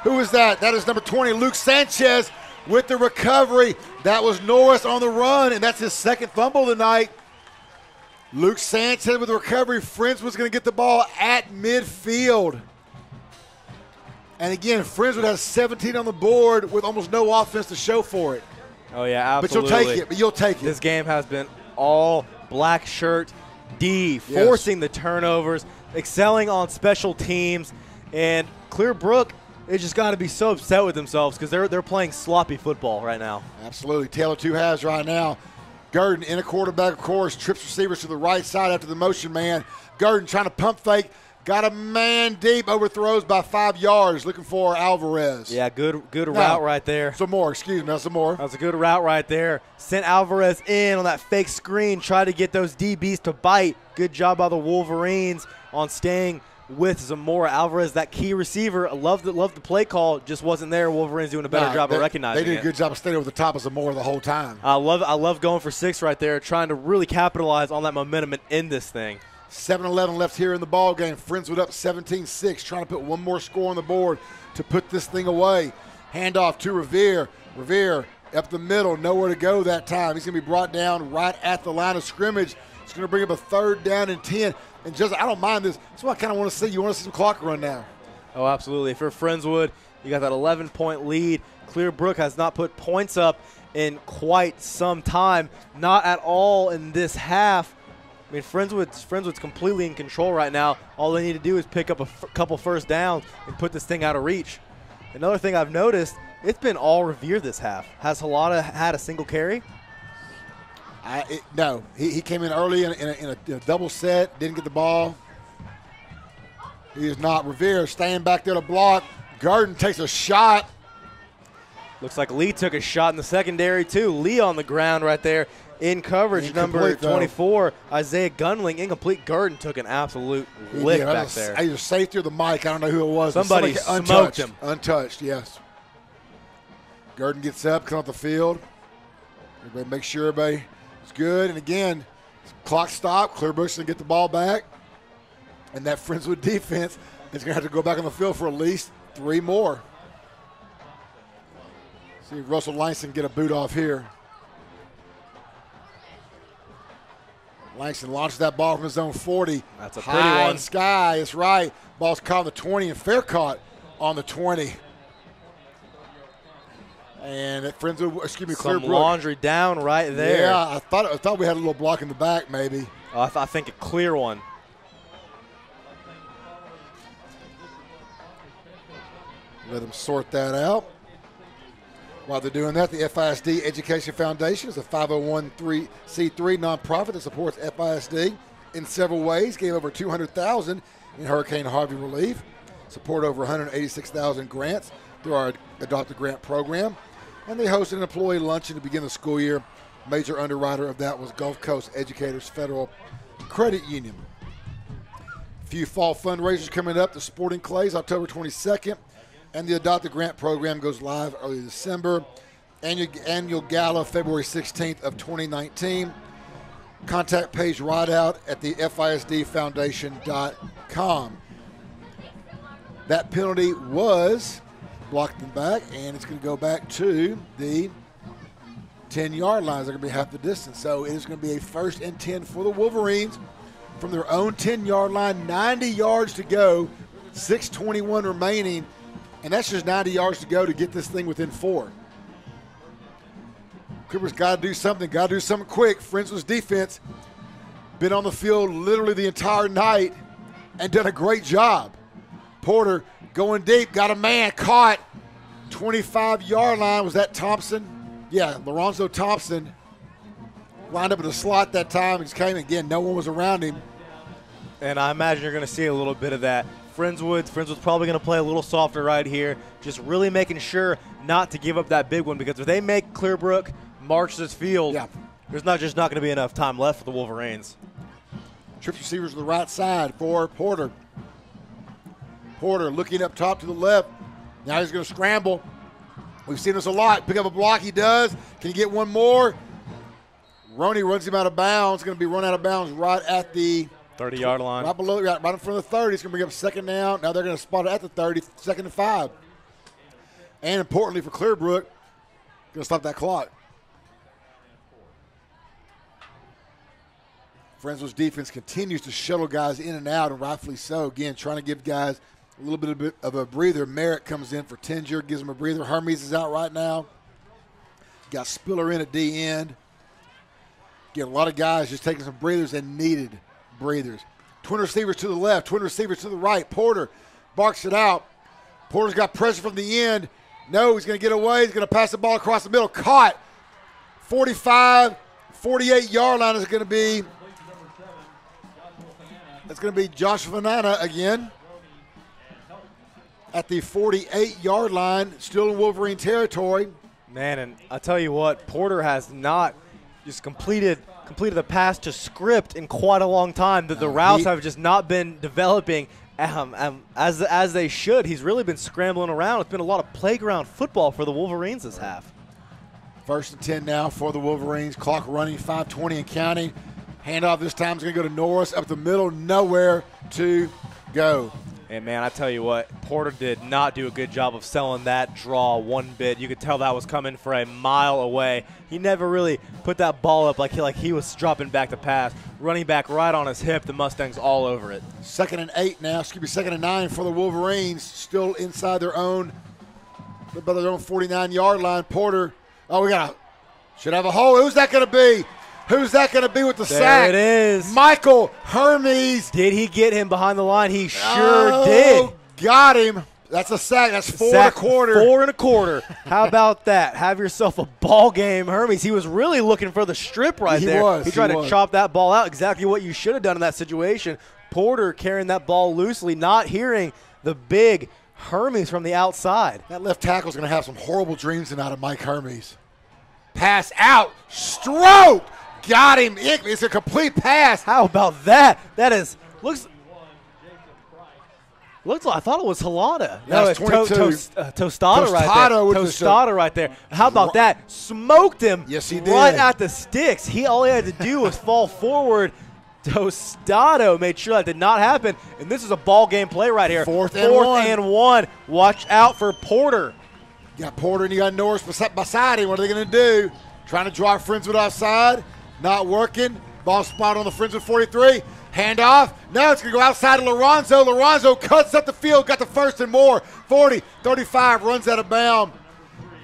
Speaker 5: Who is that? That is number 20, Luke Sanchez with the recovery. That was Norris on the run, and that's his second fumble tonight. Luke Sanchez with the recovery. Friendswood's going to get the ball at midfield. And again, Friendswood has 17 on the board with almost no offense to show for it.
Speaker 6: Oh, yeah, absolutely.
Speaker 5: But you'll take it. But you'll take it.
Speaker 6: This game has been all black shirt D, forcing the turnovers, excelling on special teams. And Clear Brook, they just got to be so upset with themselves because they're playing sloppy football right now.
Speaker 5: Absolutely. Tail of two halves right now. Gurdon in a quarterback, of course, trips receivers to the right side after the motion man. Gurdon trying to pump fake. Got a man deep, overthrows by 5 yards, looking for Alvarez.
Speaker 6: Yeah, good route right there.
Speaker 5: Some more, excuse me, some more.
Speaker 6: That was a good route right there. Sent Alvarez in on that fake screen, tried to get those DBs to bite. Good job by the Wolverines on staying with Zamora. Alvarez, that key receiver, loved the play call, just wasn't there. Wolverines doing a better job of recognizing it.
Speaker 5: They did a good job of staying over the top of Zamora the whole time.
Speaker 6: I love going for 6 right there, trying to really capitalize on that momentum and end this thing.
Speaker 5: 7-11 left here in the ball game. Friendswood up 17-6, trying to put one more score on the board to put this thing away. Handoff to Revere. Revere up the middle, nowhere to go that time. He's going to be brought down right at the line of scrimmage. It's going to bring up a 3rd down and 10. And just, I don't mind this. That's what I kind of want to see. You want to see some clock run now.
Speaker 6: Oh, absolutely. If you're Friendswood, you got that 11-point lead. Clear Brook has not put points up in quite some time. Not at all in this half. I mean, Friendswood's completely in control right now. All they need to do is pick up a couple first downs and put this thing out of reach. Another thing I've noticed, it's been all Revere this half. Has Halata had a single carry?
Speaker 5: No. He came in early in a double set, didn't get the ball. He is not. Revere staying back there to block. Gurdon takes a shot.
Speaker 6: Looks like Lee took a shot in the secondary, too. Lee on the ground right there. In coverage, number 24, Isaiah Gunling, incomplete. Gurdon took an absolute lick back there.
Speaker 5: Either safety or the mic, I don't know who it was.
Speaker 6: Somebody smoked him.
Speaker 5: Untouched, yes. Gurdon gets up, comes off the field. Everybody make sure everybody is good. And again, clock stop. Clearbrook's going to get the ball back. And that Friendswood defense is going to have to go back on the field for at least 3 more. See if Russell Langston get a boot off here. Langston launches that ball from his own 40.
Speaker 6: That's a pretty one.
Speaker 5: High in sky, that's right. Ball's caught on the 20 and fair caught on the 20. And at Friendswood, excuse me, Clear Brook.
Speaker 6: Laundry down right there.
Speaker 5: Yeah, I thought we had a little block in the back maybe.
Speaker 6: I think a clear one.
Speaker 5: Let them sort that out. While they're doing that, the FISD Education Foundation is a 501c3 nonprofit that supports FISD in several ways. Gave over $200,000 in Hurricane Harvey relief. Support over 186,000 grants through our Adopt a Grant program. And they hosted an employee luncheon to begin the school year. Major underwriter of that was Gulf Coast Educators Federal Credit Union. A few fall fundraisers coming up. The Sporting Clays, October 22nd. And the Adopt a Grant program goes live early December. Annual gala, February 16th of 2019. Contact page right out at the FISDfoundation.com. That penalty was blocked in the back, and it's going to go back to the 10-yard line. They're going to be half the distance. So it is going to be a 1st and 10 for the Wolverines from their own 10-yard line. 90 yards to go, 6:21 remaining. And that's just 90 yards to go to get this thing within 4. Cooper's got to do something quick. Friendswood's defense been on the field literally the entire night and done a great job. Porter going deep, got a man, caught. 25-yard line. Was that Thompson? Yeah, Lorenzo Thompson lined up in the slot that time. He just came again. No one was around him.
Speaker 6: And I imagine you're going to see a little bit of that. Friendswood's probably going to play a little softer right here, just really making sure not to give up that big one, because if they make Clearbrook march this field, there's not going to be enough time left for the Wolverines.
Speaker 5: Trips receivers to the right side for Porter. Porter looking up top to the left. Now he's going to scramble. We've seen this a lot. Pick up a block, he does. Can he get one more? Roney runs him out of bounds. Going to be run out of bounds right at the
Speaker 6: 30-yard line.
Speaker 5: Right below, right in front of the 30. It's going to bring up second down. Now they're going to spot it at the 30, 2nd and 5. And importantly for Clearbrook, going to stop that clock. Friendswood's defense continues to shuttle guys in and out, and rightfully so. Again, trying to give guys a little bit of a breather. Merritt comes in for Tinger, gives him a breather. Hermes is out right now. Got Spiller in at D end. Again, a lot of guys just taking some breathers and needed breathers. Twin receivers to the left, twin receivers to the right. Porter barks it out. Porter's got pressure from the end. No, he's going to get away. He's going to pass the ball across the middle. Caught. 45, 48-yard line is going to be. That's going to be Josh Vanana again at the 48-yard line, still in Wolverine territory.
Speaker 6: Man, and I tell you what, Porter has not just completed the pass to script in quite a long time. The routes have just not been developing as they should. He's really been scrambling around. It's been a lot of playground football for the Wolverines this half.
Speaker 5: 1st and 10 now for the Wolverines. Clock running, 5:20 and counting. Handoff this time is going to go to Norris up the middle, nowhere to go.
Speaker 6: And, man, I tell you what, Porter did not do a good job of selling that draw one bit. You could tell that was coming for a mile away. He never really put that ball up like he was dropping back to pass. Running back right on his hip, the Mustangs all over it.
Speaker 5: 2nd and 8 now, 2nd and 9 for the Wolverines, still inside their own 49-yard line. Porter, should have a hole. Who's that going to be? Who's that going to be with the sack?
Speaker 6: There it is.
Speaker 5: Michael Hermes.
Speaker 6: Did he get him behind the line? He sure did.
Speaker 5: Got him. That's a sack. That's 4 1/4.
Speaker 6: 4 1/4. How about that? Have yourself a ball game, Hermes. He was really looking for the strip right there. He tried to chop that ball out. Exactly what you should have done in that situation. Porter carrying that ball loosely, not hearing the big Hermes from the outside.
Speaker 5: That left tackle's going to have some horrible dreams tonight of Mike Hermes. Pass out. Stroke. Got him. It's a complete pass.
Speaker 6: How about that? That is looks like I thought it was Halada.
Speaker 5: No, it's 22.
Speaker 6: Tostada right there. Tostada right there. How about that? Smoked him.
Speaker 5: Yes, he did.
Speaker 6: Right at the sticks. All he had to do was fall forward. Tostado made sure that did not happen. And this is a ball game play right here.
Speaker 5: 4th
Speaker 6: and 1. Watch out for Porter.
Speaker 5: You got Porter and you got Norris beside him. What are they going to do? Trying to drive Friendswood outside. Not working. Ball spot on the Friendswood 43. Handoff. Now it's going to go outside to Lorenzo. Lorenzo cuts up the field. Got the 1st and more. 40, 35. Runs out of bounds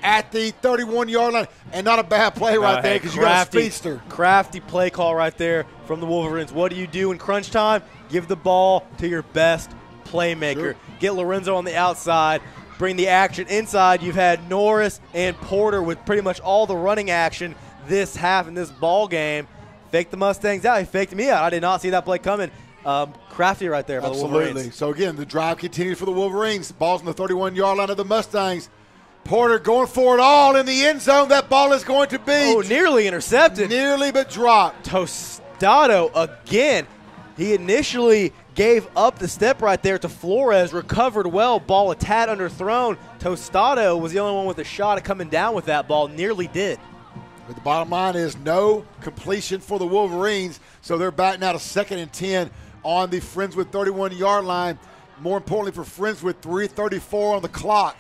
Speaker 5: at the 31-yard line. And not a bad play right there because you got a speedster.
Speaker 6: Crafty play call right there from the Wolverines. What do you do in crunch time? Give the ball to your best playmaker.
Speaker 5: Sure.
Speaker 6: Get Lorenzo on the outside. Bring the action inside. You've had Norris and Porter with pretty much all the running action this half in this ball game. Faked the Mustangs out. He faked me out. I did not see that play coming. Crafty right there for the Wolverines.
Speaker 5: Absolutely. So, again, the drive continues for the Wolverines. Ball's on the 31-yard line of the Mustangs. Porter going for it all in the end zone. That ball is going to be.
Speaker 6: Nearly intercepted.
Speaker 5: Nearly but dropped.
Speaker 6: Tostado again. He initially gave up the step right there to Flores. Recovered well. Ball a tad underthrown. Tostado was the only one with a shot at coming down with that ball. Nearly did.
Speaker 5: But the bottom line is no completion for the Wolverines, so they're batting out a 2nd and 10 on the Friendswood 31-yard line. More importantly for Friendswood, 3:34 on the clock.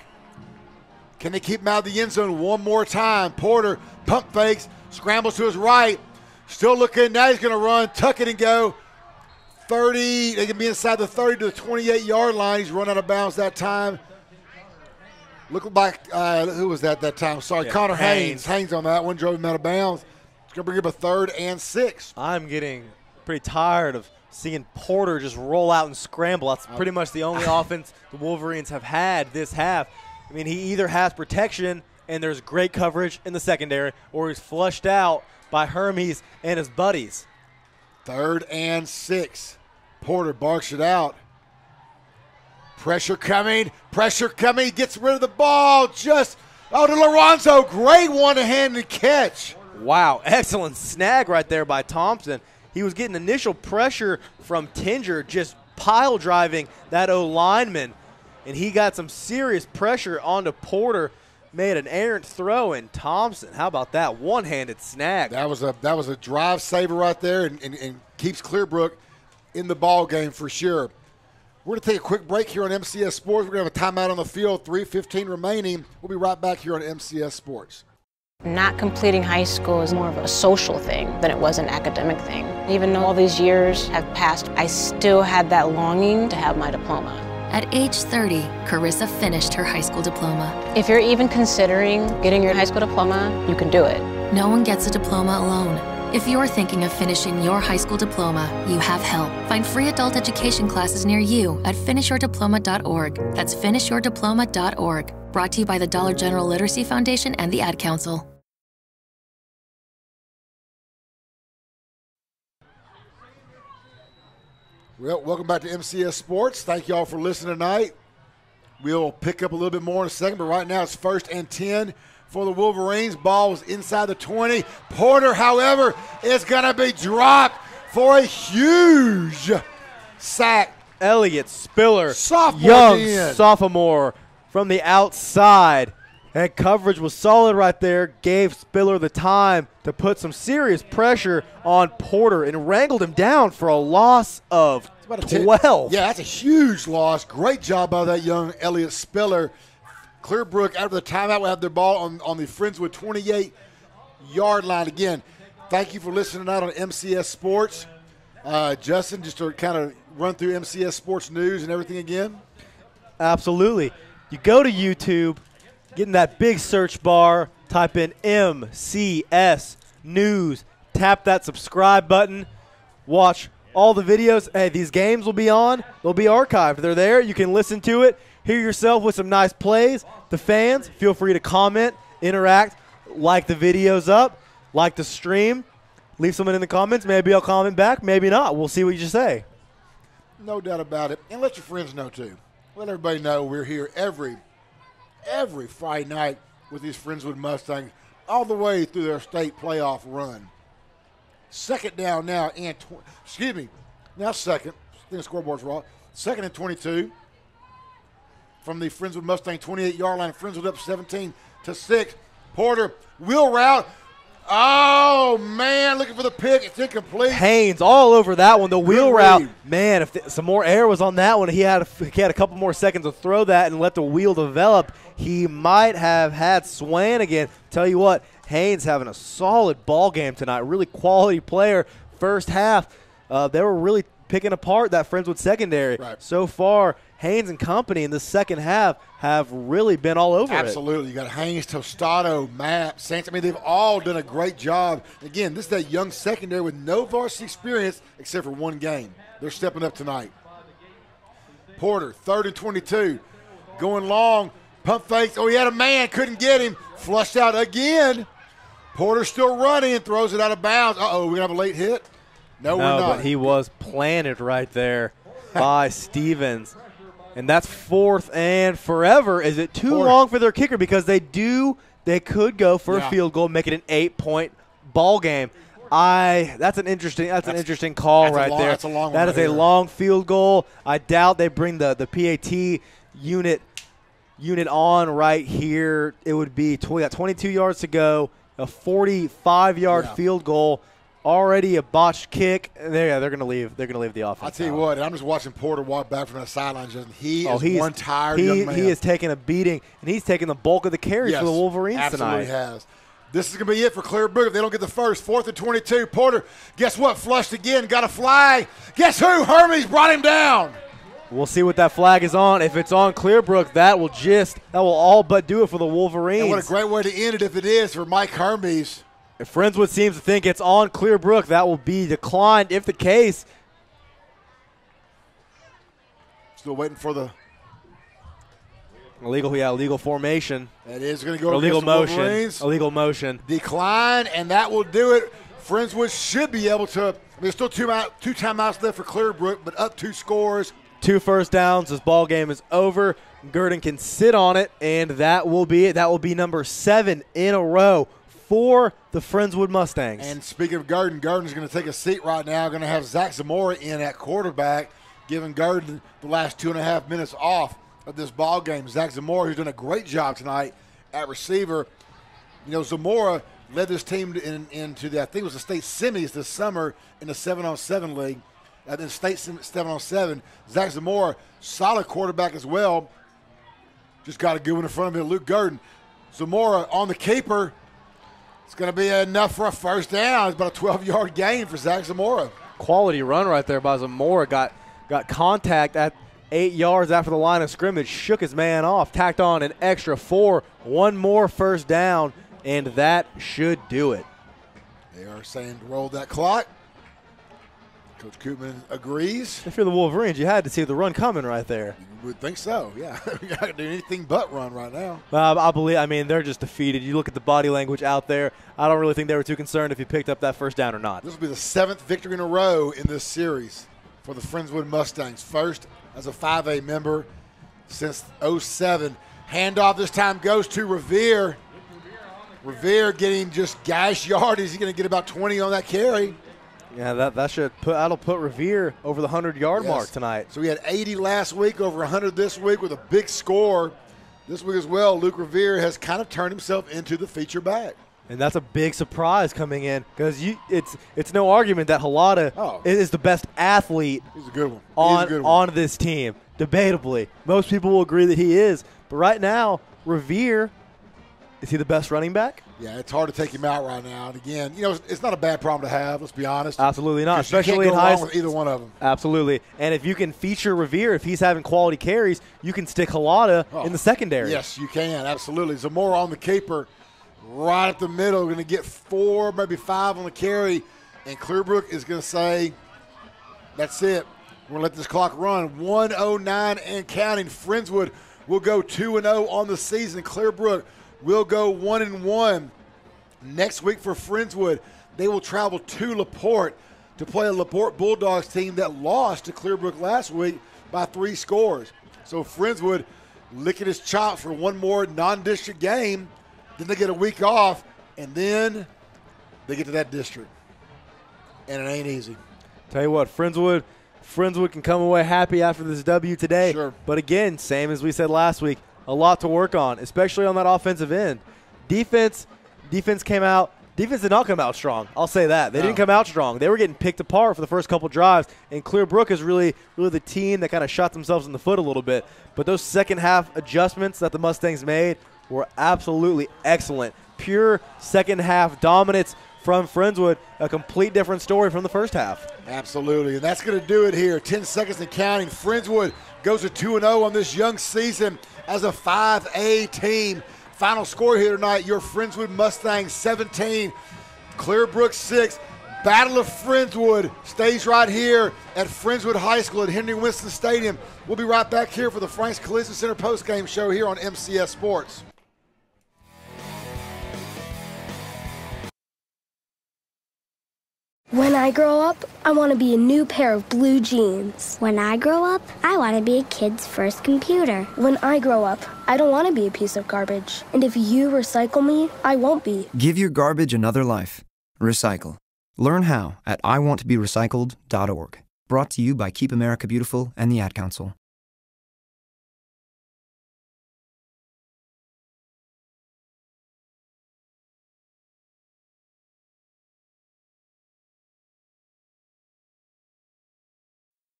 Speaker 5: Can they keep him out of the end zone one more time? Porter pump fakes, scrambles to his right. Still looking. Now he's going to run, tuck it and go. 30. They can be inside the 30 to the 28-yard line. He's run out of bounds that time. Look like, who was that time? Sorry, yeah, Connor Haynes. Haynes on that one, drove him out of bounds. It's going to bring up a 3rd and 6.
Speaker 6: I'm getting pretty tired of seeing Porter just roll out and scramble. That's pretty much the only offense the Wolverines have had this half. I mean, he either has protection and there's great coverage in the secondary, or he's flushed out by Hermes and his buddies.
Speaker 5: 3rd and 6. Porter barks it out. Pressure coming, gets rid of the ball, to Lorenzo, great one-handed catch.
Speaker 6: Wow, excellent snag right there by Thompson. He was getting initial pressure from Tinger, just pile driving that O-lineman, and he got some serious pressure onto Porter. made an errant throw, and Thompson, how about that one-handed snag?
Speaker 5: That was a drive saver right there, and keeps Clearbrook in the ball game for sure. We're going to take a quick break here on MCS Sports. We're going to have a timeout on the field, 3:15 remaining. We'll be right back here on MCS Sports.
Speaker 18: Not completing high school is more of a social thing than it was an academic thing. Even though all these years have passed, I still had that longing to have my diploma.
Speaker 19: At age 30, Carissa finished her high school diploma.
Speaker 18: If you're even considering getting your high school diploma, you can do it.
Speaker 19: No one gets a diploma alone. If you're thinking of finishing your high school diploma, you have help. Find free adult education classes near you at finishyourdiploma.org. That's finishyourdiploma.org. Brought to you by the Dollar General Literacy Foundation and the Ad Council.
Speaker 5: Well, welcome back to MCS Sports. Thank you all for listening tonight. We'll pick up a little bit more in a second, but right now it's 1st and 10 for the Wolverines. Ball is inside the 20. Porter, however, is going to be dropped for a huge sack.
Speaker 6: Elliott Spiller,
Speaker 5: sophomore,
Speaker 6: sophomore from the outside. And coverage was solid right there, gave Spiller the time to put some serious pressure on Porter and wrangled him down for a loss of 12.
Speaker 5: Yeah, that's a huge loss. Great job by that young Elliott Spiller. Clearbrook, after the timeout, will have their ball on the Friendswood 28-yard line. Again, thank you for listening tonight on MCS Sports. Justin, just to kind of run through MCS Sports news and everything again.
Speaker 6: Absolutely. You go to YouTube, get in that big search bar, type in MCS News, tap that subscribe button, watch all the videos. Hey, these games will be on. They'll be archived. They're there. You can listen to it, hear yourself with some nice plays. The fans, feel free to comment, interact, like the videos up, like the stream. Leave something in the comments. Maybe I'll comment back. Maybe not. We'll see what you say.
Speaker 5: No doubt about it. And let your friends know, too. Let everybody know we're here every Friday night with these Friendswood Mustangs all the way through their state playoff run. Second down now, and now second. I think the scoreboard's wrong. 2nd and 22 from the Friendswood Mustang 28-yard line. Friendswood up 17-6. Porter, wheel route. Oh, man, looking for the pick. It's incomplete.
Speaker 6: Haynes all over that one. The wheel route. Man, if some more air was on that one, he had a couple more seconds to throw that and let the wheel develop. He might have had Swan again. Tell you what, Haynes having a solid ball game tonight. Really quality player. First half, they were really picking apart that Friendswood secondary.
Speaker 5: Right.
Speaker 6: So far, Haynes and company in the second half have really been all over
Speaker 5: Absolutely. You got Haynes, Tostado, Matt, Saints. I mean, they've all done a great job. Again, this is that young secondary with no varsity experience except for one game. They're stepping up tonight. Porter, 3rd and 22. Going long. Pump fakes. Oh, he had a man. Couldn't get him. Flushed out again. Porter still running and throws it out of bounds. Uh-oh, we're going to have a late hit? No, we're not.
Speaker 6: But he was planted right there by Stevens. And that's 4th and forever. Is it too long for their kicker? Because they could go for a field goal, make it an 8-point ball game. That's an interesting call right there.
Speaker 5: That's a long one.
Speaker 6: That is a long field goal. I doubt they bring the PAT unit on right here. It would be 22 yards to go, a 45-yard field goal. Already a botched kick. They're going to leave. They're going to leave the offense.
Speaker 5: I'll tell you what. I'm just watching Porter walk back from that sideline. He's one tired young man.
Speaker 6: He is taking a beating, and he's taking the bulk of the carries for the Wolverines
Speaker 5: absolutely
Speaker 6: tonight.
Speaker 5: Has. This is going to be it for Clearbrook if they don't get the first. 4th and 22. Porter, guess what? Flushed again. Got a flag. Guess who? Hermes brought him down.
Speaker 6: We'll see what that flag is on. If it's on Clearbrook, that will all but do it for the Wolverines.
Speaker 5: And what a great way to end it if it is for Mike Hermes.
Speaker 6: If Friendswood seems to think it's on Clearbrook, that will be declined if the case.
Speaker 5: Still waiting for the
Speaker 6: illegal formation.
Speaker 5: That is going to go
Speaker 6: illegal motion.
Speaker 5: Wolverines.
Speaker 6: Illegal motion.
Speaker 5: Decline, and that will do it. Friendswood should be able to. There's still two timeouts left for Clearbrook, but up 2 scores.
Speaker 6: 2 first downs. This ball game is over. Gurdon can sit on it, and that will be it. That will be number 7 in a row for the Friendswood Mustangs.
Speaker 5: And speaking of Gurdon's going to take a seat right now. Going to have Zach Zamora in at quarterback, giving Gurdon the last 2.5 minutes off of this ball game. Zach Zamora, who's done a great job tonight at receiver. You know, Zamora led this team into the, I think it was the state semis this summer in the 7-on-7 league. And then state 7-on-7. Zach Zamora, solid quarterback as well. Just got a good one in front of him, Luke Gurdon. Zamora on the keeper. It's going to be enough for a first down. It's about a 12-yard gain for Zach Zamora.
Speaker 6: Quality run right there by Zamora. Got contact at 8 yards after the line of scrimmage, shook his man off, tacked on an extra 4, one more first down, and that should do it.
Speaker 5: They are saying to roll that clock. Coach Koopman agrees.
Speaker 6: If you're the Wolverines, you had to see the run coming right there.
Speaker 5: You would think so, yeah. You're not going to do anything but run right now.
Speaker 6: I mean, they're just defeated. You look at the body language out there. I don't really think they were too concerned if he picked up that first down or not.
Speaker 5: This will be the 7th victory in a row in this series for the Friendswood Mustangs. First as a 5A member since 07. Handoff this time goes to Revere. Revere getting just gash yardage. He's going to get about 20 on that carry.
Speaker 6: Yeah, that'll put Revere over the 100-yard mark tonight.
Speaker 5: So we had 80 last week, over 100 this week with a big score. This week as well, Luke Revere has kind of turned himself into the feature back.
Speaker 6: And that's a big surprise coming in because it's no argument that Halata is the best athlete.
Speaker 5: He's a good one.
Speaker 6: On this team, debatably. Most people will agree that he is. But right now, Revere, is he the best running back?
Speaker 5: Yeah, it's hard to take him out right now. And again, you know, it's not a bad problem to have. Let's be honest.
Speaker 6: Absolutely not, especially
Speaker 5: in
Speaker 6: high
Speaker 5: school. With either one of them.
Speaker 6: Absolutely. And if you can feature Revere, if he's having quality carries, you can stick Halata in the secondary.
Speaker 5: Yes, you can. Absolutely. Zamora on the keeper, right up the middle, going to get 4, maybe 5 on the carry, and Clearbrook is going to say, "That's it. We're going to let this clock run." 1:09 and counting. Friendswood will go 2-0 on the season. Clearbrook will go 1-1. Next week for Friendswood, they will travel to LaPorte to play a LaPorte Bulldogs team that lost to Clearbrook last week by 3 scores. So Friendswood licking his chops for one more non-district game. Then they get a week off, and then they get to that district. And it ain't easy.
Speaker 6: Tell you what, Friendswood can come away happy after this W today.
Speaker 5: Sure.
Speaker 6: But again, same as we said last week, a lot to work on, especially on that offensive end. Defense came out. Defense did not come out strong. I'll say that. They didn't come out strong. They were getting picked apart for the first couple drives, and Clearbrook is really the team that kind of shot themselves in the foot a little bit. But those second-half adjustments that the Mustangs made were absolutely excellent. Pure second-half dominance from Friendswood, a complete different story from the first half.
Speaker 5: Absolutely, and that's going to do it here. 10 seconds and counting. Friendswood goes to 2-0 on this young season as a 5A team. Final score here tonight, your Friendswood Mustangs 17, Clearbrook 6. Battle of Friendswood stays right here at Friendswood High School at Henry Winston Stadium. We'll be right back here for the Frank's Collision Center postgame show here on MCS Sports.
Speaker 11: When I grow up, I want to be a new pair of blue jeans.
Speaker 12: When I grow up, I want to be a kid's first computer.
Speaker 11: When I grow up, I don't want to be a piece of garbage. And if you recycle me, I won't be.
Speaker 13: Give your garbage another life. Recycle. Learn how at iwanttoberecycled.org. Brought to you by Keep America Beautiful and the Ad Council.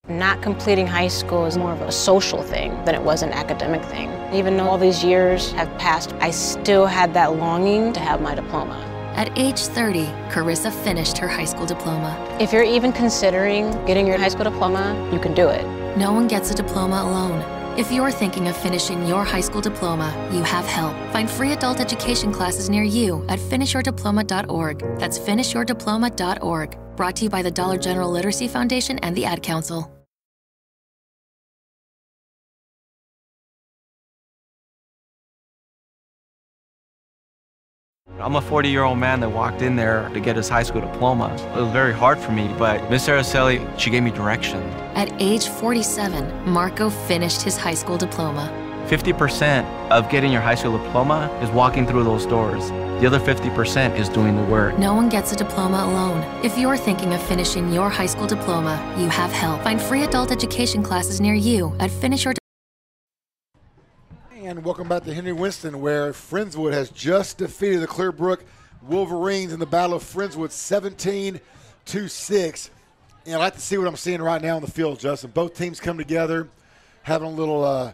Speaker 18: Not completing high school is more of a social thing than it was an academic thing. Even though all these years have passed, I still had that longing to have my diploma.
Speaker 19: At age 30, Carissa finished her high school diploma.
Speaker 18: If you're even considering getting your high school diploma, you can do it.
Speaker 19: No one gets a diploma alone. If you're thinking of finishing your high school diploma, you have help. Find free adult education classes near you at finishyourdiploma.org. That's finishyourdiploma.org. Brought to you by the Dollar General Literacy Foundation and the Ad Council.
Speaker 20: I'm a 40-year-old man that walked in there to get his high school diploma. It was very hard for me, but Miss Araceli, she gave me direction.
Speaker 19: At age 47, Marco finished his high school diploma.
Speaker 20: 50% of getting your high school diploma is walking through those doors. The other 50% is doing the work.
Speaker 19: No one gets a diploma alone. If you're thinking of finishing your high school diploma, you have help. Find free adult education classes near you at
Speaker 5: and welcome back to Henry Winston, where Friendswood has just defeated the Clearbrook Wolverines in the Battle of Friendswood 17-6. And I like to see what I'm seeing right now on the field, Justin. Both teams come together, having a little a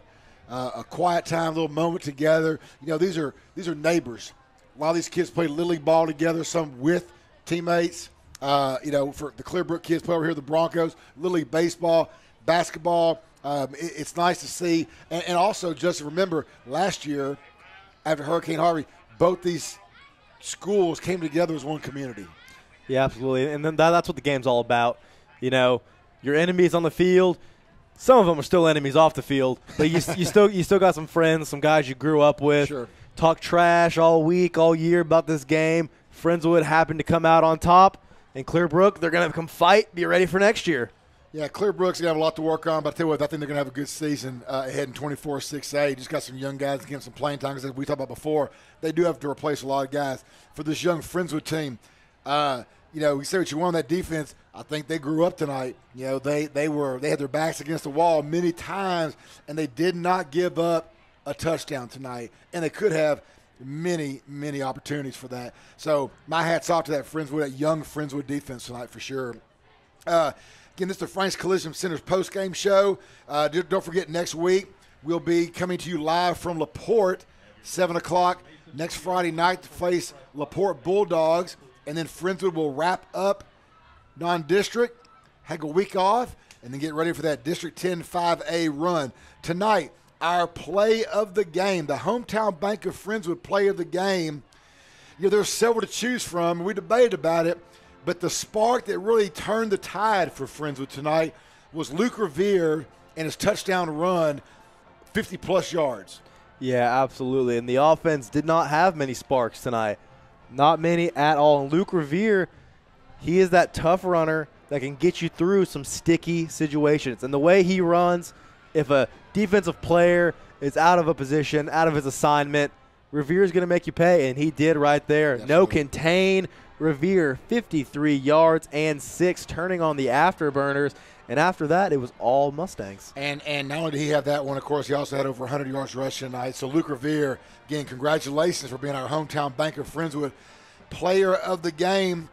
Speaker 5: quiet time, a little moment together. You know, these are neighbors. A lot of these kids play Little League ball together, some with teammates. You know, for the Clearbrook kids play over here, the Broncos, Little League baseball, basketball. It's nice to see. And also, just remember, last year, after Hurricane Harvey, both these schools came together as one community.
Speaker 6: Yeah, absolutely. And then that's what the game's all about. You know, your enemies on the field, some of them are still enemies off the field, but you still got some friends, some guys you grew up with. Sure. Talk trash all week, all year about this game. Friendswood happened to come out on top. And Clearbrook, they're going to come fight, be ready for next year.
Speaker 5: Yeah, Clearbrook's going to have a lot to work on, but I tell you what, I think they're going to have a good season ahead in 24-6A. Just got some young guys getting some playing time, because as we talked about before, they do have to replace a lot of guys. For this young Friendswood team, you know, we say what you want on that defense. I think they grew up tonight. You know, they had their backs against the wall many times, and they did not give up a touchdown tonight. And they could have many, many opportunities for that. So my hat's off to that Friendswood, that young Friendswood defense tonight for sure. Again, this is the Frank's Collision Center's post-game show. Don't forget, next week we'll be coming to you live from LaPorte, 7 o'clock next Friday night to face LaPorte Bulldogs. And then Friendswood will wrap up non-district, have a week off, and then get ready for that District 10 5A run. Tonight, our play of the game, the Hometown Bank of Friendswood play of the game. You know, there's several to choose from. We debated about it, but the spark that really turned the tide for Friendswood tonight was Luke Revere and his touchdown run, 50-plus yards.
Speaker 6: Yeah, absolutely. And the offense did not have many sparks tonight. Not many at all. And Luke Revere, he is that tough runner that can get you through some sticky situations. And the way he runs, if a defensive player is out of a position, out of his assignment, Revere is going to make you pay, and he did right there. Yes, no contain. Revere, 53 yards and 6, turning on the afterburners. And after that, it was all Mustangs.
Speaker 5: And not only did he have that one, of course, he also had over 100 yards rushing tonight. So Luke Revere, again, congratulations for being our Hometown Bank of Friendswood player of the game.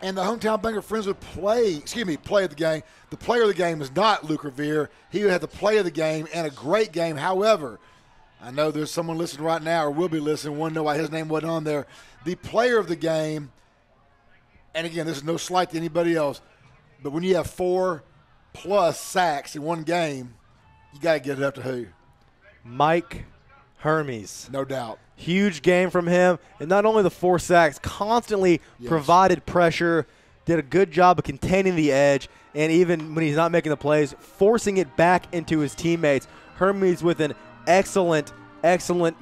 Speaker 5: And the Hometown Bank of Friendswood play of the game. The player of the game is not Luke Revere. He had the play of the game and a great game. However, I know there's someone listening right now or will be listening, want to know why his name wasn't on there. The player of the game, and again, this is no slight to anybody else, but when you have 4+ sacks in one game, you got to get it up to who?
Speaker 6: Mike Hermes.
Speaker 5: No doubt.
Speaker 6: Huge game from him. And not only the 4 sacks, constantly provided pressure, did a good job of containing the edge, and even when he's not making the plays, forcing it back into his teammates. Hermes with an excellent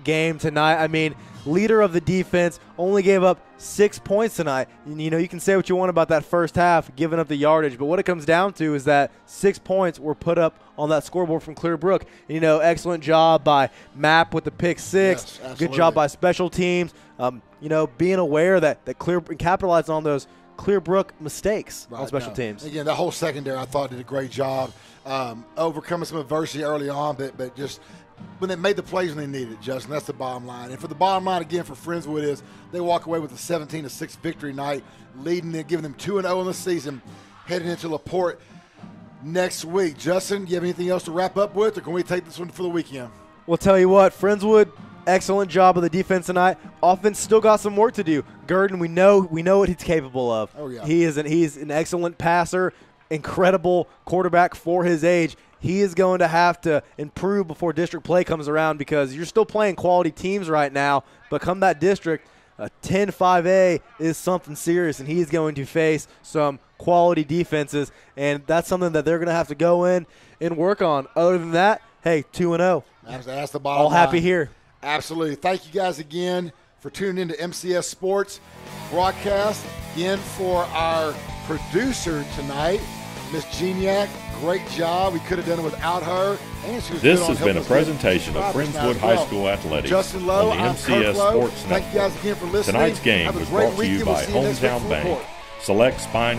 Speaker 6: game tonight. I mean, leader of the defense, only gave up 6 points tonight. You know, you can say what you want about that first half, giving up the yardage, but what it comes down to is that 6 points were put up on that scoreboard from Clearbrook. You know, excellent job by Mapp with the pick 6.
Speaker 5: Yes,
Speaker 6: good job by special teams. You know, being aware that Clearbrook capitalized on those Clearbrook mistakes on special teams.
Speaker 5: Again, that whole secondary I thought did a great job overcoming some adversity early on, but just when they made the plays when they needed it, Justin. That's the bottom line. And for the bottom line, again, for Friendswood is they walk away with a 17-6 victory night, leading them, giving them 2-0 in the season, heading into LaPorte next week. Justin, do you have anything else to wrap up with, or can we take this one for the weekend?
Speaker 6: Well, tell you what, Friendswood, excellent job of the defense tonight. Offense still got some work to do. Gurdon, we know what he's capable of.
Speaker 5: Oh, yeah.
Speaker 6: He's an excellent passer, incredible quarterback for his age. He is going to have to improve before district play comes around, because you're still playing quality teams right now, but come that district, 10-5A is something serious, and he's going to face some quality defenses, and that's something that they're going to have to go in and work on. Other than that, hey, 2-0.
Speaker 5: That's the bottom
Speaker 6: All
Speaker 5: line.
Speaker 6: happy here.
Speaker 5: Absolutely. Thank you guys again for tuning in to MCS Sports broadcast. Again, for our producer tonight, Miss Geniac, great job. We could have done it without her. And she was
Speaker 3: this
Speaker 5: good on
Speaker 3: has been a
Speaker 5: helping us
Speaker 3: presentation of Friendswood High School Athletics
Speaker 5: Justin Lowe,
Speaker 3: on the
Speaker 5: I'm
Speaker 3: MCS
Speaker 5: Kirk Lowe.
Speaker 3: Sports
Speaker 5: Thank you guys again for listening.
Speaker 3: Tonight's game
Speaker 5: Have a
Speaker 3: was
Speaker 5: great
Speaker 3: brought to you
Speaker 5: weekend.
Speaker 3: by
Speaker 5: We'll see you next week
Speaker 3: Hometown
Speaker 5: for
Speaker 3: Bank.
Speaker 5: Report.
Speaker 3: Select Spine